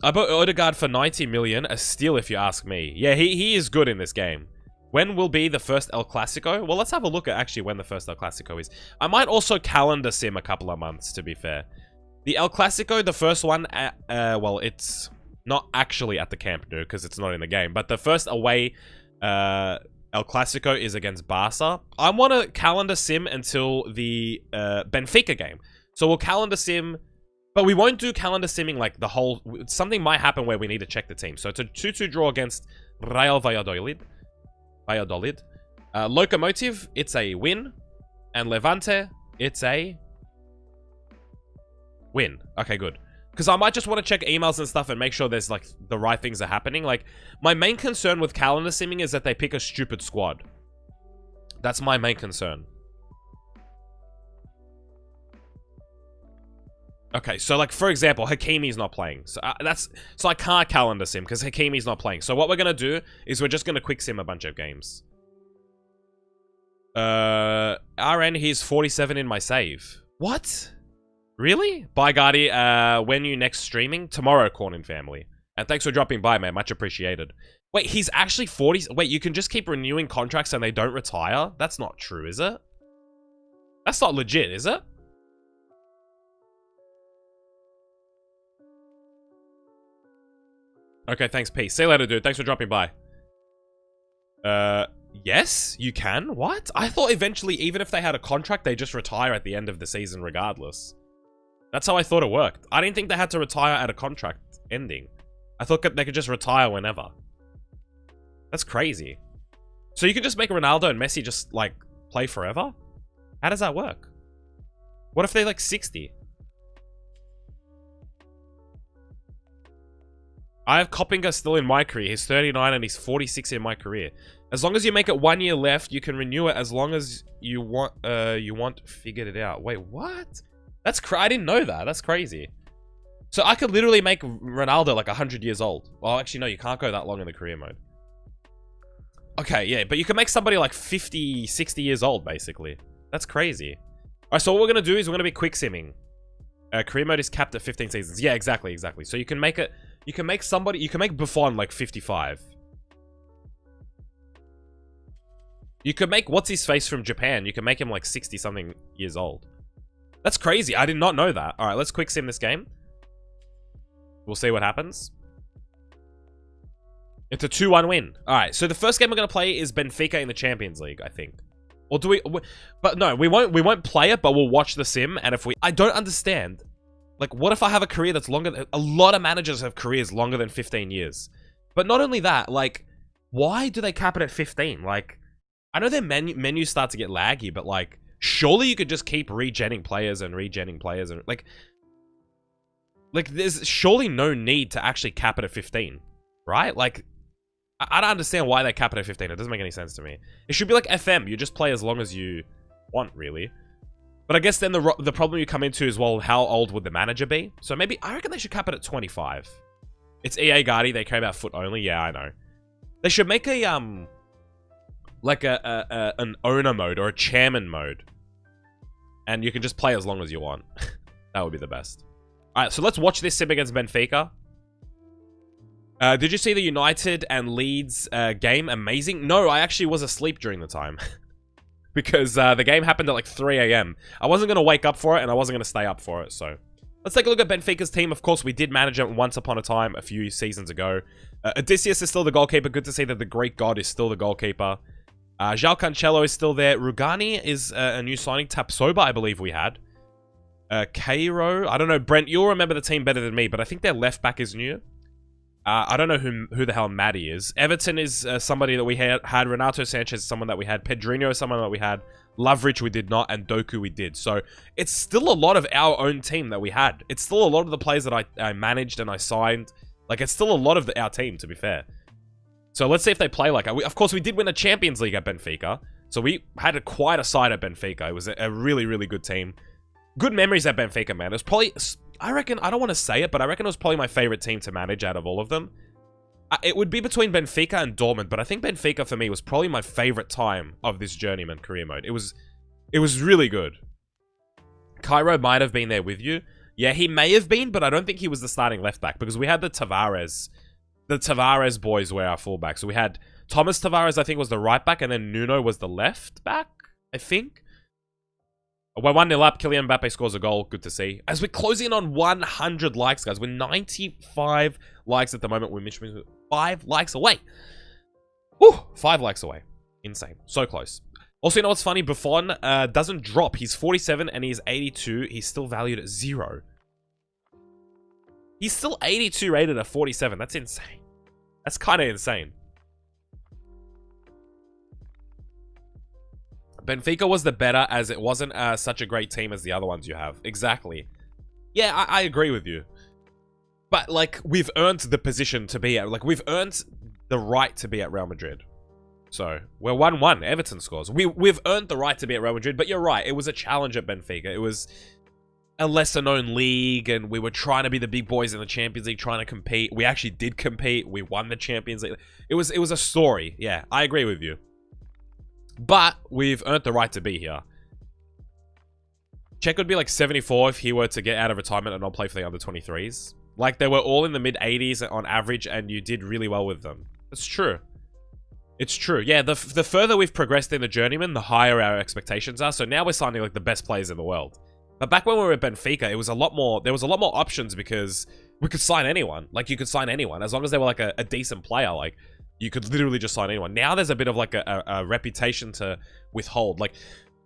I bought Odegaard for 90 million. A steal, if you ask me. Yeah, he is good in this game. When will be the first El Clasico? Well, let's have a look at actually when the first El Clasico is. I might also calendar sim a couple of months, to be fair. The El Clasico, the first one, well, it's not actually at the Camp Nou, because it's not in the game. But the first away El Clasico is against Barca. I want to calendar sim until the Benfica game. So we'll calendar sim... But we won't do calendar simming like the whole... Something might happen where we need to check the team. So it's a 2-2 draw against Real Valladolid. Locomotive, it's a win. And Levante, it's a... win. Okay, good. Because I might just want to check emails and stuff and make sure there's like the right things are happening. Like, my main concern with calendar simming is that they pick a stupid squad. That's my main concern. Okay, so like, for example, Hakimi's not playing. So I can't calendar sim because Hakimi's not playing. So what we're going to do is we're just going to quick sim a bunch of games. RN, he's 47 in my save. What? Really? Bye, Guardy. When you next streaming? Tomorrow, Cornin family. And thanks for dropping by, man. Much appreciated. Wait, he's actually 40... Wait, you can just keep renewing contracts and they don't retire? That's not true, is it? That's not legit, is it? Okay, thanks, peace. See you later, dude. Thanks for dropping by. Yes, you can? What? I thought eventually, even if they had a contract, they just retire at the end of the season regardless. That's how I thought it worked. I didn't think they had to retire at a contract ending. I thought they could just retire whenever. That's crazy. So you can just make Ronaldo and Messi just, like, play forever? How does that work? What if they're, like, 60? I have Coppinger still in my career. He's 39 and he's 46 in my career. As long as you make it 1 year left, you can renew it as long as you want figured it out. Wait, what? That's I didn't know that. That's crazy. So I could literally make Ronaldo like 100 years old. Well, actually, no, you can't go that long in the career mode. Okay, yeah, but you can make somebody like 50, 60 years old, basically. That's crazy. Alright, so what we're going to do is we're going to be quick simming. Career mode is capped at 15 seasons. Yeah, exactly. So you can make it... You can make somebody... You can make Buffon like 55. You could make what's-his-face from Japan. You can make him like 60-something years old. That's crazy. I did not know that. Alright, let's quick sim this game. We'll see what happens. It's a 2-1 win. Alright, so the first game we're going to play is Benfica in the Champions League, I think. Or do we... But no, we won't play it, but we'll watch the sim, and if we... I don't understand. Like, what if I have a career that's longer... A lot of managers have careers longer than 15 years. But not only that, like, why do they cap it at 15? Like, I know their menus start to get laggy, but, like, surely you could just keep regenning players and like, there's surely no need to actually cap it at 15, right? Like, I don't understand why they cap it at 15. It doesn't make any sense to me. It should be like FM. You just play as long as you want, really. But I guess then the problem you come into is, well, how old would the manager be? So maybe, I reckon they should cap it at 25. It's EA Guardi. They care about foot only. Yeah, I know. They should make a, like an owner mode or a chairman mode. And you can just play as long as you want. That would be the best. Alright, so let's watch this sim against Benfica. Did you see the United and Leeds game? Amazing. No, I actually was asleep during the time. Because the game happened at like 3 AM. I wasn't going to wake up for it, and I wasn't going to stay up for it, so... Let's take a look at Benfica's team. Of course, we did manage it once upon a time, a few seasons ago. Odysseus is still the goalkeeper. Good to see that the Greek god is still the goalkeeper. João Cancelo is still there. Rugani is a new signing. Tapsoba, I believe we had. Cairo. I don't know. Brent, you'll remember the team better than me, but I think their left back is new. I don't know who the hell Maddie is. Everton is somebody that we had. Renato Sanchez is someone that we had. Pedrinho is someone that we had. Loveridge we did not, and Doku we did. So it's still a lot of our own team that we had. It's still a lot of the players that I managed and I signed. Like, it's still a lot of our team, to be fair. So let's see if they play like... Of course, we did win a Champions League at Benfica. So we had quite a side at Benfica. It was a really, really good team. Good memories at Benfica, man. It was probably... I reckon... I don't want to say it, but I reckon it was probably my favorite team to manage out of all of them. It would be between Benfica and Dortmund, but I think Benfica, for me, was probably my favorite time of this Journeyman career mode. It was really good. Cairo might have been there with you. Yeah, he may have been, but I don't think he was the starting left back, because we had the Tavares... The Tavares boys were our fullback. So we had Thomas Tavares, I think, was the right back, and then Nuno was the left back, I think. We're 1-0 up. Kylian Mbappe scores a goal. Good to see. As we're closing in on 100 likes, guys. We're 95 likes at the moment. We're 5 likes away. Woo! 5 likes away. Insane. So close. Also, you know what's funny? Buffon doesn't drop. He's 47 and he's 82. He's still valued at 0. He's still 82 rated at 47. That's insane. That's kind of insane. Benfica was the better, as it wasn't such a great team as the other ones you have. Exactly. Yeah, I agree with you. But, like, we've earned the position to be at... Like, we've earned the right to be at Real Madrid. So, we're 1-1. Everton scores. We've earned the right to be at Real Madrid, but you're right. It was a challenge at Benfica. It was a lesser-known league, and we were trying to be the big boys in the Champions League, trying to compete. We actually did compete. We won the Champions League. It was a story. Yeah, I agree with you. But we've earned the right to be here. Czech would be like 74 if he were to get out of retirement and not play for the under-23s. Like, they were all in the mid-80s on average, and you did really well with them. It's true. It's true. Yeah, the further we've progressed in the Journeyman, the higher our expectations are. So now we're signing like the best players in the world. But back when we were at Benfica, it was a lot more... There was a lot more options because we could sign anyone. Like, you could sign anyone. As long as they were like a decent player, like... You could literally just sign anyone. Now there's a bit of like a reputation to withhold. Like,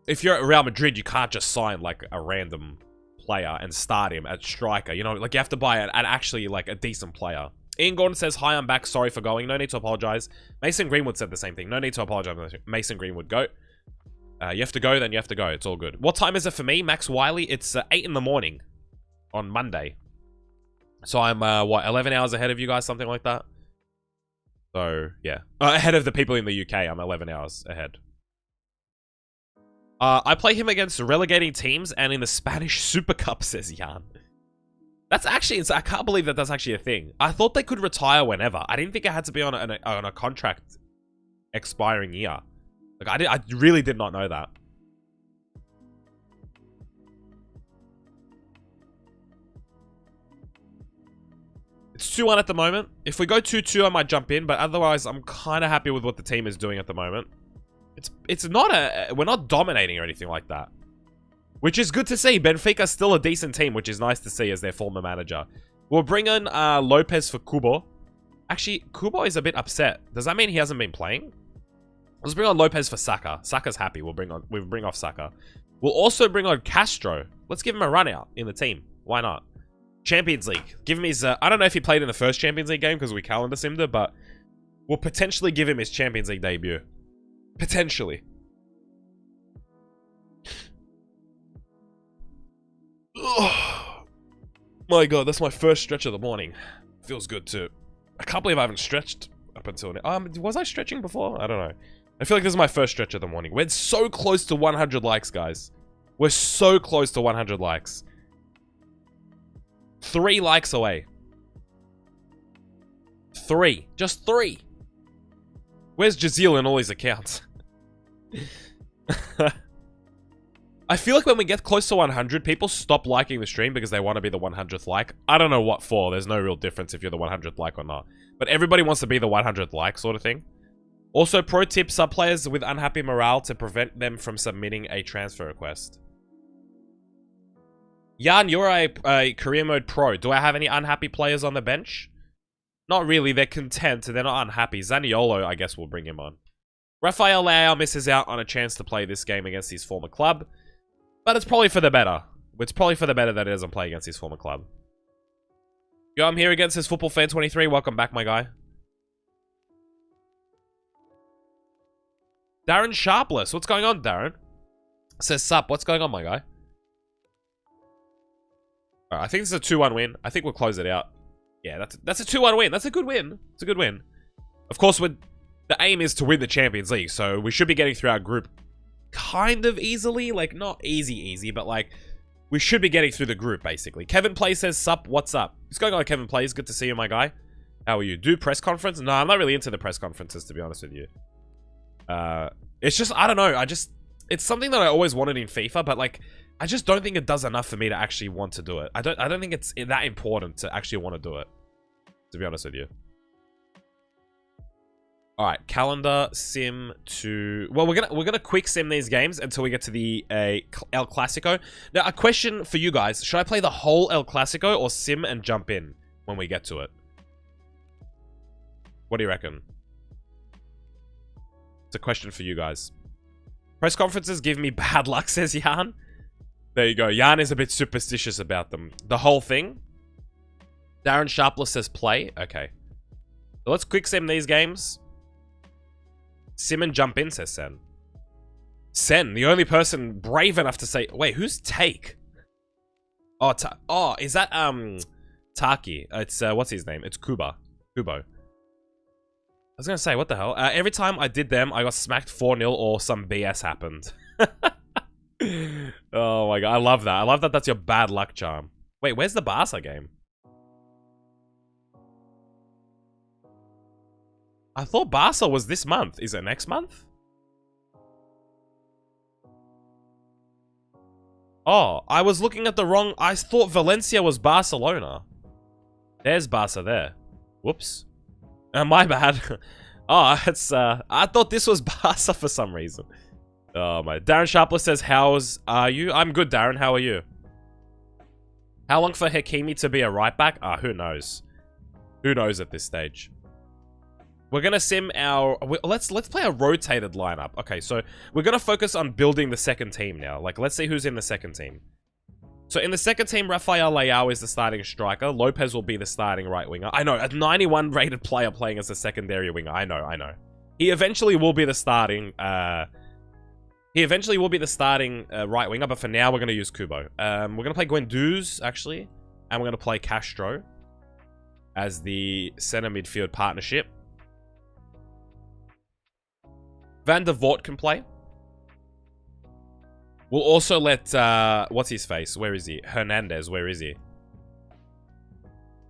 if you're at Real Madrid, you can't just sign like a random player and start him at striker. You know, like you have to buy an actually like a decent player. Ian Gordon says, hi, I'm back. Sorry for going. No need to apologize. Mason Greenwood said the same thing. No need to apologize. Mason Greenwood, go. You have to go, then you have to go. It's all good. What time is it for me? Max Wiley, it's 8 in the morning on Monday. So I'm, what, 11 hours ahead of you guys? Something like that. So, yeah. Ahead of the people in the UK, I'm 11 hours ahead. I play him against relegating teams and in the Spanish Super Cup, says Jan. That's actually... I can't believe that that's actually a thing. I thought they could retire whenever. I didn't think it had to be on a contract expiring year. Like, I really did not know that. It's 2-1 at the moment. If we go 2-2, I might jump in, but otherwise, I'm kind of happy with what the team is doing at the moment. It's not we're not dominating or anything like that. Which is good to see. Benfica's still a decent team, which is nice to see as their former manager. We'll bring in Lopez for Kubo. Actually, Kubo is a bit upset. Does that mean he hasn't been playing? Let's bring on Lopez for Saka. Saka's happy. We'll bring off Saka. We'll also bring on Castro. Let's give him a run out in the team. Why not? Champions League. Give him his... I don't know if he played in the first Champions League game because we calendar simmed it, but we'll potentially give him his Champions League debut. Potentially. Oh, my god, that's my first stretch of the morning. Feels good too. I can't believe I haven't stretched up until now. Was I stretching before? I don't know. I feel like this is my first stretch of the morning. We're so close to 100 likes, guys. We're so close to 100 likes. 3 likes away. 3. Just 3. Where's Jazeel in all his accounts? I feel like when we get close to 100, people stop liking the stream because they want to be the 100th like. I don't know what for. There's no real difference if you're the 100th like or not. But everybody wants to be the 100th like sort of thing. Also, pro tip, sub players with unhappy morale to prevent them from submitting a transfer request. Jan, you're a career mode pro. Do I have any unhappy players on the bench? Not really. They're content. They're not unhappy. Zaniolo, I guess we'll bring him on. Rafael Leao misses out on a chance to play this game against his former club. But it's probably for the better. It's probably for the better that he doesn't play against his former club. Yo, I'm here against his Football Fan 23. Welcome back, my guy. Darren Sharpless. What's going on, Darren? Says sup. What's going on, my guy? Alright, I think this is a 2-1 win. I think we'll close it out. Yeah, that's a 2-1 win. That's a good win. It's a good win. Of course, the aim is to win the Champions League, so we should be getting through our group kind of easily. Like, not easy, but like, we should be getting through the group, basically. Kevin Play says, sup, what's up? What's going on, Kevin Plays? Good to see you, my guy. How are you? Do press conference? No, I'm not really into the press conferences, to be honest with you. It's just, I don't know. It's something that I always wanted in FIFA, but like, I just don't think it does enough for me to actually want to do it. I don't think it's that important to actually want to do it, to be honest with you. All right, calendar sim to... Well, we're gonna quick sim these games until we get to the El Clasico. Now, a question for you guys: should I play the whole El Clasico or sim and jump in when we get to it? What do you reckon? It's a question for you guys. Press conferences give me bad luck, says Jan. There you go. Jan is a bit superstitious about them. The whole thing. Darren Sharpless says play. Okay. So let's quick sim these games. Sim and jump in, says Sen. Sen, the only person brave enough to say... Wait, who's Take? Oh, is that, Taki? It's, what's his name? It's Kubo. I was gonna say, what the hell? Every time I did them, I got smacked 4-0 or some BS happened. Oh my god, I love that. I love that that's your bad luck charm. Wait, where's the Barca game? I thought Barca was this month. Is it next month? Oh, I was looking at the wrong... I thought Valencia was Barcelona. There's Barca there. Whoops. My bad. Oh, it's... I thought this was Barca for some reason. Oh, my... Darren Sharpless says, how's... are you? I'm good, Darren. How are you? How long for Hakimi to be a right back? Who knows? Who knows at this stage? We're gonna sim our... Let's play a rotated lineup. Okay, so we're gonna focus on building the second team now. Like, let's see who's in the second team. So in the second team, Rafael Leao is the starting striker. Lopez will be the starting right winger. I know, a 91 rated player playing as a secondary winger. I know. He eventually will be the starting... right winger, but for now we're gonna use Kubo. We're gonna play Guendouzi, actually. And we're gonna play Castro as the center midfield partnership. Van der Voort can play. We'll also let, what's his face? Where is he? Hernandez, where is he?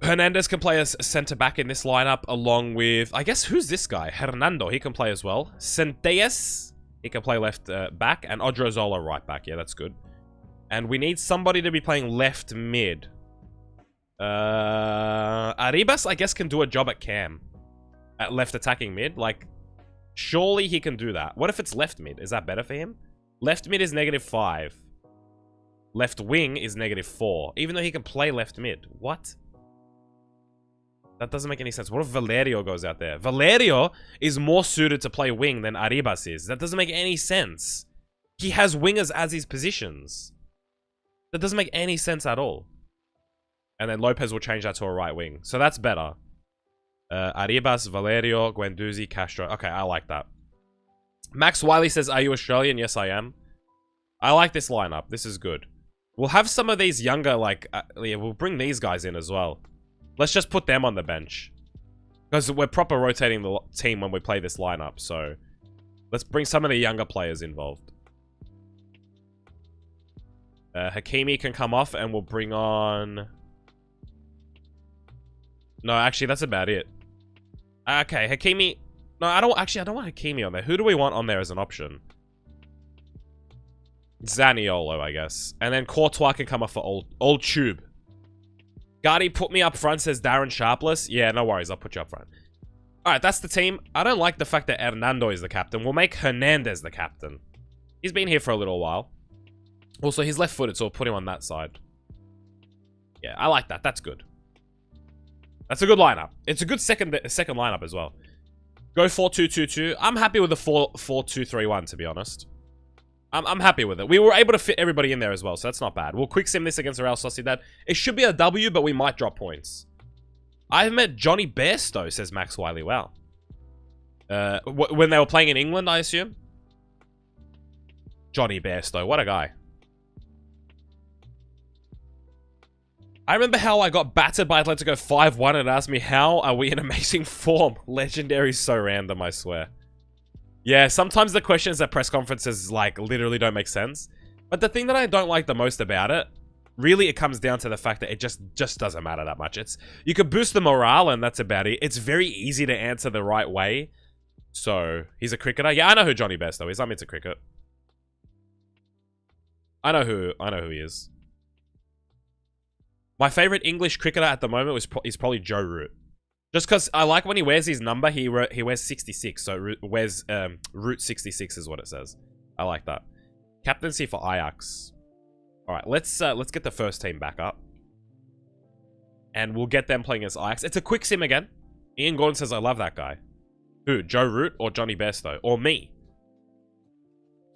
Hernandez can play as a centre-back in this lineup, along with, I guess, who's this guy? Hernando, he can play as well. Centelles, he can play left back, and Odriozola right back. Yeah, that's good. And we need somebody to be playing left mid. Arribas, I guess, can do a job at cam. At left attacking mid. Like, surely he can do that. What if it's left mid? Is that better for him? Left mid is -5. Left wing is -4. Even though he can play left mid. What? That doesn't make any sense. What if Valerio goes out there? Valerio is more suited to play wing than Arribas is. That doesn't make any sense. He has wingers as his positions. That doesn't make any sense at all. And then Lopez will change that to a right wing. So that's better. Arribas, Valerio, Guendouzi, Castro. Okay, I like that. Max Wiley says, are you Australian? Yes, I am. I like this lineup. This is good. We'll have some of these younger, like... yeah, we'll bring these guys in as well. Let's just put them on the bench. Because we're proper rotating the team when we play this lineup, so... let's bring some of the younger players involved. Hakimi can come off, and we'll bring on... no, actually, that's about it. Okay, Hakimi... no, I don't want Hakimi on there. Who do we want on there as an option? Zaniolo, I guess. And then Courtois can come off for old tube. Gardy, put me up front, says Darren Sharpless. Yeah, no worries, I'll put you up front. Alright, that's the team. I don't like the fact that Hernando is the captain. We'll make Hernandez the captain. He's been here for a little while. Also, he's left-footed, so we'll put him on that side. Yeah, I like that. That's good. That's a good lineup. It's a good second lineup as well. Go 4-2-2-2. I'm happy with the 4-4-2-3-1, to be honest. I'm happy with it. We were able to fit everybody in there as well, so that's not bad. We'll quick sim this against Real Sociedad. It should be a W, but we might drop points. I've met Johnny Bairstow, says Max Wiley. Wow. When they were playing in England, I assume? Johnny Bairstow, what a guy. I remember how I got battered by Atletico 5-1 and asked me, how are we in amazing form? Legendary is so random, I swear. Yeah, sometimes the questions at press conferences, like, literally don't make sense. But the thing that I don't like the most about it, really it comes down to the fact that it just doesn't matter that much. You could boost the morale and that's about it. It's very easy to answer the right way. So, he's a cricketer. Yeah, I know who Johnny Bairstow is. I'm into cricket. I know who he is. My favorite English cricketer at the moment is probably Joe Root. Just because I like when he wears his number, he wears 66. So wears Root 66 is what it says. I like that. Captaincy for Ajax. All right, let's get the first team back up, and we'll get them playing as Ajax. It's a quick sim again. Ian Gordon says I love that guy. Who? Joe Root or Johnny Bairstow or me?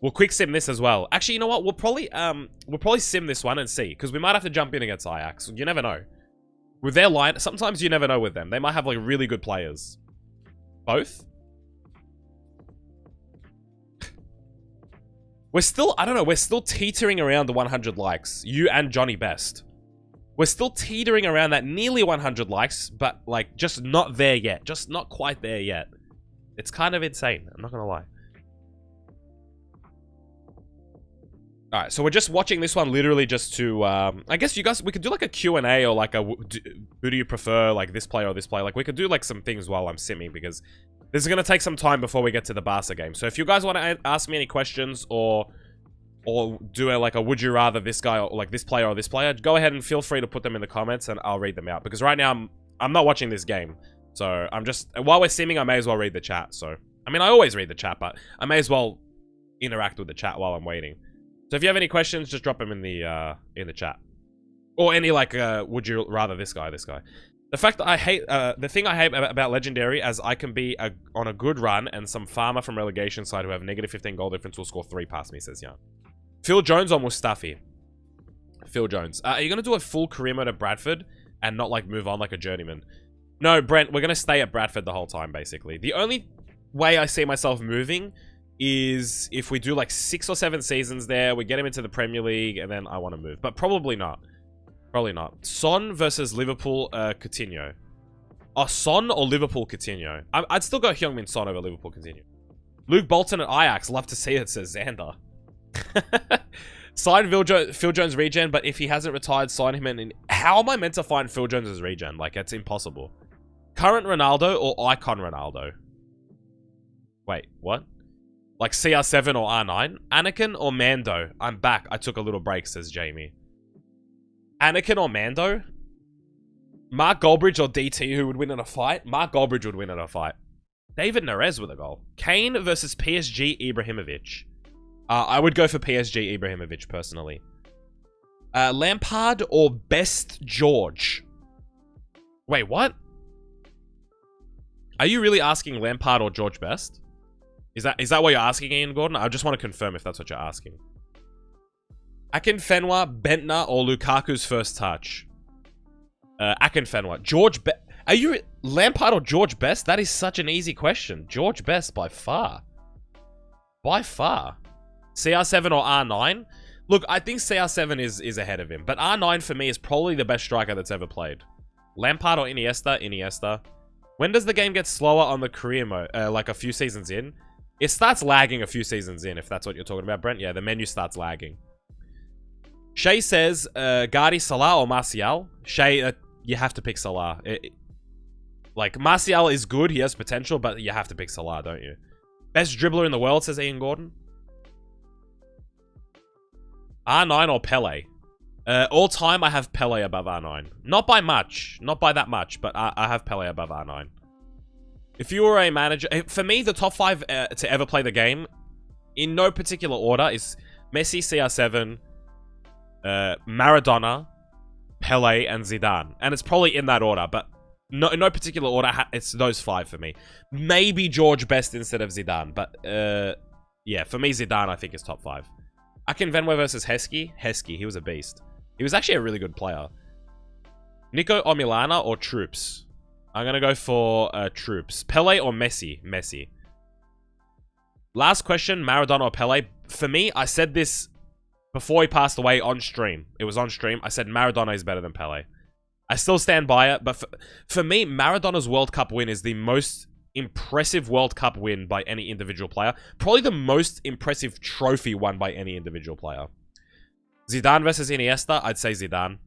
We'll quick sim this as well. Actually, you know what? We'll probably sim this one and see, because we might have to jump in against Ajax. You never know. With their line, sometimes you never know with them. They might have like really good players. Both? We're still, I don't know, we're still teetering around the 100 likes. You and Johnny Best. We're still teetering around that nearly 100 likes, but like just not there yet. Just not quite there yet. It's kind of insane. I'm not gonna lie. Alright, so we're just watching this one literally just to, I guess you guys, we could do like a Q&A or like a, who do you prefer, like this player or this player? Like we could do like some things while I'm simming, because this is going to take some time before we get to the Barca game. So if you guys want to ask me any questions or do like a would you rather this guy or like this player or this player, go ahead and feel free to put them in the comments and I'll read them out. Because right now I'm not watching this game. So I'm just, while we're simming, I may as well read the chat. So, I mean, I always read the chat, but I may as well interact with the chat while I'm waiting. So if you have any questions, just drop them in the chat. Or any like, would you rather this guy, this guy. The fact that I hate, the thing I hate about Legendary, as I can be on a good run and some farmer from relegation side who have -15 goal difference will score 3 past me, says Jan. Phil Jones or Mustafi? Phil Jones. Are you going to do a full career mode at Bradford and not like move on like a journeyman? No, Brent, we're going to stay at Bradford the whole time, basically. The only way I see myself moving is if we do like 6 or 7 seasons there, we get him into the Premier League, and then I want to move. But probably not. Probably not. Son versus Liverpool, Coutinho. Oh, Son or Liverpool Coutinho? I'd still go Heung-min Son over Liverpool Coutinho. Luke Bolton at Ajax. Love to see it, says Xander. Sign Phil Jones regen, but if he hasn't retired, sign him in. How am I meant to find Phil Jones' regen? Like, it's impossible. Current Ronaldo or Icon Ronaldo? Wait, what? Like CR7 or R9? Anakin or Mando? I'm back. I took a little break, says Jamie. Anakin or Mando? Mark Goldbridge or DT, who would win in a fight? Mark Goldbridge would win in a fight. David Neres with a goal. Kane versus PSG Ibrahimovic. I would go for PSG Ibrahimovic, personally. Lampard or Best George? Wait, what? Are you really asking Lampard or George Best? Is that what you're asking, Ian Gordon? I just want to confirm if that's what you're asking. Akinfenwa, Bentner, or Lukaku's first touch? Akinfenwa. Are you Lampard or George Best? That is such an easy question. George Best by far. By far. CR7 or R9? Look, I think CR7 is ahead of him. But R9 for me is probably the best striker that's ever played. Lampard or Iniesta? Iniesta. When does the game get slower on the career mode? Like a few seasons in? It starts lagging a few seasons in, if that's what you're talking about, Brent. Yeah, the menu starts lagging. Shay says, Gardi, Salah or Martial? Shay, you have to pick Salah. Like, Martial is good, he has potential, but you have to pick Salah, don't you? Best dribbler in the world, says Ian Gordon. R9 or Pele? All time, I have Pele above R9. Not by much. Not by that much, but I have Pele above R9. If you were a manager... For me, the top 5 to ever play the game, in no particular order, is Messi, CR7, Maradona, Pele, and Zidane. And it's probably in that order, but in no particular order, it's those 5 for me. Maybe George Best instead of Zidane, but yeah, for me, Zidane, I think, is top 5. Akinfenwa versus Heskey. Heskey, he was a beast. He was actually a really good player. Nico or Milana or Troops? I'm going to go for Troops. Pele or Messi? Messi. Last question, Maradona or Pele? For me, I said this before he passed away on stream. It was on stream. I said Maradona is better than Pele. I still stand by it, but for me, Maradona's World Cup win is the most impressive World Cup win by any individual player. Probably the most impressive trophy won by any individual player. Zidane versus Iniesta, I'd say Zidane.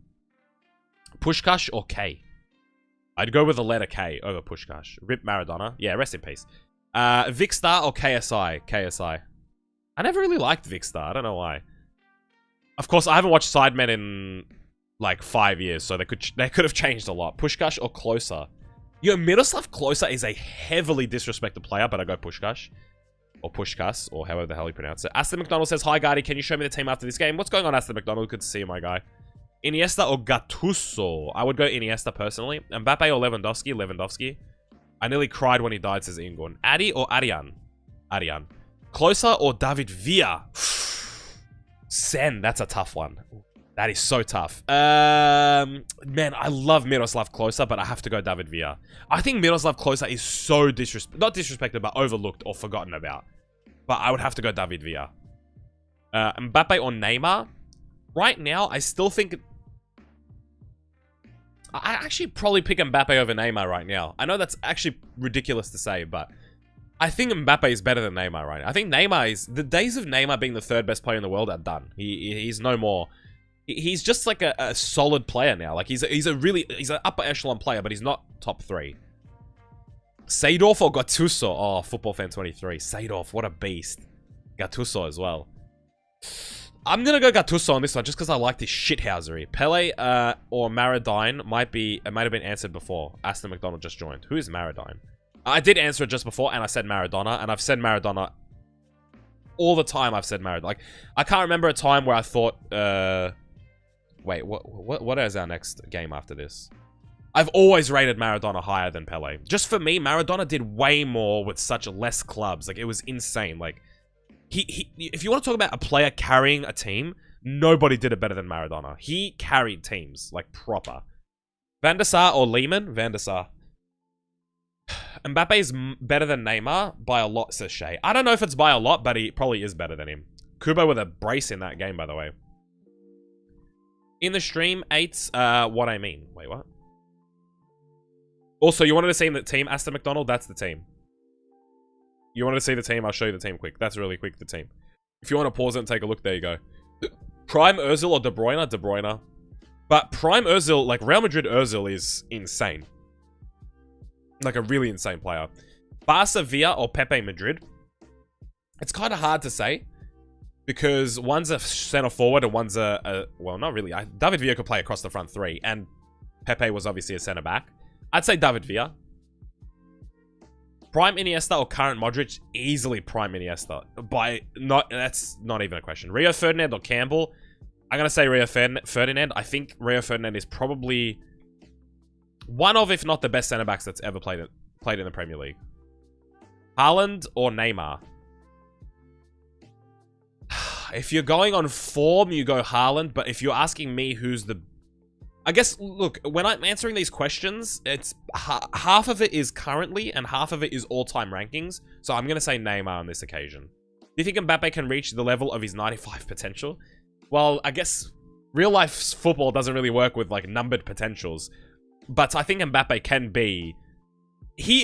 Puskás or K? I'd go with the letter K over Puskás. Rip Maradona. Yeah, rest in peace. Vicstar or KSI? KSI. I never really liked Vicstar. I don't know why. Of course, I haven't watched Sidemen in like 5 years, so they could have changed a lot. Puskás or Closer? Yo, Miroslav Klose is a heavily disrespected player, but I go Puskás. Or Puskás, or however the hell you pronounce it. Aston McDonald says, hi, Gardy, can you show me the team after this game? What's going on, Aston McDonald? Good to see you, my guy. Iniesta or Gattuso? I would go Iniesta, personally. Mbappe or Lewandowski? Lewandowski. I nearly cried when he died, says Ian Gordon. Addy or Arian? Arian. Closer or David Villa? Sen, that's a tough one. That is so tough. Man, I love Miroslav Klose, but I have to go David Villa. I think Miroslav Klose is so not disrespected, but overlooked or forgotten about. But I would have to go David Villa. Mbappe or Neymar? Right now, I still think... I actually probably pick Mbappe over Neymar right now. I know that's actually ridiculous to say, but... I think Mbappe is better than Neymar right now. I think Neymar is... The days of Neymar being the 3rd best player in the world are done. He's no more... He's just like a solid player now. Like he's an upper echelon player, but he's not top 3. Seedorf or Gattuso? Oh, Football Fan 23. Seedorf, what a beast. Gattuso as well. I'm gonna go Gattuso on this one just because I like this shithousery. Pele or Maradine it might have been answered before. Aston McDonald just joined. Who is Maradine? I did answer it just before, and I said Maradona, and I've said Maradona all the time. I've said Maradona. Like I can't remember a time where I thought. Wait, what is our next game after this? I've always rated Maradona higher than Pele. Just for me, Maradona did way more with such less clubs. Like, it was insane. Like, if you want to talk about a player carrying a team, nobody did it better than Maradona. He carried teams, like, proper. Van der Sar or Lehmann? Van der Sar. Mbappe is better than Neymar by a lot, says Shay. I don't know if it's by a lot, but he probably is better than him. Kubo with a brace in that game, by the way. In the stream, 8's what I mean. Wait, what? Also, you wanted to see the team, Aston McDonald? That's the team. You wanted to see the team? I'll show you the team quick. That's really quick, the team. If you want to pause it and take a look, there you go. Prime Ozil or De Bruyne? De Bruyne. But Prime Ozil, like Real Madrid Ozil is insane. Like a really insane player. Barca Villa or Pepe Madrid? It's kind of hard to say. Because one's a center forward and one's well, not really. David Villa could play across the front 3. And Pepe was obviously a centre-back. I'd say David Villa. Prime Iniesta or current Modric? Easily Prime Iniesta. That's not even a question. Rio Ferdinand or Campbell? I'm going to say Rio Ferdinand. I think Rio Ferdinand is probably one of, if not the best centre-backs that's ever played in the Premier League. Haaland or Neymar? If you're going on form, you go Haaland. But if you're asking me who's the... I guess, look, when I'm answering these questions, it's half of it is currently and half of it is all-time rankings. So I'm going to say Neymar on this occasion. Do you think Mbappe can reach the level of his 95 potential? Well, I guess real-life football doesn't really work with, like, numbered potentials. But I think Mbappe can be...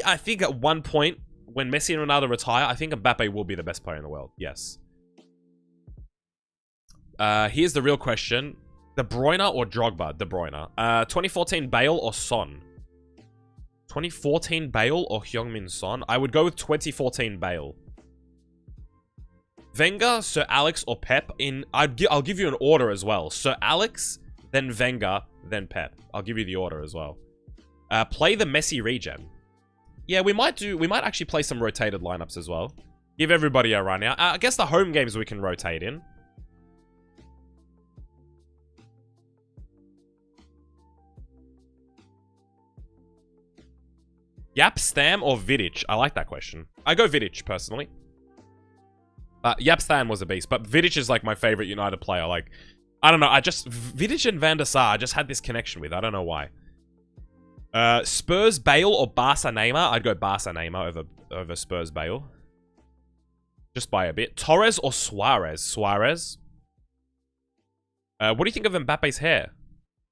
I think at one point, when Messi and Ronaldo retire, I think Mbappe will be the best player in the world. Yes. Here's the real question. De Bruyne or Drogba? De Bruyne. 2014 Bale or Son? 2014 Bale or Heung-min Son? I would go with 2014 Bale. Wenger, Sir Alex, or Pep? I'll give you an order as well. Sir Alex, then Wenger, then Pep. I'll give you the order as well. Play the Messi regen. Yeah, we might actually play some rotated lineups as well. Give everybody a run out. I guess the home games we can rotate in. Yap, Stam, or Vidic? I like that question. I go Vidic, personally. Yap, Stam was a beast, but Vidic is, like, my favorite United player. Like, I don't know. Vidic and Van der Sar, I just had this connection with. I don't know why. Spurs, Bale, or Barca, Neymar? I'd go Barca, Neymar over Spurs, Bale. Just by a bit. Torres or Suarez? Suarez. What do you think of Mbappe's hair?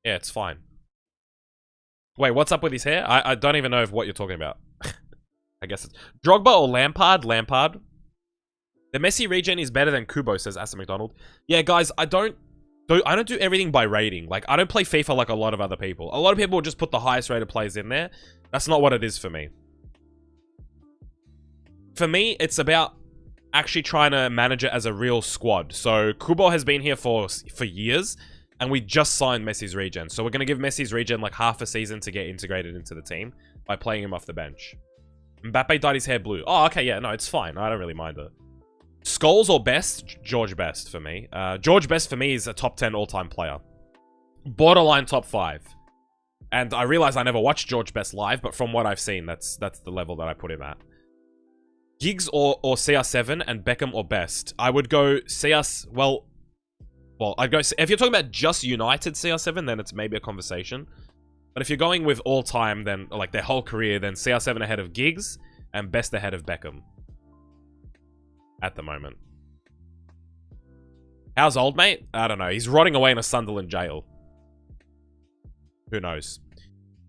Yeah, it's fine. Wait, what's up with his hair? I don't even know what you're talking about. I guess it's... Drogba or Lampard? Lampard. The Messi regen is better than Kubo, says Aston McDonald. Yeah, guys, I don't do everything by rating. Like, I don't play FIFA like a lot of other people. A lot of people will just put the highest rated players in there. That's not what it is for me. For me, it's about actually trying to manage it as a real squad. So, Kubo has been here for years. And we just signed Messi's regen. So we're going to give Messi's regen like half a season to get integrated into the team by playing him off the bench. Mbappe dyed his hair blue. Oh, okay, yeah, no, it's fine. I don't really mind it. Scholes or Best? George Best for me. George Best for me is a top 10 all-time player. Borderline top 5. And I realize I never watched George Best live, but from what I've seen, that's the level that I put him at. Giggs or CR7 and Beckham or Best? I would go CR... Well, I'd go... If you're talking about just United CR7, then it's maybe a conversation. But if you're going with all-time, then, like, their whole career, then CR7 ahead of Giggs and Best ahead of Beckham. At the moment. How's old mate? I don't know. He's rotting away in a Sunderland jail. Who knows?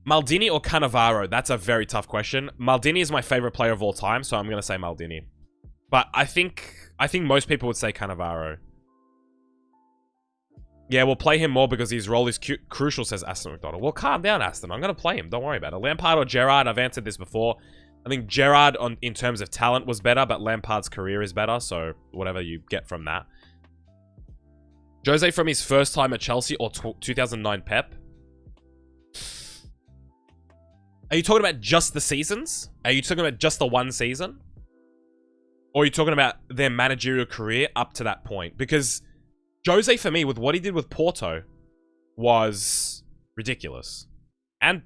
Maldini or Cannavaro? That's a very tough question. Maldini is my favorite player of all time, so I'm going to say Maldini. But I think most people would say Cannavaro. Yeah, we'll play him more because his role is crucial, says Aston McDonald. Well, calm down, Aston. I'm going to play him. Don't worry about it. Lampard or Gerrard? I've answered this before. I think Gerrard, in terms of talent, was better, but Lampard's career is better, so whatever you get from that. Jose from his first time at Chelsea or 2009 Pep? Are you talking about just the seasons? Are you talking about just the one season? Or are you talking about their managerial career up to that point? Because... Jose, for me, with what he did with Porto, was ridiculous. And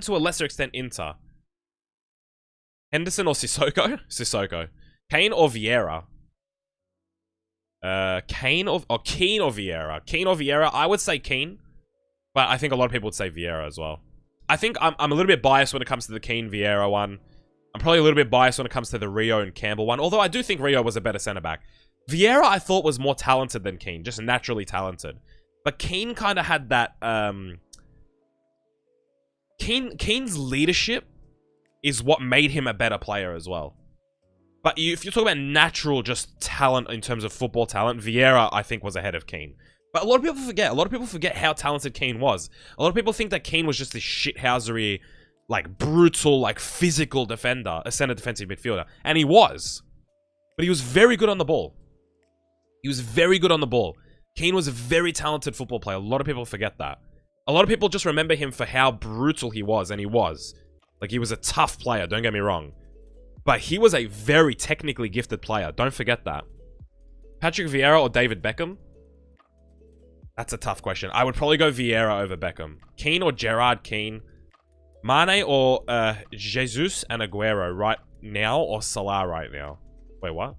to a lesser extent, Inter. Henderson or Sissoko? Sissoko. Kane or Vieira? Keane or Vieira? Keane or Vieira? I would say Keane. But I think a lot of people would say Vieira as well. I think I'm a little bit biased when it comes to the Keane-Vieira one. I'm probably a little bit biased when it comes to the Rio and Campbell one. Although I do think Rio was a better centre-back. Vieira, I thought, was more talented than Keane. Just naturally talented. But Keane kind of had that... Keane's leadership is what made him a better player as well. But if you're talking about natural just talent in terms of football talent, Vieira, I think, was ahead of Keane. But a lot of people forget. A lot of people forget how talented Keane was. A lot of people think that Keane was just this shithousery, like, brutal, like, physical defender. A center defensive midfielder. And he was. But he was very good on the ball. He was very good on the ball. Keane was a very talented football player. A lot of people forget that. A lot of people just remember him for how brutal he was, and he was. Like, he was a tough player, don't get me wrong. But he was a very technically gifted player. Don't forget that. Patrick Vieira or David Beckham? That's a tough question. I would probably go Vieira over Beckham. Keane or Gerard Keane? Mane or Jesus and Aguero right now or Salah right now? Wait, what?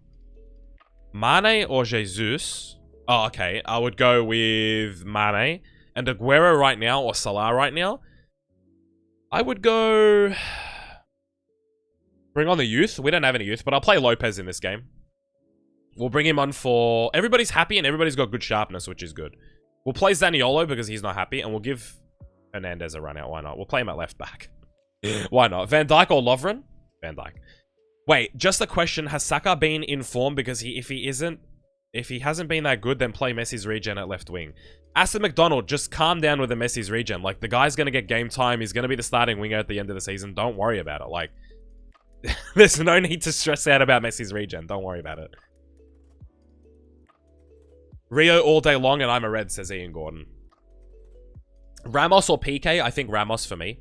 Mane or Jesus? Oh, okay. I would go with Mane. And Aguero right now or Salah right now? I would go... Bring on the youth. We don't have any youth, but I'll play Lopez in this game. We'll bring him on for... Everybody's happy and everybody's got good sharpness, which is good. We'll play Zaniolo because he's not happy, and we'll give Hernandez a run out. Why not? We'll play him at left back. Why not? Van Dijk or Lovren? Van Dijk. Wait, just a question. Has Saka been in form? Because if he hasn't been that good, then play Messi's regen at left wing. Aston McDonald, just calm down with the Messi's regen. Like, the guy's going to get game time. He's going to be the starting winger at the end of the season. Don't worry about it. Like, there's no need to stress out about Messi's regen. Don't worry about it. Rio all day long, and I'm a red, says Ian Gordon. Ramos or PK? I think Ramos for me.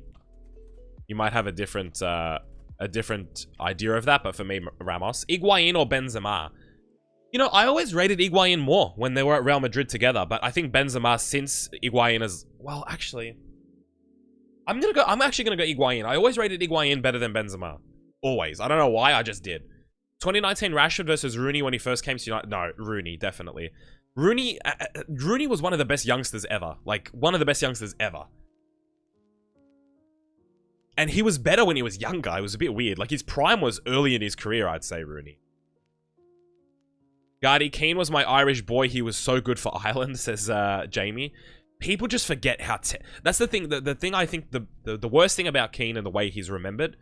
You might have a different idea of that, but for me, Ramos. Higuain or Benzema? You know, I always rated Higuain more when they were at Real Madrid together, but I think Benzema, since Higuain is... Well, actually... I'm actually gonna go Higuain. I always rated Higuain better than Benzema. Always. I don't know why, I just did. 2019 Rashford versus Rooney when he first came to United. No, Rooney, definitely. Rooney was one of the best youngsters ever. Like, one of the best youngsters ever. And he was better when he was younger. It was a bit weird. Like, his prime was early in his career, I'd say, Rooney. Gardy, Keane was my Irish boy. He was so good for Ireland, says Jamie. People just forget how... That's the thing. The thing I think... The worst thing about Keane and the way he's remembered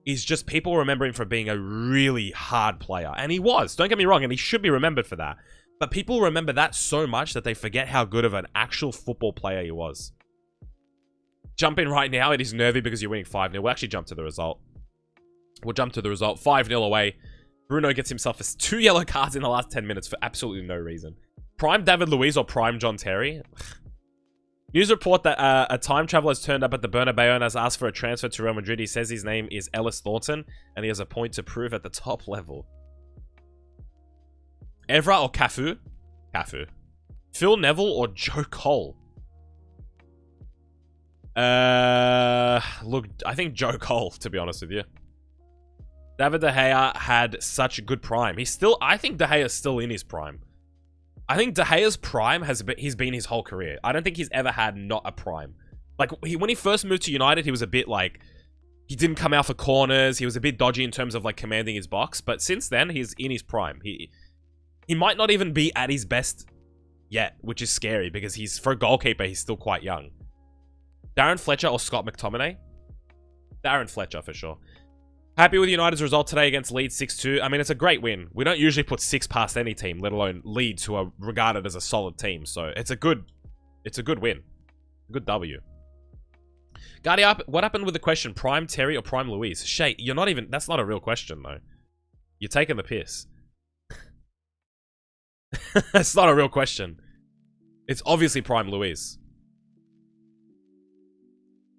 is just people remember him for being a really hard player. And he was. Don't get me wrong. And he should be remembered for that. But people remember that so much that they forget how good of an actual football player he was. Jump in right now. It is nervy because you're winning 5-0. We'll actually jump to the result. We'll jump to the result. 5-0 away. Bruno gets himself 2 yellow cards in the last 10 minutes for absolutely no reason. Prime David Luiz or Prime John Terry? News report that a time traveler has turned up at the Bernabeu and has asked for a transfer to Real Madrid. He says his name is Ellis Thornton and he has a point to prove at the top level. Evra or Cafu? Cafu. Phil Neville or Joe Cole? Look, I think Joe Cole, to be honest with you. David De Gea had such a good prime. I think De Gea is still in his prime. I think De Gea's prime he's been his whole career. I don't think he's ever had not a prime. Like, when he first moved to United, he was a bit like... He didn't come out for corners. He was a bit dodgy in terms of, like, commanding his box. But since then, he's in his prime. He might not even be at his best yet, which is scary because for a goalkeeper, he's still quite young. Darren Fletcher or Scott McTominay? Darren Fletcher for sure. Happy with United's result today against Leeds 6-2. I mean, it's a great win. We don't usually put 6 past any team, let alone Leeds, who are regarded as a solid team. So it's a good win. Good W. Guardy, what happened with the question? Prime Terry or Prime Luiz? Shay, you're not even... That's not a real question, though. You're taking the piss. It's not a real question. It's obviously Prime Luiz.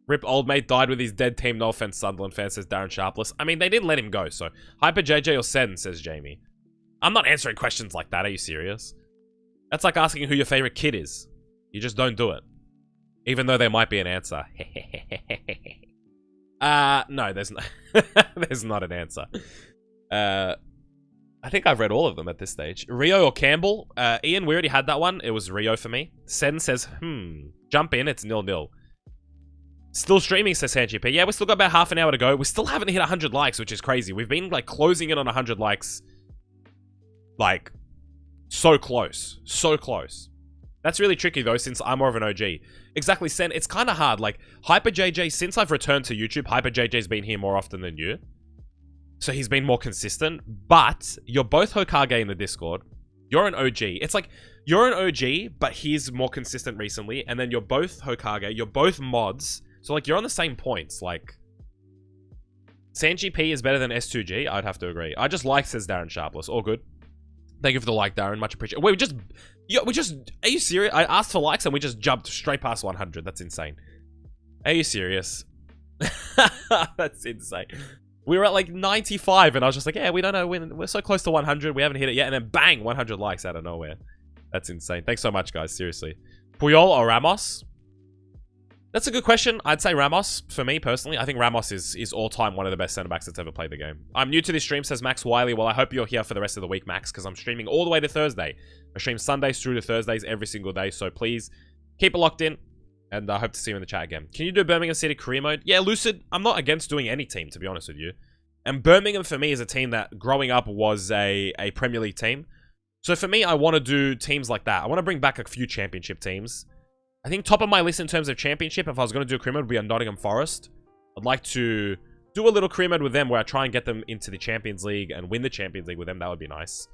Rip old mate died with his dead team. No offense, Sunderland fan, says Darren Sharpless. I mean, they didn't let him go, so... Hyper JJ or Sen, says Jamie. I'm not answering questions like that. Are you serious? That's like asking who your favorite kid is. You just don't do it. Even though there might be an answer. No, there's no... there's not an answer. I think I've read all of them at this stage. Rio or Campbell? Ian, we already had that one. It was Rio for me. Sen says, jump in, it's 0-0. Still streaming, says Sanchi P. Yeah, we still got about half an hour to go. We still haven't hit 100 likes, which is crazy. We've been, like, closing in on 100 likes. Like, so close. So close. That's really tricky, though, since I'm more of an OG. Exactly, Sen. It's kind of hard. Like, Hyper JJ, since I've returned to YouTube, Hyper JJ's been here more often than you. So he's been more consistent. But you're both Hokage in the Discord. You're an OG. It's like, you're an OG, but he's more consistent recently. And then you're both Hokage. You're both mods. So, like, you're on the same points. Like, Sanchi P is better than S2G. I'd have to agree. I just like, says Darren Sharpless. All good. Thank you for the like, Darren. Much appreciated. Wait, are you serious? I asked for likes and we just jumped straight past 100. That's insane. Are you serious? That's insane. We were at like 95 and I was just like, yeah, we don't know. We're so close to 100. We haven't hit it yet. And then bang, 100 likes out of nowhere. That's insane. Thanks so much, guys. Seriously. Puyol or Ramos? That's a good question. I'd say Ramos, for me personally. I think Ramos is all-time one of the best centre-backs that's ever played the game. I'm new to this stream, says Max Wiley. Well, I hope you're here for the rest of the week, Max, because I'm streaming all the way to Thursday. I stream Sundays through to Thursdays every single day, so please keep it locked in, and I hope to see you in the chat again. Can you do Birmingham City career mode? Yeah, Lucid, I'm not against doing any team, to be honest with you. And Birmingham, for me, is a team that, growing up, was a Premier League team. So for me, I want to do teams like that. I want to bring back a few championship teams. I think top of my list in terms of championship, if I was going to do a career mode, would be a Nottingham Forest. I'd like to do a little career mode with them where I try and get them into the Champions League and win the Champions League with them. That would be nice.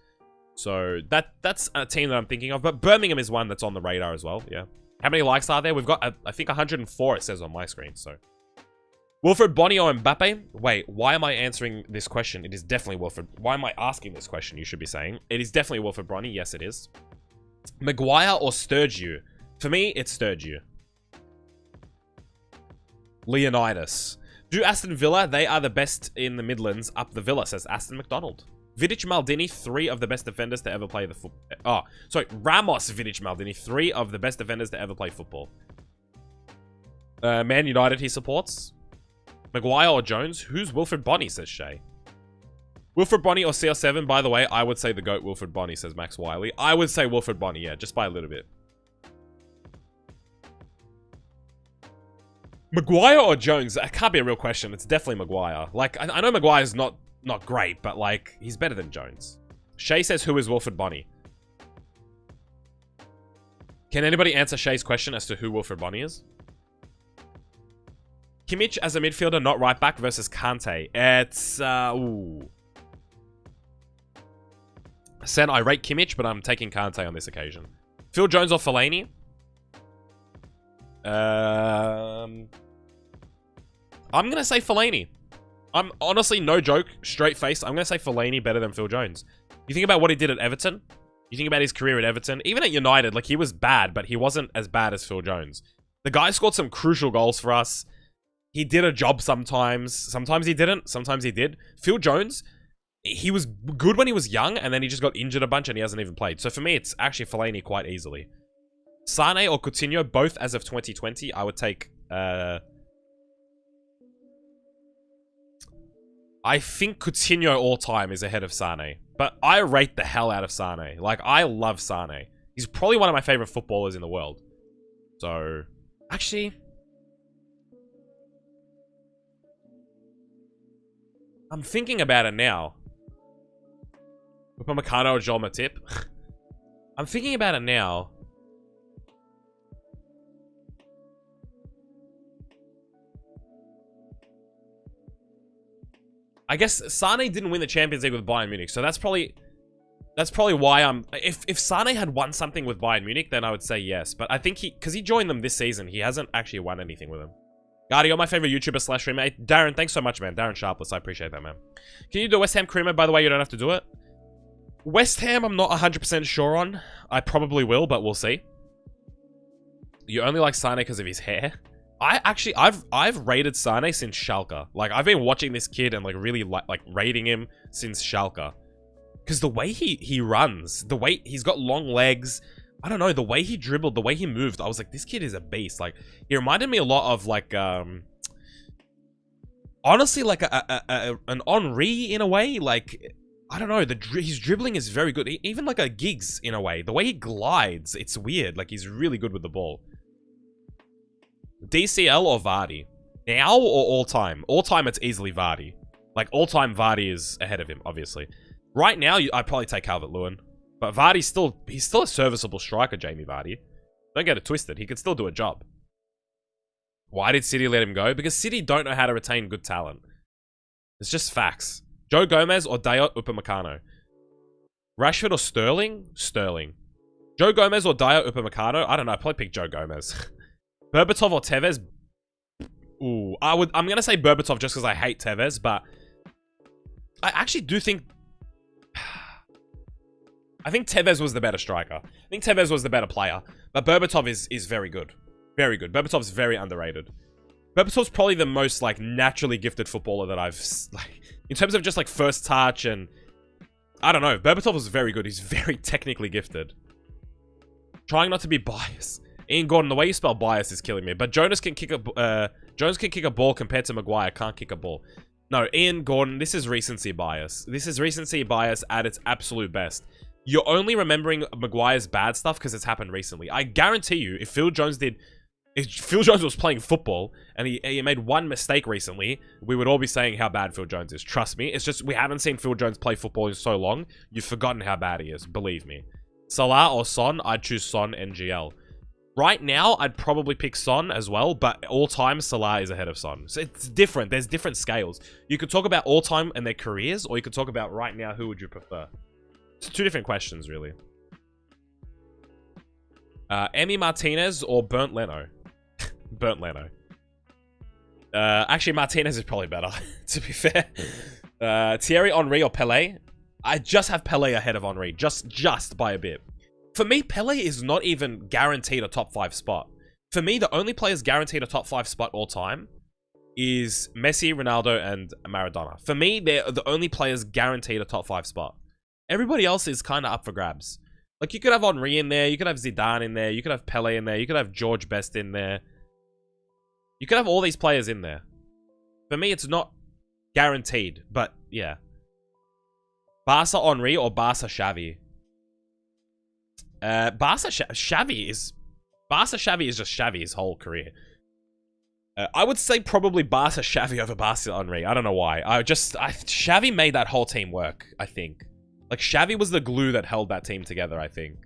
So that's a team that I'm thinking of. But Birmingham is one that's on the radar as well. Yeah. How many likes are there? We've got, I think, 104 it says on my screen. So Wilfred Bonny or Mbappe? Wait, why am I answering this question? It is definitely Wilfred. Why am I asking this question? You should be saying. It is definitely Wilfred Bonny. Yes, it is. Maguire or Sturgeon? For me, it's Sturgeon. Leonidas. Do Aston Villa, they are the best in the Midlands up the Villa, says Aston McDonald. Vidic Maldini, 3 of the best defenders to ever play the football. Oh, sorry, Ramos Vidic Maldini, 3 of the best defenders to ever play football. Man United he supports. Maguire or Jones? Who's Wilfred Bonny, says Shay. Wilfred Bonny or CR7, by the way, I would say the GOAT Wilfred Bonny, says Max Wiley. I would say Wilfred Bonny, yeah, just by a little bit. Maguire or Jones? That can't be a real question. It's definitely Maguire. Like, I know Maguire's not great, but, like, he's better than Jones. Shay says, who is Wilfred Bonny? Can anybody answer Shay's question as to who Wilfred Bonny is? Kimmich as a midfielder, not right back, versus Kante. It's, ooh. Sen, I rate Kimmich, but I'm taking Kante on this occasion. Phil Jones or Fellaini? I'm gonna say Fellaini. I'm honestly, no joke, straight face, I'm gonna say Fellaini better than Phil Jones. You think about what he did at Everton? You think about his career at Everton? Even at United, like, he was bad, but he wasn't as bad as Phil Jones. The guy scored some crucial goals for us. He did a job sometimes. Sometimes he didn't. Sometimes he did. Phil Jones, he was good when he was young, and then he just got injured a bunch, and he hasn't even played. So for me, it's actually Fellaini quite easily. Sane or Coutinho, both as of 2020, I would take... I think Coutinho all time is ahead of Sane. But I rate the hell out of Sane. Like, I love Sane. He's probably one of my favorite footballers in the world. So, actually... I'm thinking about it now. Upamecano or Joel Matip? I'm thinking about it now. I guess Sane didn't win the Champions League with Bayern Munich, so that's probably why I'm... If Sane had won something with Bayern Munich, then I would say yes. But I think because he joined them this season, he hasn't actually won anything with them. Gardy, you're my favorite YouTuber / streamer. Darren, thanks so much, man. Darren Sharpless, I appreciate that, man. Can you do West Ham career mode? By the way, you don't have to do it. West Ham, I'm not 100% sure on. I probably will, but we'll see. You only like Sane because of his hair? I've rated Sane since Schalke. Like, I've been watching this kid and, like, really like rating him since Schalke. Because the way he runs, the way he's got long legs, I don't know, the way he dribbled, the way he moved, I was like, this kid is a beast. Like, he reminded me a lot of, like, honestly, like an Henry in a way. Like, I don't know, his dribbling is very good. Even like a Giggs in a way. The way he glides, it's weird. Like, he's really good with the ball. DCL or Vardy? Now or all time? All time, it's easily Vardy. Like, all time, Vardy is ahead of him, obviously. Right now, I'd probably take Calvert-Lewin. But Vardy's still a serviceable striker, Jamie Vardy. Don't get it twisted. He could still do a job. Why did City let him go? Because City don't know how to retain good talent. It's just facts. Joe Gomez or Dayot Upamecano? Rashford or Sterling? Sterling. Joe Gomez or Dayot Upamecano? I don't know. I'd probably pick Joe Gomez. Berbatov or Tevez? Ooh, I'm gonna say Berbatov just because I hate Tevez, but I actually do think... I think Tevez was the better striker. I think Tevez was the better player. But Berbatov is very good. Very good. Berbatov's very underrated. Berbatov's probably the most, like, naturally gifted footballer that I've, like, in terms of just, like, first touch and... I don't know. Berbatov was very good. He's very technically gifted. Trying not to be biased. Ian Gordon, the way you spell bias is killing me. But Jonas can kick a ball compared to Maguire. Can't kick a ball. No, Ian Gordon, this is recency bias. This is recency bias at its absolute best. You're only remembering Maguire's bad stuff because it's happened recently. I guarantee you, if Phil Jones was playing football and he made one mistake recently, we would all be saying how bad Phil Jones is. Trust me. It's just we haven't seen Phil Jones play football in so long. You've forgotten how bad he is. Believe me. Salah or Son? I'd choose Son NGL. Right now, I'd probably pick Son as well, but all-time, Salah is ahead of Son. So it's different. There's different scales. You could talk about all-time and their careers, or you could talk about right now, who would you prefer? It's two different questions, really. Emi Martinez or Bernd Leno? Bernd Leno. Actually, Martinez is probably better, to be fair. Thierry Henry or Pele? I just have Pele ahead of Henry, just by a bit. For me, Pele is not even guaranteed a top 5 spot. For me, the only players guaranteed a top 5 spot all time is Messi, Ronaldo, and Maradona. For me, they're the only players guaranteed a top 5 spot. Everybody else is kind of up for grabs. Like, you could have Henry in there, you could have Zidane in there, you could have Pele in there, you could have George Best in there. You could have all these players in there. For me, it's not guaranteed, but yeah. Barca Henry or Barca Xavi? Xavi is just Xavi's whole career. I would say probably Barca Xavi over Barca Henry. I don't know why. Xavi made that whole team work, I think. Like, Xavi was the glue that held that team together, I think.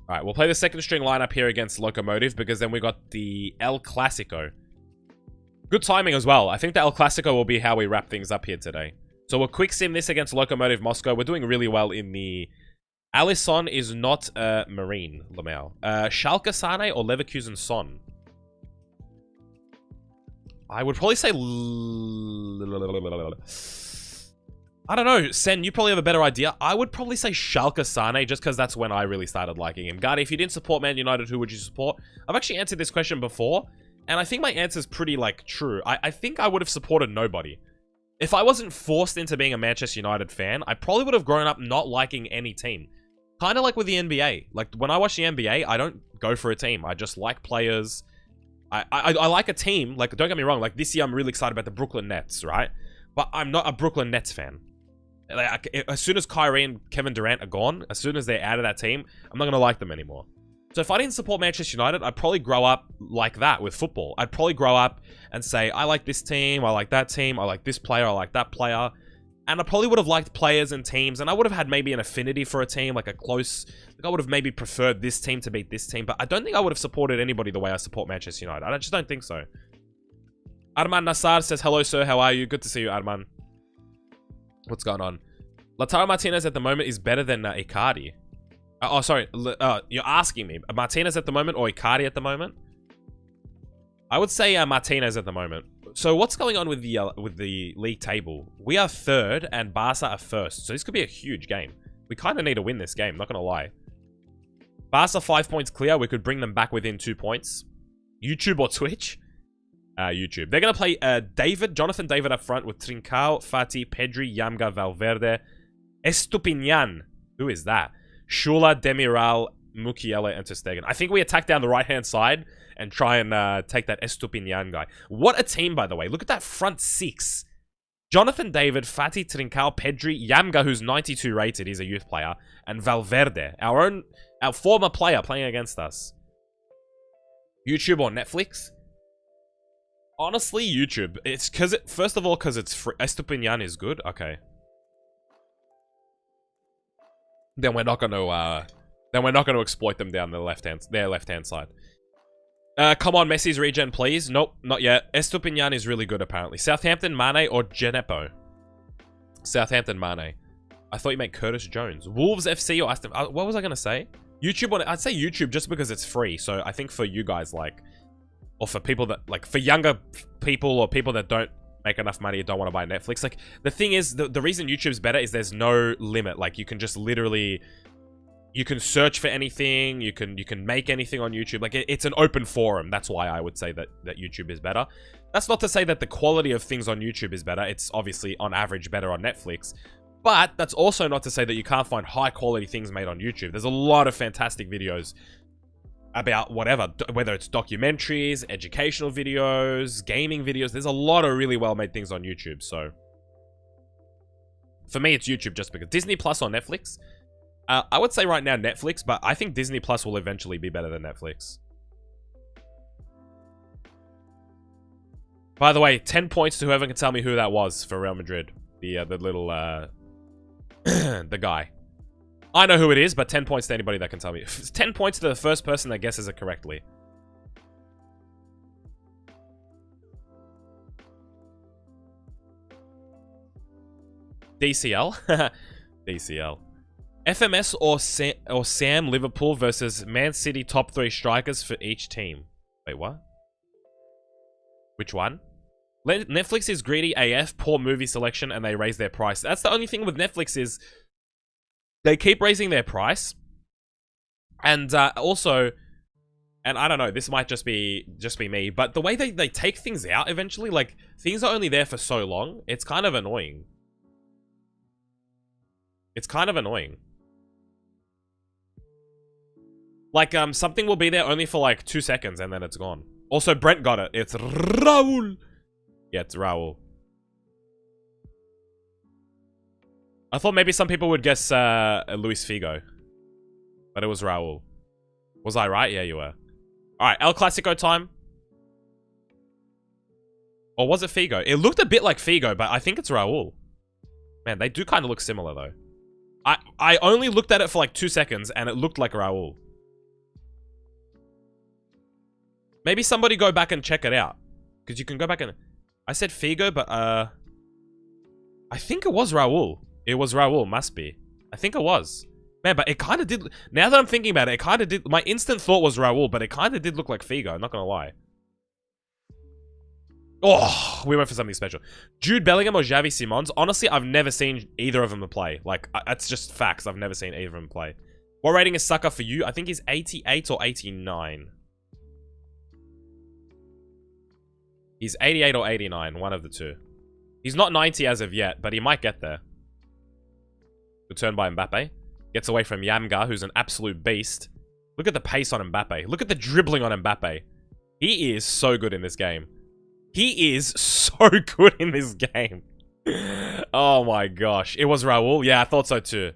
Alright, we'll play the second string lineup here against Lokomotiv because then we got the El Clasico. Good timing as well. I think the El Clasico will be how we wrap things up here today. So we'll quick sim this against Lokomotiv Moscow. We're doing really well in the... Alisson is not Marine, Lamau. Schalke Sane or Leverkusen Son? I would probably say... I don't know. Sen, you probably have a better idea. I would probably say Schalke Sane just because that's when I really started liking him. Gardy, if you didn't support Man United, who would you support? I've actually answered this question before, and I think my answer's pretty, like, true. I think I would have supported nobody. If I wasn't forced into being a Manchester United fan, I probably would have grown up not liking any team. Kind of like with the NBA. Like, when I watch the NBA, I don't go for a team. I just like players. I like a team. Like, don't get me wrong. Like, this year, I'm really excited about the Brooklyn Nets, right? But I'm not a Brooklyn Nets fan. Like, as soon as Kyrie and Kevin Durant are gone, as soon as they're out of that team, I'm not going to like them anymore. So if I didn't support Manchester United, I'd probably grow up like that with football. I'd probably grow up and say, I like this team, I like that team, I like this player, I like that player. And I probably would have liked players and teams, and I would have had maybe an affinity for a team, like a close... Like, I would have maybe preferred this team to beat this team, but I don't think I would have supported anybody the way I support Manchester United. I just don't think so. Arman Nassar says, hello, sir, how are you? Good to see you, Arman. What's going on? Lautaro Martinez at the moment is better than Icardi. Oh, sorry. You're asking me. Martinez at the moment or Icardi at the moment? I would say Martinez at the moment. So what's going on with the league table? We are third and Barca are first. So this could be a huge game. We kind of need to win this game, not going to lie. Barca 5 points clear. We could bring them back within 2 points. YouTube or Twitch? YouTube. They're going to play Jonathan David up front with Trincao, Fati, Pedri, Yamga, Valverde, Estupinian. Who is that? Shula, Demiral, Mukiele, and Ter Stegen. I think we attack down the right-hand side and try and take that Estupinian guy. What a team, by the way. Look at that front six. Jonathan David, Fati, Trincao, Pedri, Yamga, who's 92 rated, he's a youth player, and Valverde, our former player playing against us. YouTube or Netflix? Honestly, YouTube. It's because first of all, because it's free. Estupinian is good. Okay. Then we're not going to exploit them down their left hand side. Come on, Messi's regen, please. Nope, not yet. Estupinian is really good, apparently. Southampton, Mane, or Genepo? Southampton, Mane. I thought you meant Curtis Jones. Wolves FC or Aston... what was I going to say? YouTube, I'd say YouTube just because it's free. So I think for you guys, like... Or for people that... Like, for younger people or people that don't make enough money, you don't want to buy Netflix. Like, the thing is, the reason YouTube's better is there's no limit. Like, you can just literally... You can search for anything. You can make anything on YouTube. Like, it's an open forum. That's why I would say that YouTube is better. That's not to say that the quality of things on YouTube is better. It's obviously, on average, better on Netflix. But that's also not to say that you can't find high-quality things made on YouTube. There's a lot of fantastic videos about whatever, whether it's documentaries, educational videos, gaming videos. There's a lot of really well-made things on YouTube, so... For me, it's YouTube just because. Disney Plus or Netflix? I would say right now Netflix, but I think Disney Plus will eventually be better than Netflix. By the way, 10 points to whoever can tell me who that was for Real Madrid. The little, the guy. I know who it is, but 10 points to anybody that can tell me. 10 points to the first person that guesses it correctly. DCL? DCL. FMS or Sam Liverpool versus Man City top 3 strikers for each team. Wait, what? Which one? Netflix is greedy AF, poor movie selection, and they raise their price. That's the only thing with Netflix is they keep raising their price. And also, and I don't know, this might just be me, but the way they take things out eventually, like, things are only there for so long, it's kind of annoying. It's kind of annoying. Like, something will be there only for, like, 2 seconds, and then it's gone. Also, Brent got it. It's Raul. Yeah, it's Raul. I thought maybe some people would guess, Luis Figo. But it was Raul. Was I right? Yeah, you were. Alright, El Clasico time. Or was it Figo? It looked a bit like Figo, but I think it's Raul. Man, they do kind of look similar, though. I only looked at it for, like, 2 seconds, and it looked like Raul. Maybe somebody go back and check it out. Because you can go back and... I said Figo, but, I think it was Raul. It was Raul, must be. I think it was. Man, but it kind of did... Now that I'm thinking about it, it kind of did... My instant thought was Raul, but it kind of did look like Figo, I'm not gonna lie. Oh, we went for something special. Jude Bellingham or Xavi Simons? Honestly, I've never seen either of them play. Like, that's just facts. I've never seen either of them play. What rating is Saka for you? I think he's 88 or 89. He's 88 or 89, one of the two. He's not 90 as of yet, but he might get there. Good turn by Mbappe. Gets away from Yamga, who's an absolute beast. Look at the pace on Mbappe. Look at the dribbling on Mbappe. He is so good in this game. He is so good in this game. Oh my gosh. It was Raul? Yeah, I thought so too.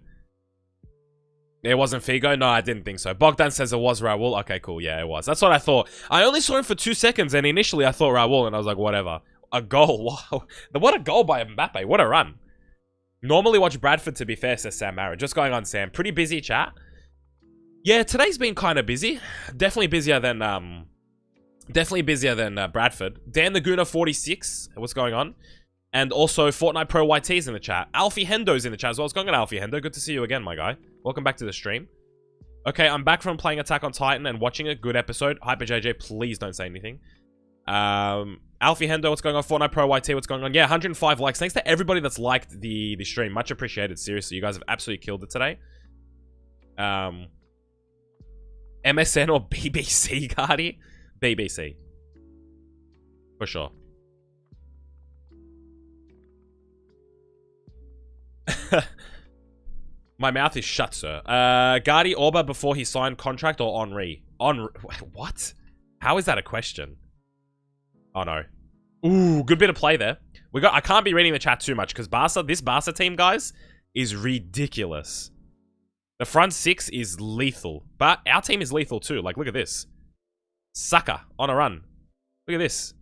It wasn't Figo? No, I didn't think so. Bogdan says it was Raul. Okay, cool. Yeah, it was. That's what I thought. I only saw him for 2 seconds, and initially I thought Raul, and I was like, whatever. A goal. Wow. What a goal by Mbappe. What a run. Normally watch Bradford, to be fair, says Sam Mara. Just going on, Sam. Pretty busy, chat. Yeah, today's been kind of busy. Definitely busier than Bradford. Dan the Gooner 46. What's going on? And also Fortnite Pro YT's in the chat. Alfie Hendo's in the chat as well. What's going on, Alfie Hendo? Good to see you again, my guy. Welcome back to the stream. Okay, I'm back from playing Attack on Titan and watching a good episode. Hyper JJ, please don't say anything. Alfie Hendo, what's going on? Fortnite Pro YT, what's going on? Yeah, 105 likes. Thanks to everybody that's liked the stream. Much appreciated, seriously. You guys have absolutely killed it today. MSN or BBC, Gardy? BBC. For sure. My mouth is shut, sir. Gardy Orba before he signed contract or Henri? What? How is that a question? Oh no. Ooh, good bit of play there. I can't be reading the chat too much because this Barca team, guys, is ridiculous. The front six is lethal. But our team is lethal too. Like, look at this. Saka on a run. Look at this.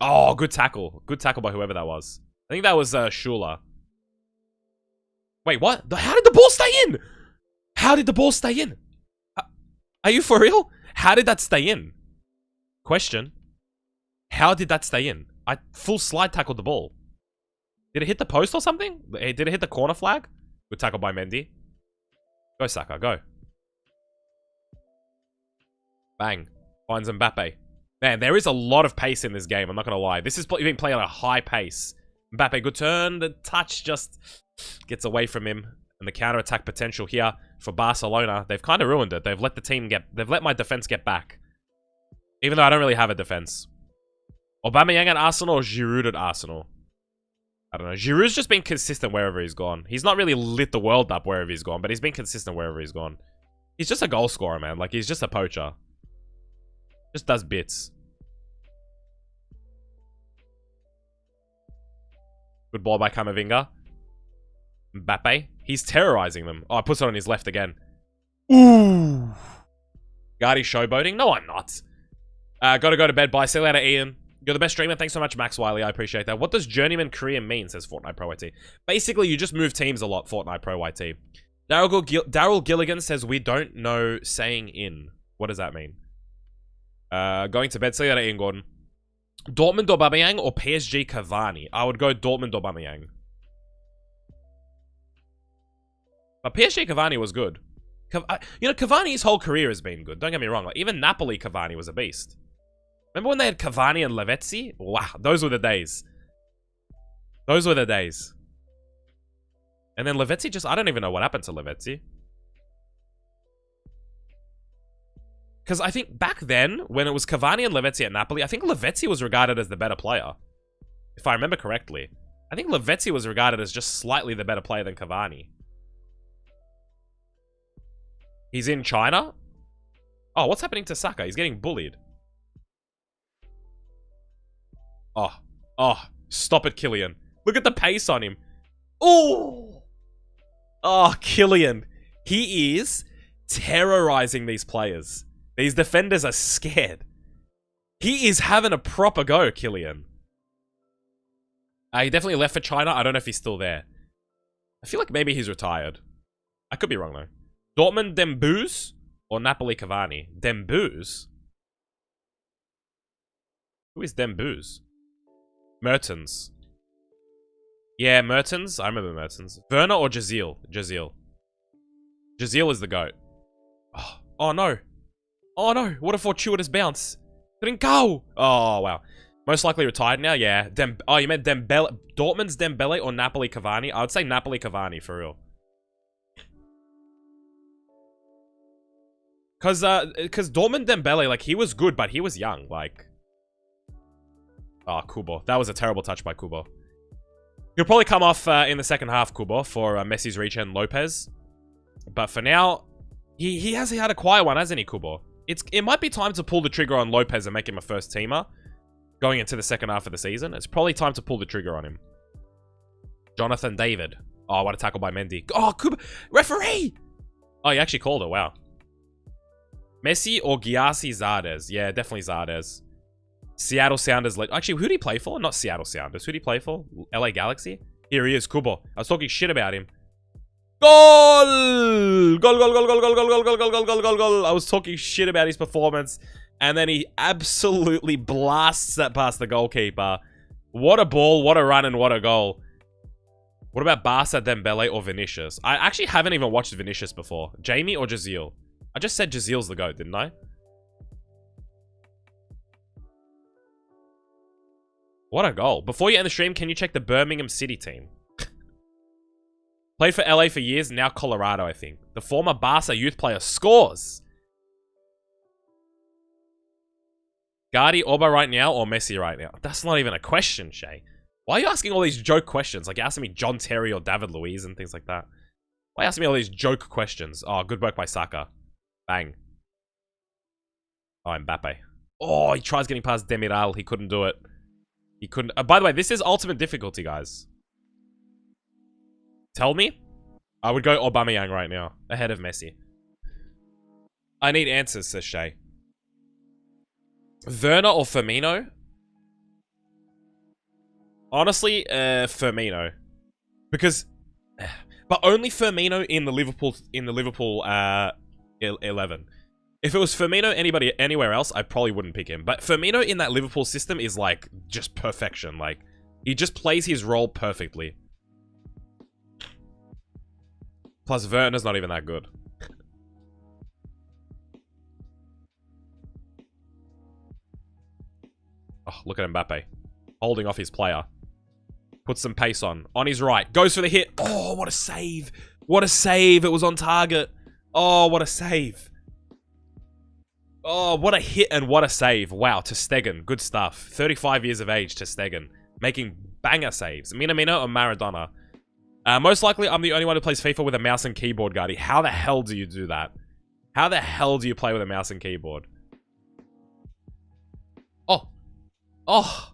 Oh, good tackle. Good tackle by whoever that was. I think that was Schuler. Wait, what? How did the ball stay in? How did the ball stay in? Are you for real? How did that stay in? Question. How did that stay in? I full slide tackled the ball. Did it hit the post or something? Did it hit the corner flag? Good tackle by Mendy. Go, Saka, go. Bang. Finds Mbappe. Man, there is a lot of pace in this game, I'm not going to lie. This is being played at a high pace. Mbappe, good turn. The touch just gets away from him. And the counter-attack potential here for Barcelona, they've kind of ruined it. They've let my defense get back. Even though I don't really have a defense. Aubameyang at Arsenal or Giroud at Arsenal? I don't know. Giroud's just been consistent wherever he's gone. He's not really lit the world up wherever he's gone, but he's been consistent wherever he's gone. He's just a goal scorer, man. Like, he's just a poacher. Just does bits. Good ball by Camavinga. Mbappe. He's terrorizing them. Oh, I puts it on his left again. Ooh. Gardy showboating? No, I'm not. Gotta go to bed. Bye. See you later, Ian. You're the best streamer. Thanks so much, Max Wiley. I appreciate that. What does Journeyman career mean, says Fortnite Pro YT. Basically, you just move teams a lot, Fortnite Pro YT. Daryl Gilligan says, we don't know saying in. What does that mean? Going to bed. See you later, Ian Gordon. Dortmund Aubameyang or PSG Cavani? I would go Dortmund Aubameyang. But PSG Cavani was good. You know, Cavani's whole career has been good. Don't get me wrong. Like, even Napoli Cavani was a beast. Remember when they had Cavani and Lavezzi? Wow, those were the days. Those were the days. And then Lavezzi just... I don't even know what happened to Lavezzi. Because I think back then, when it was Cavani and Lavezzi at Napoli, I think Lavezzi was regarded as the better player. If I remember correctly. I think Lavezzi was regarded as just slightly the better player than Cavani. He's in China? Oh, what's happening to Saka? He's getting bullied. Oh, stop it, Kylian. Look at the pace on him. Oh, Kylian. He is terrorizing these players. These defenders are scared. He is having a proper go, Kylian. He definitely left for China. I don't know if he's still there. I feel like maybe he's retired. I could be wrong, though. Dortmund Dembouz or Napoli Cavani? Dembouz? Who is Dembouz? Mertens. Yeah, Mertens. I remember Mertens. Werner or Jazil? Jazil. Jazil is the GOAT. Oh, no. Oh, no. What a fortuitous bounce. Didn't go. Oh, wow. Most likely retired now? Yeah. Oh, you meant Dembele. Dortmund's Dembele or Napoli Cavani? I would say Napoli Cavani, for real. Because Dortmund Dembele, like, he was good, but he was young, like... Oh, Kubo. That was a terrible touch by Kubo. He'll probably come off in the second half, Kubo, for Messi's reach and Lopez. But for now, he hasn't had a quiet one, hasn't he, Kubo? It might be time to pull the trigger on Lopez and make him a first teamer. Going into the second half of the season. It's probably time to pull the trigger on him. Jonathan David. Oh, what a tackle by Mendy. Oh, Kubo. Referee! Oh, he actually called it. Wow. Messi or Gyasi Zardes? Yeah, definitely Zardes. Seattle Sounders. Actually, who did he play for? Not Seattle Sounders. Who did he play for? LA Galaxy? Here he is, Kubo. I was talking shit about him. Goal! Goal, goal, goal, goal, goal, goal, goal, goal, goal, goal, goal, goal, goal. I was talking shit about his performance. And then he absolutely blasts that past the goalkeeper. What a ball, what a run, and what a goal. What about Barca, Dembele, or Vinicius? I actually haven't even watched Vinicius before. Jamie or Jazil? I just said Jazil's the GOAT, didn't I? What a goal. Before you end the stream, can you check the Birmingham City team? Played for LA for years, now Colorado, I think. The former Barca youth player scores. Gardy, Orba right now, or Messi right now? That's not even a question, Shay. Why are you asking all these joke questions? Like, you're asking me John Terry or David Luiz and things like that. Why are you asking me all these joke questions? Oh, good work by Saka. Bang. Oh, Mbappe. Oh, he tries getting past Demiral. He couldn't do it. He couldn't. By the way, this is ultimate difficulty, guys. Tell me. I would go Aubameyang right now. Ahead of Messi. I need answers, says Shay. Werner or Firmino? Honestly, Firmino. Because... But only Firmino in the Liverpool 11. If it was Firmino anywhere else, I probably wouldn't pick him. But Firmino in that Liverpool system is like just perfection. Like he just plays his role perfectly. Plus Werner's not even that good. – look at Mbappe. Holding off his player. Puts some pace on. On his right. Goes for the hit. Oh, what a save. What a save. It was on target. Oh, what a save. Oh, what a hit and what a save. Wow, ter Stegen. Good stuff. 35 years of age, ter Stegen. Making banger saves. Mina or Maradona? Most likely, I'm the only one who plays FIFA with a mouse and keyboard, Guardy. How the hell do you do that? How the hell do you play with a mouse and keyboard? Oh. Oh.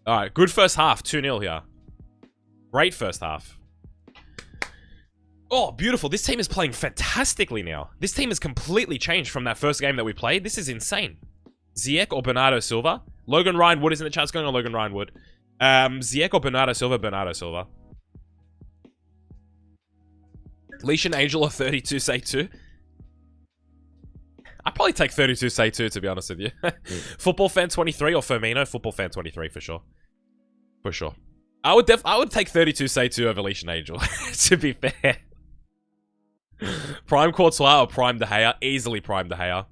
Alright, good first half. 2-0 here. Great first half. Oh, beautiful. This team is playing fantastically now. This team has completely changed from that first game that we played. This is insane. Ziyech or Bernardo Silva? Logan Ryan Wood is in the chat. What's going on, Logan Ryan Wood? Ziyech or Bernardo Silva? Bernardo Silva. Leishan Angel or 32 say 2? I'd probably take 32 say 2, to be honest with you. Football Fan 23 or Firmino? Football Fan 23 for sure. For sure. I would take 32 say 2 over Leishan Angel, to be fair. Prime Courtois or Prime De Gea? Easily Prime De Gea.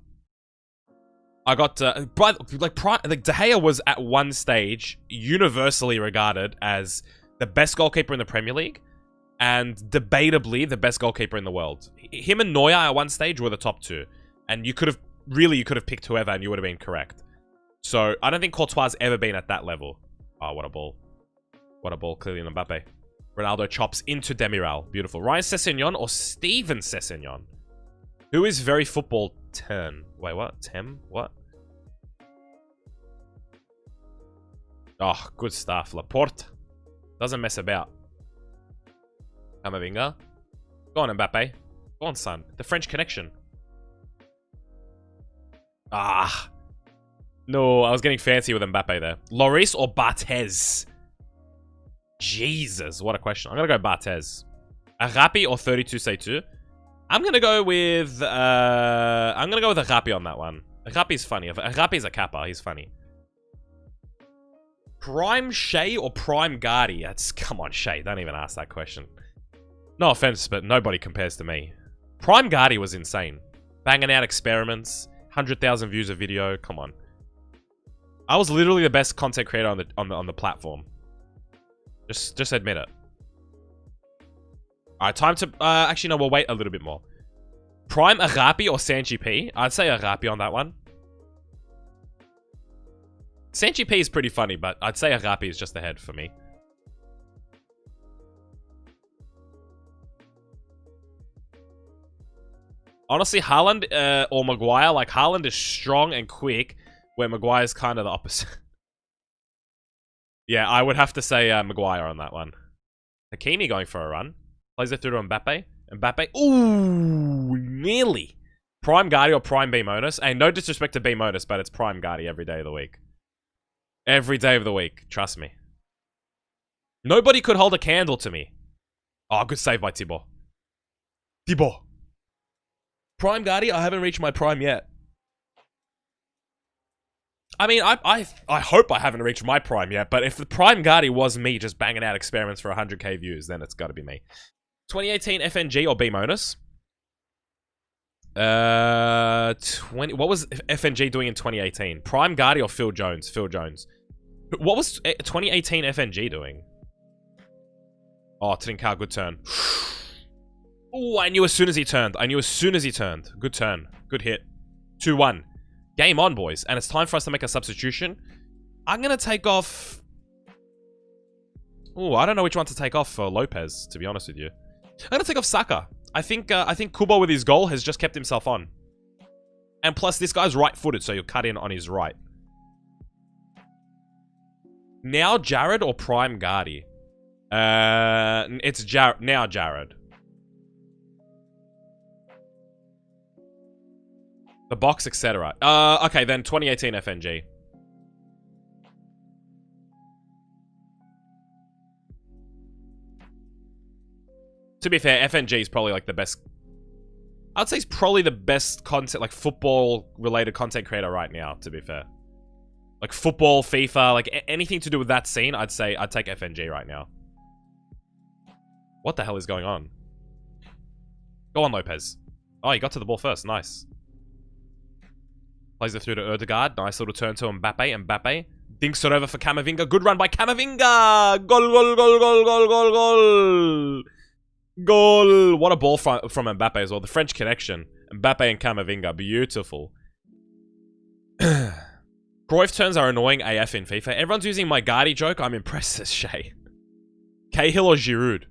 I got, De Gea was at one stage universally regarded as the best goalkeeper in the Premier League and debatably the best goalkeeper in the world. Him and Neuer at one stage were the top two. And you could have picked whoever and you would have been correct. So, I don't think Courtois has ever been at that level. Oh, what a ball. What a ball, clearly in Mbappe. Ronaldo chops into Demiral. Beautiful. Ryan Sessegnon or Steven Sessegnon? Who is very football turn? Wait, what? Tem? What? Oh, good stuff. Laporte. Doesn't mess about. Camavinga. Go on, Mbappe. Go on, son. The French connection. Ah. No, I was getting fancy with Mbappe there. Lloris or Barthez? Jesus, what a question. I'm going to go Barthez. Arapi or 32 say 2? I'm going to go with Arapi on that one. Arapi's funny. Arapi's a kappa. He's funny. Prime Shea or Prime Gardy? Come on, Shea. Don't even ask that question. No offense, but nobody compares to me. Prime Gardy was insane. Banging out experiments. 100,000 views a video. Come on. I was literally the best content creator on the platform. Just admit it. Alright, time to... actually, no, we'll wait a little bit more. Prime Arapi or Sanchi P? I'd say Arapi on that one. Sanchi P is pretty funny, but I'd say Arapi is just ahead for me. Honestly, Haaland or Maguire, like Haaland is strong and quick, where Maguire's kind of the opposite. Yeah, I would have to say Maguire on that one. Hakimi going for a run. Plays it through to Mbappe. Mbappe. Ooh, nearly. Prime Guardi or Prime B Modus. And no disrespect to B Modus, but it's Prime Guardi every day of the week. Every day of the week. Trust me. Nobody could hold a candle to me. Oh, good save by Thibaut. Thibaut. Prime Guardi, I haven't reached my prime yet. I mean, I hope I haven't reached my prime yet, but if the Prime Guardi was me just banging out experiments for 100k views, then it's got to be me. 2018 FNG or B Bonus? What was FNG doing in 2018? Prime Guardi or Phil Jones? Phil Jones. What was 2018 FNG doing? Oh, Trincao, good turn. Oh, I knew as soon as he turned. Good turn. Good hit. 2-1. Game on, boys. And it's time for us to make a substitution. I'm going to take off... Oh, I don't know which one to take off for Lopez, to be honest with you. I'm going to take off Saka. I think Kubo with his goal has just kept himself on. And plus, this guy's right-footed, so you'll cut in on his right. Now Jared or Prime Guardi? It's now Jared. The box, etc. Okay, then 2018 FNG. To be fair, FNG is probably like the best... I'd say he's probably the best content, like football-related content creator right now, to be fair. Like football, FIFA, like anything to do with that scene, I'd say I'd take FNG right now. What the hell is going on? Go on, Lopez. Oh, he got to the ball first. Nice. Plays it through to Ødegaard. Nice little turn to Mbappe. Mbappe dinks it over for Camavinga. Good run by Camavinga. Goal, goal, goal, goal, goal, goal, goal. Goal. What a ball from Mbappe as well. The French connection. Mbappe and Camavinga. Beautiful. Cruyff turns are annoying AF in FIFA. Everyone's using my Gardy joke. I'm impressed, says Shay. Cahill or Giroud?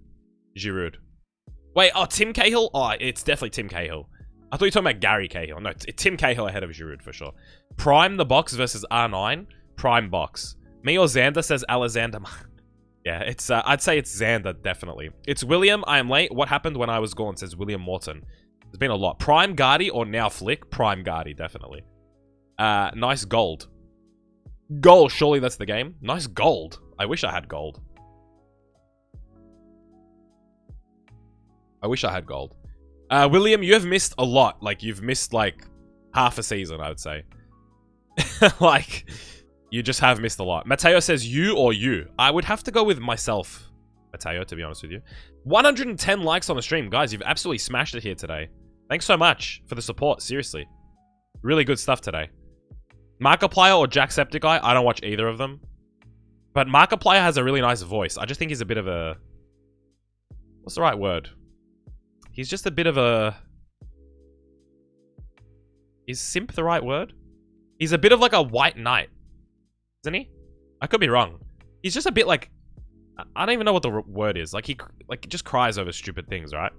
Giroud. Wait, oh, Tim Cahill? Oh, it's definitely Tim Cahill. I thought you were talking about Gary Cahill. No, Tim Cahill ahead of Giroud for sure. Prime the box versus R9. Prime box. Me or Xander, says Alexander. Yeah, it's I'd say it's Xander, definitely. It's William, I am late. What happened when I was gone, says William Morton. There's been a lot. Prime Gardy or now Flick? Prime Gardy, definitely. Nice gold. Gold, surely that's the game. Nice gold. I wish I had gold. I wish I had gold. William, you have missed a lot. Like, you've missed, like, half a season, I would say. Like, you just have missed a lot. Mateo says you or you. I would have to go with myself, Mateo, to be honest with you. 110 likes on the stream. Guys, you've absolutely smashed it here today. Thanks so much for the support, seriously. Really good stuff today. Markiplier or Jacksepticeye? I don't watch either of them. But Markiplier has a really nice voice. I just think he's a bit of a... What's the right word? He's just a bit of a... Is simp the right word? He's a bit of like a white knight. Isn't he? I could be wrong. He's just a bit like... I don't even know what the word is. Like, he just cries over stupid things, right?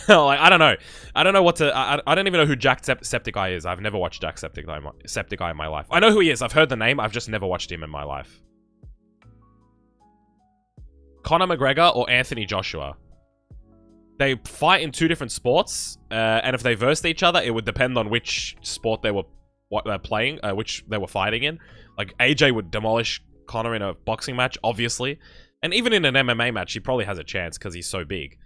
Like, I don't know. I don't know what to... I don't even know who Jacksepticeye is. I've never watched Jacksepticeye in my life. I know who he is. I've heard the name. I've just never watched him in my life. Conor McGregor or Anthony Joshua? They fight in two different sports, and if they versed each other, it would depend on which sport they were playing, which they were fighting in. Like, AJ would demolish Conor in a boxing match, obviously. And even in an MMA match, he probably has a chance because he's so big.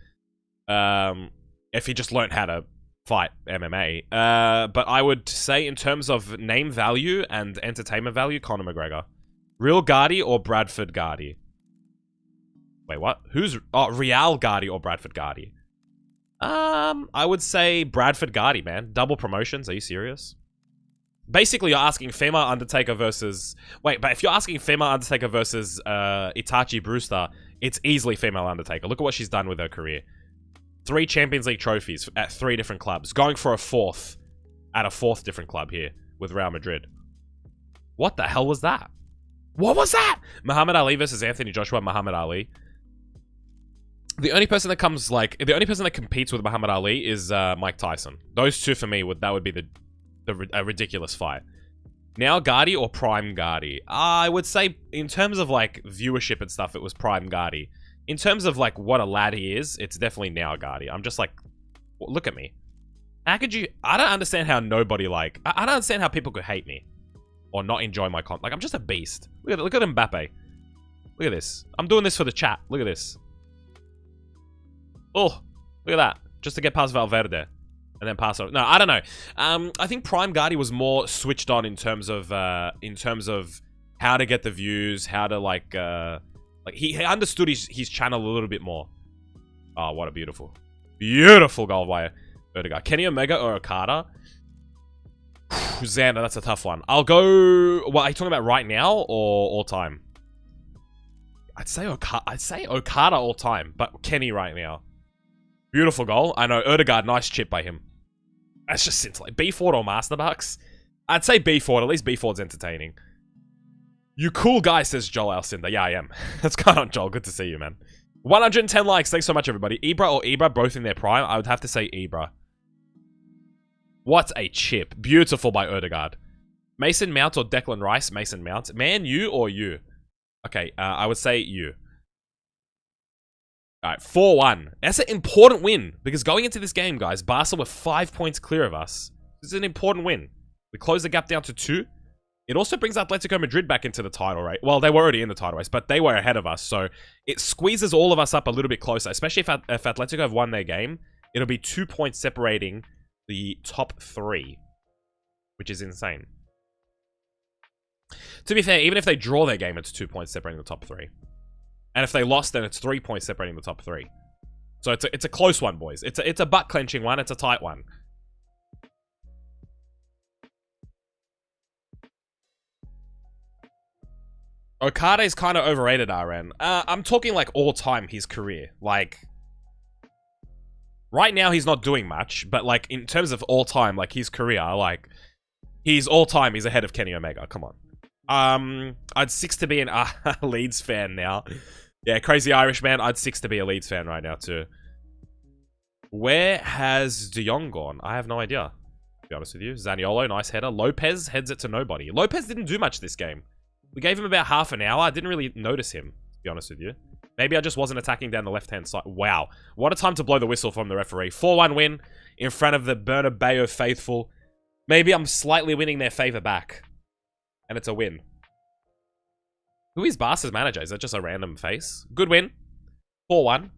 If he just learned how to fight MMA. But I would say in terms of name value and entertainment value, Conor McGregor. Real Gardy or Bradford Gardy? Wait, what? Who's... Oh, Real Gardy or Bradford Gardy? I would say Bradford Gardy, man. Double promotions. Are you serious? Basically, you're asking female Undertaker versus... Wait, but if you're asking female Undertaker versus Itachi Brewster, it's easily female Undertaker. Look at what she's done with her career. 3 Champions League trophies at 3 different clubs. Going for a 4th at a 4th different club here with Real Madrid. What the hell was that? What was that? Muhammad Ali versus Anthony Joshua. Muhammad Ali. The only person that comes, like... The only person that competes with Muhammad Ali is Mike Tyson. Those two, for me, that would be a ridiculous fight. Now Gardy or Prime Gardy? I would say, in terms of, like, viewership and stuff, it was Prime Gardy. In terms of, like, what a lad he is, it's definitely now Gardy. I'm just like... Look at me. How could you... I don't understand how nobody, like... I don't understand how people could hate me. Or not enjoy my content. Like, I'm just a beast. Look at Mbappe. Look at this. I'm doing this for the chat. Look at this. Oh, look at that. Just to get past Valverde. And then pass over. No, I don't know. I think Prime Gardy was more switched on in terms of how to get the views, how to, like he understood his channel a little bit more. Oh, what a beautiful goal by Ødegaard. Kenny Omega or Okada? Xander, that's a tough one. I'll go... What, are you talking about right now or all time? I'd say Okada all time, but Kenny right now. Beautiful goal. I know, Ødegaard, nice chip by him. That's just scintillating. B-Ford or Masterbucks? I'd say B-Ford. At least B-Ford's entertaining. You cool guy, says Joel Alcindor. Yeah, I am. What's going on, Joel? Good to see you, man. 110 likes. Thanks so much, everybody. Ibra or Ibra, both in their prime? I would have to say Ibra. What a chip. Beautiful by Ødegaard. Mason Mount or Declan Rice? Mason Mount. Man, you or you? Okay, I would say you. Alright, 4-1. That's an important win. Because going into this game, guys, Barca were 5 points clear of us. This is an important win. We close the gap down to 2. It also brings Atletico Madrid back into the title race. Well, they were already in the title race, but they were ahead of us. So it squeezes all of us up a little bit closer. Especially if Atletico have won their game. It'll be 2 points separating the top 3. Which is insane. To be fair, even if they draw their game, it's 2 points separating the top 3. And if they lost, then it's 3 points separating the top 3. So it's a close one, boys. It's a butt-clenching one. It's a tight one. Okade's kind of overrated, RN. I'm talking like all time, his career. Like, right now he's not doing much, but like in terms of all time, like his career, like he's all time. He's ahead of Kenny Omega. Come on. I'd 6 to be an Leeds fan now. Yeah, crazy Irish man. I'd 6 to be a Leeds fan right now too. Where has De Jong gone? I have no idea. To be honest with you, Zaniolo, nice header. Lopez heads it to nobody. Lopez didn't do much this game. We gave him about half an hour. I didn't really notice him, to be honest with you. Maybe I just wasn't attacking down the left-hand side. Wow. What a time to blow the whistle from the referee. 4-1 win in front of the Bernabeu faithful. Maybe I'm slightly winning their favor back. And it's a win. Who is Barca's manager? Is that just a random face? Good win. 4-1.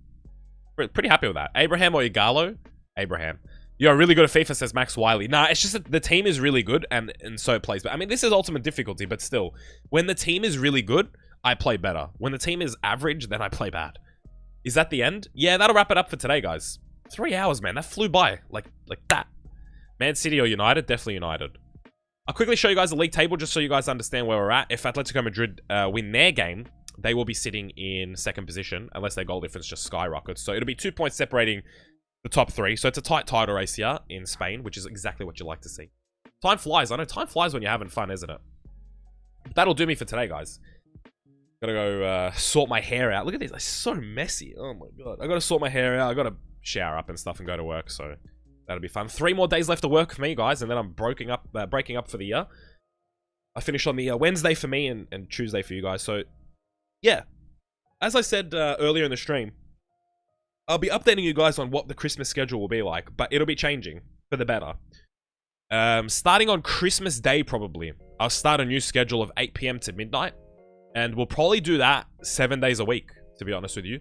Pretty happy with that. Abraham or Igalo? Abraham. You're really good at FIFA, says Max Wiley. Nah, it's just that the team is really good, and so it plays. But I mean, this is ultimate difficulty, but still. When the team is really good, I play better. When the team is average, then I play bad. Is that the end? Yeah, that'll wrap it up for today, guys. 3 hours, man. That flew by. Like that. Man City or United? Definitely United. I'll quickly show you guys the league table, just so you guys understand where we're at. If Atletico Madrid win their game, they will be sitting in second position, unless their goal difference just skyrockets. So it'll be 2 points separating the top 3. So it's a tight title race here in Spain, which is exactly what you like to see. Time flies. I know time flies when you're having fun, isn't it? That'll do me for today, guys. Gotta go sort my hair out. Look at this. It's so messy. Oh my god. I gotta sort my hair out. I gotta shower up and stuff and go to work. So that'll be fun. 3 more days left to work for me, guys. And then I'm breaking up for the year. I finish on the Wednesday for me and Tuesday for you guys. So yeah. As I said earlier in the stream, I'll be updating you guys on what the Christmas schedule will be like, but it'll be changing for the better. Starting on Christmas Day, probably, I'll start a new schedule of 8 PM to midnight, and we'll probably do that 7 days a week, to be honest with you,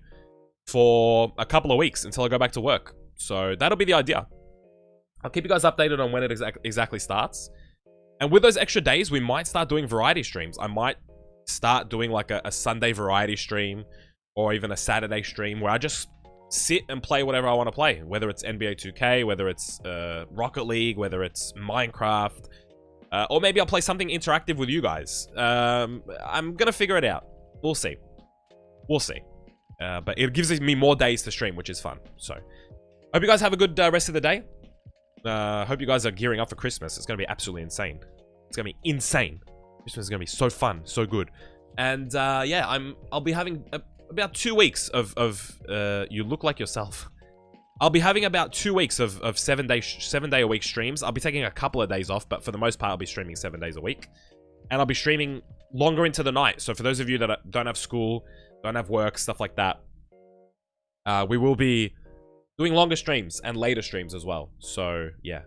for a couple of weeks until I go back to work. So that'll be the idea. I'll keep you guys updated on when it exactly starts. And with those extra days, we might start doing variety streams. I might start doing like a Sunday variety stream, or even a Saturday stream where I just sit and play whatever I want to play, whether it's NBA 2K, whether it's Rocket League, whether it's Minecraft, or maybe I'll play something interactive with you guys. I'm gonna figure it out. We'll see. We'll see. But it gives me more days to stream, which is fun. So, hope you guys have a good rest of the day. Hope you guys are gearing up for Christmas. It's gonna be absolutely insane. It's gonna be insane. Christmas is gonna be so fun, so good. And yeah, I'll be having about 2 weeks of you look like yourself. I'll be having about 2 weeks of 7 day a week streams. I'll be taking a couple of days off, but for the most part, I'll be streaming 7 days a week. And I'll be streaming longer into the night. So for those of you that don't have school, don't have work, stuff like that, we will be doing longer streams and later streams as well. So yeah.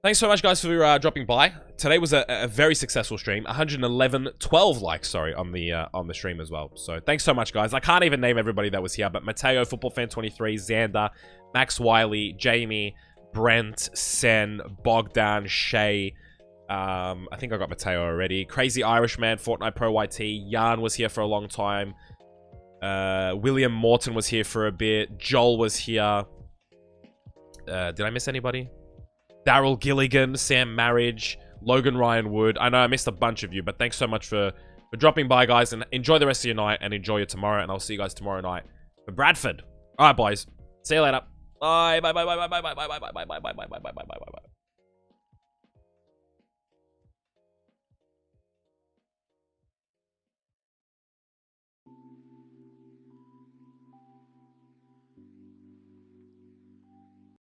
Thanks so much, guys, for dropping by. Today was a very successful stream. 12 likes, sorry, on the stream as well. So thanks so much, guys. I can't even name everybody that was here, but Mateo, Football Fan 23, Xander, Max Wiley, Jamie, Brent, Sen, Bogdan, Shay. I think I got Mateo already. Crazy Irishman, Fortnite Pro YT. Jan was here for a long time. William Morton was here for a bit. Joel was here. Did I miss anybody? Daryl Gilligan, Sam Marriage, Logan Ryan Wood. I know I missed a bunch of you, but thanks so much for dropping by, guys, and enjoy the rest of your night and enjoy your tomorrow, and I'll see you guys tomorrow night for Bradford. All right, boys. See you later. Bye. Bye. Bye. Bye. Bye. Bye. Bye. Bye. Bye. Bye. Bye. Bye. Bye. Bye. Bye. Bye. Bye.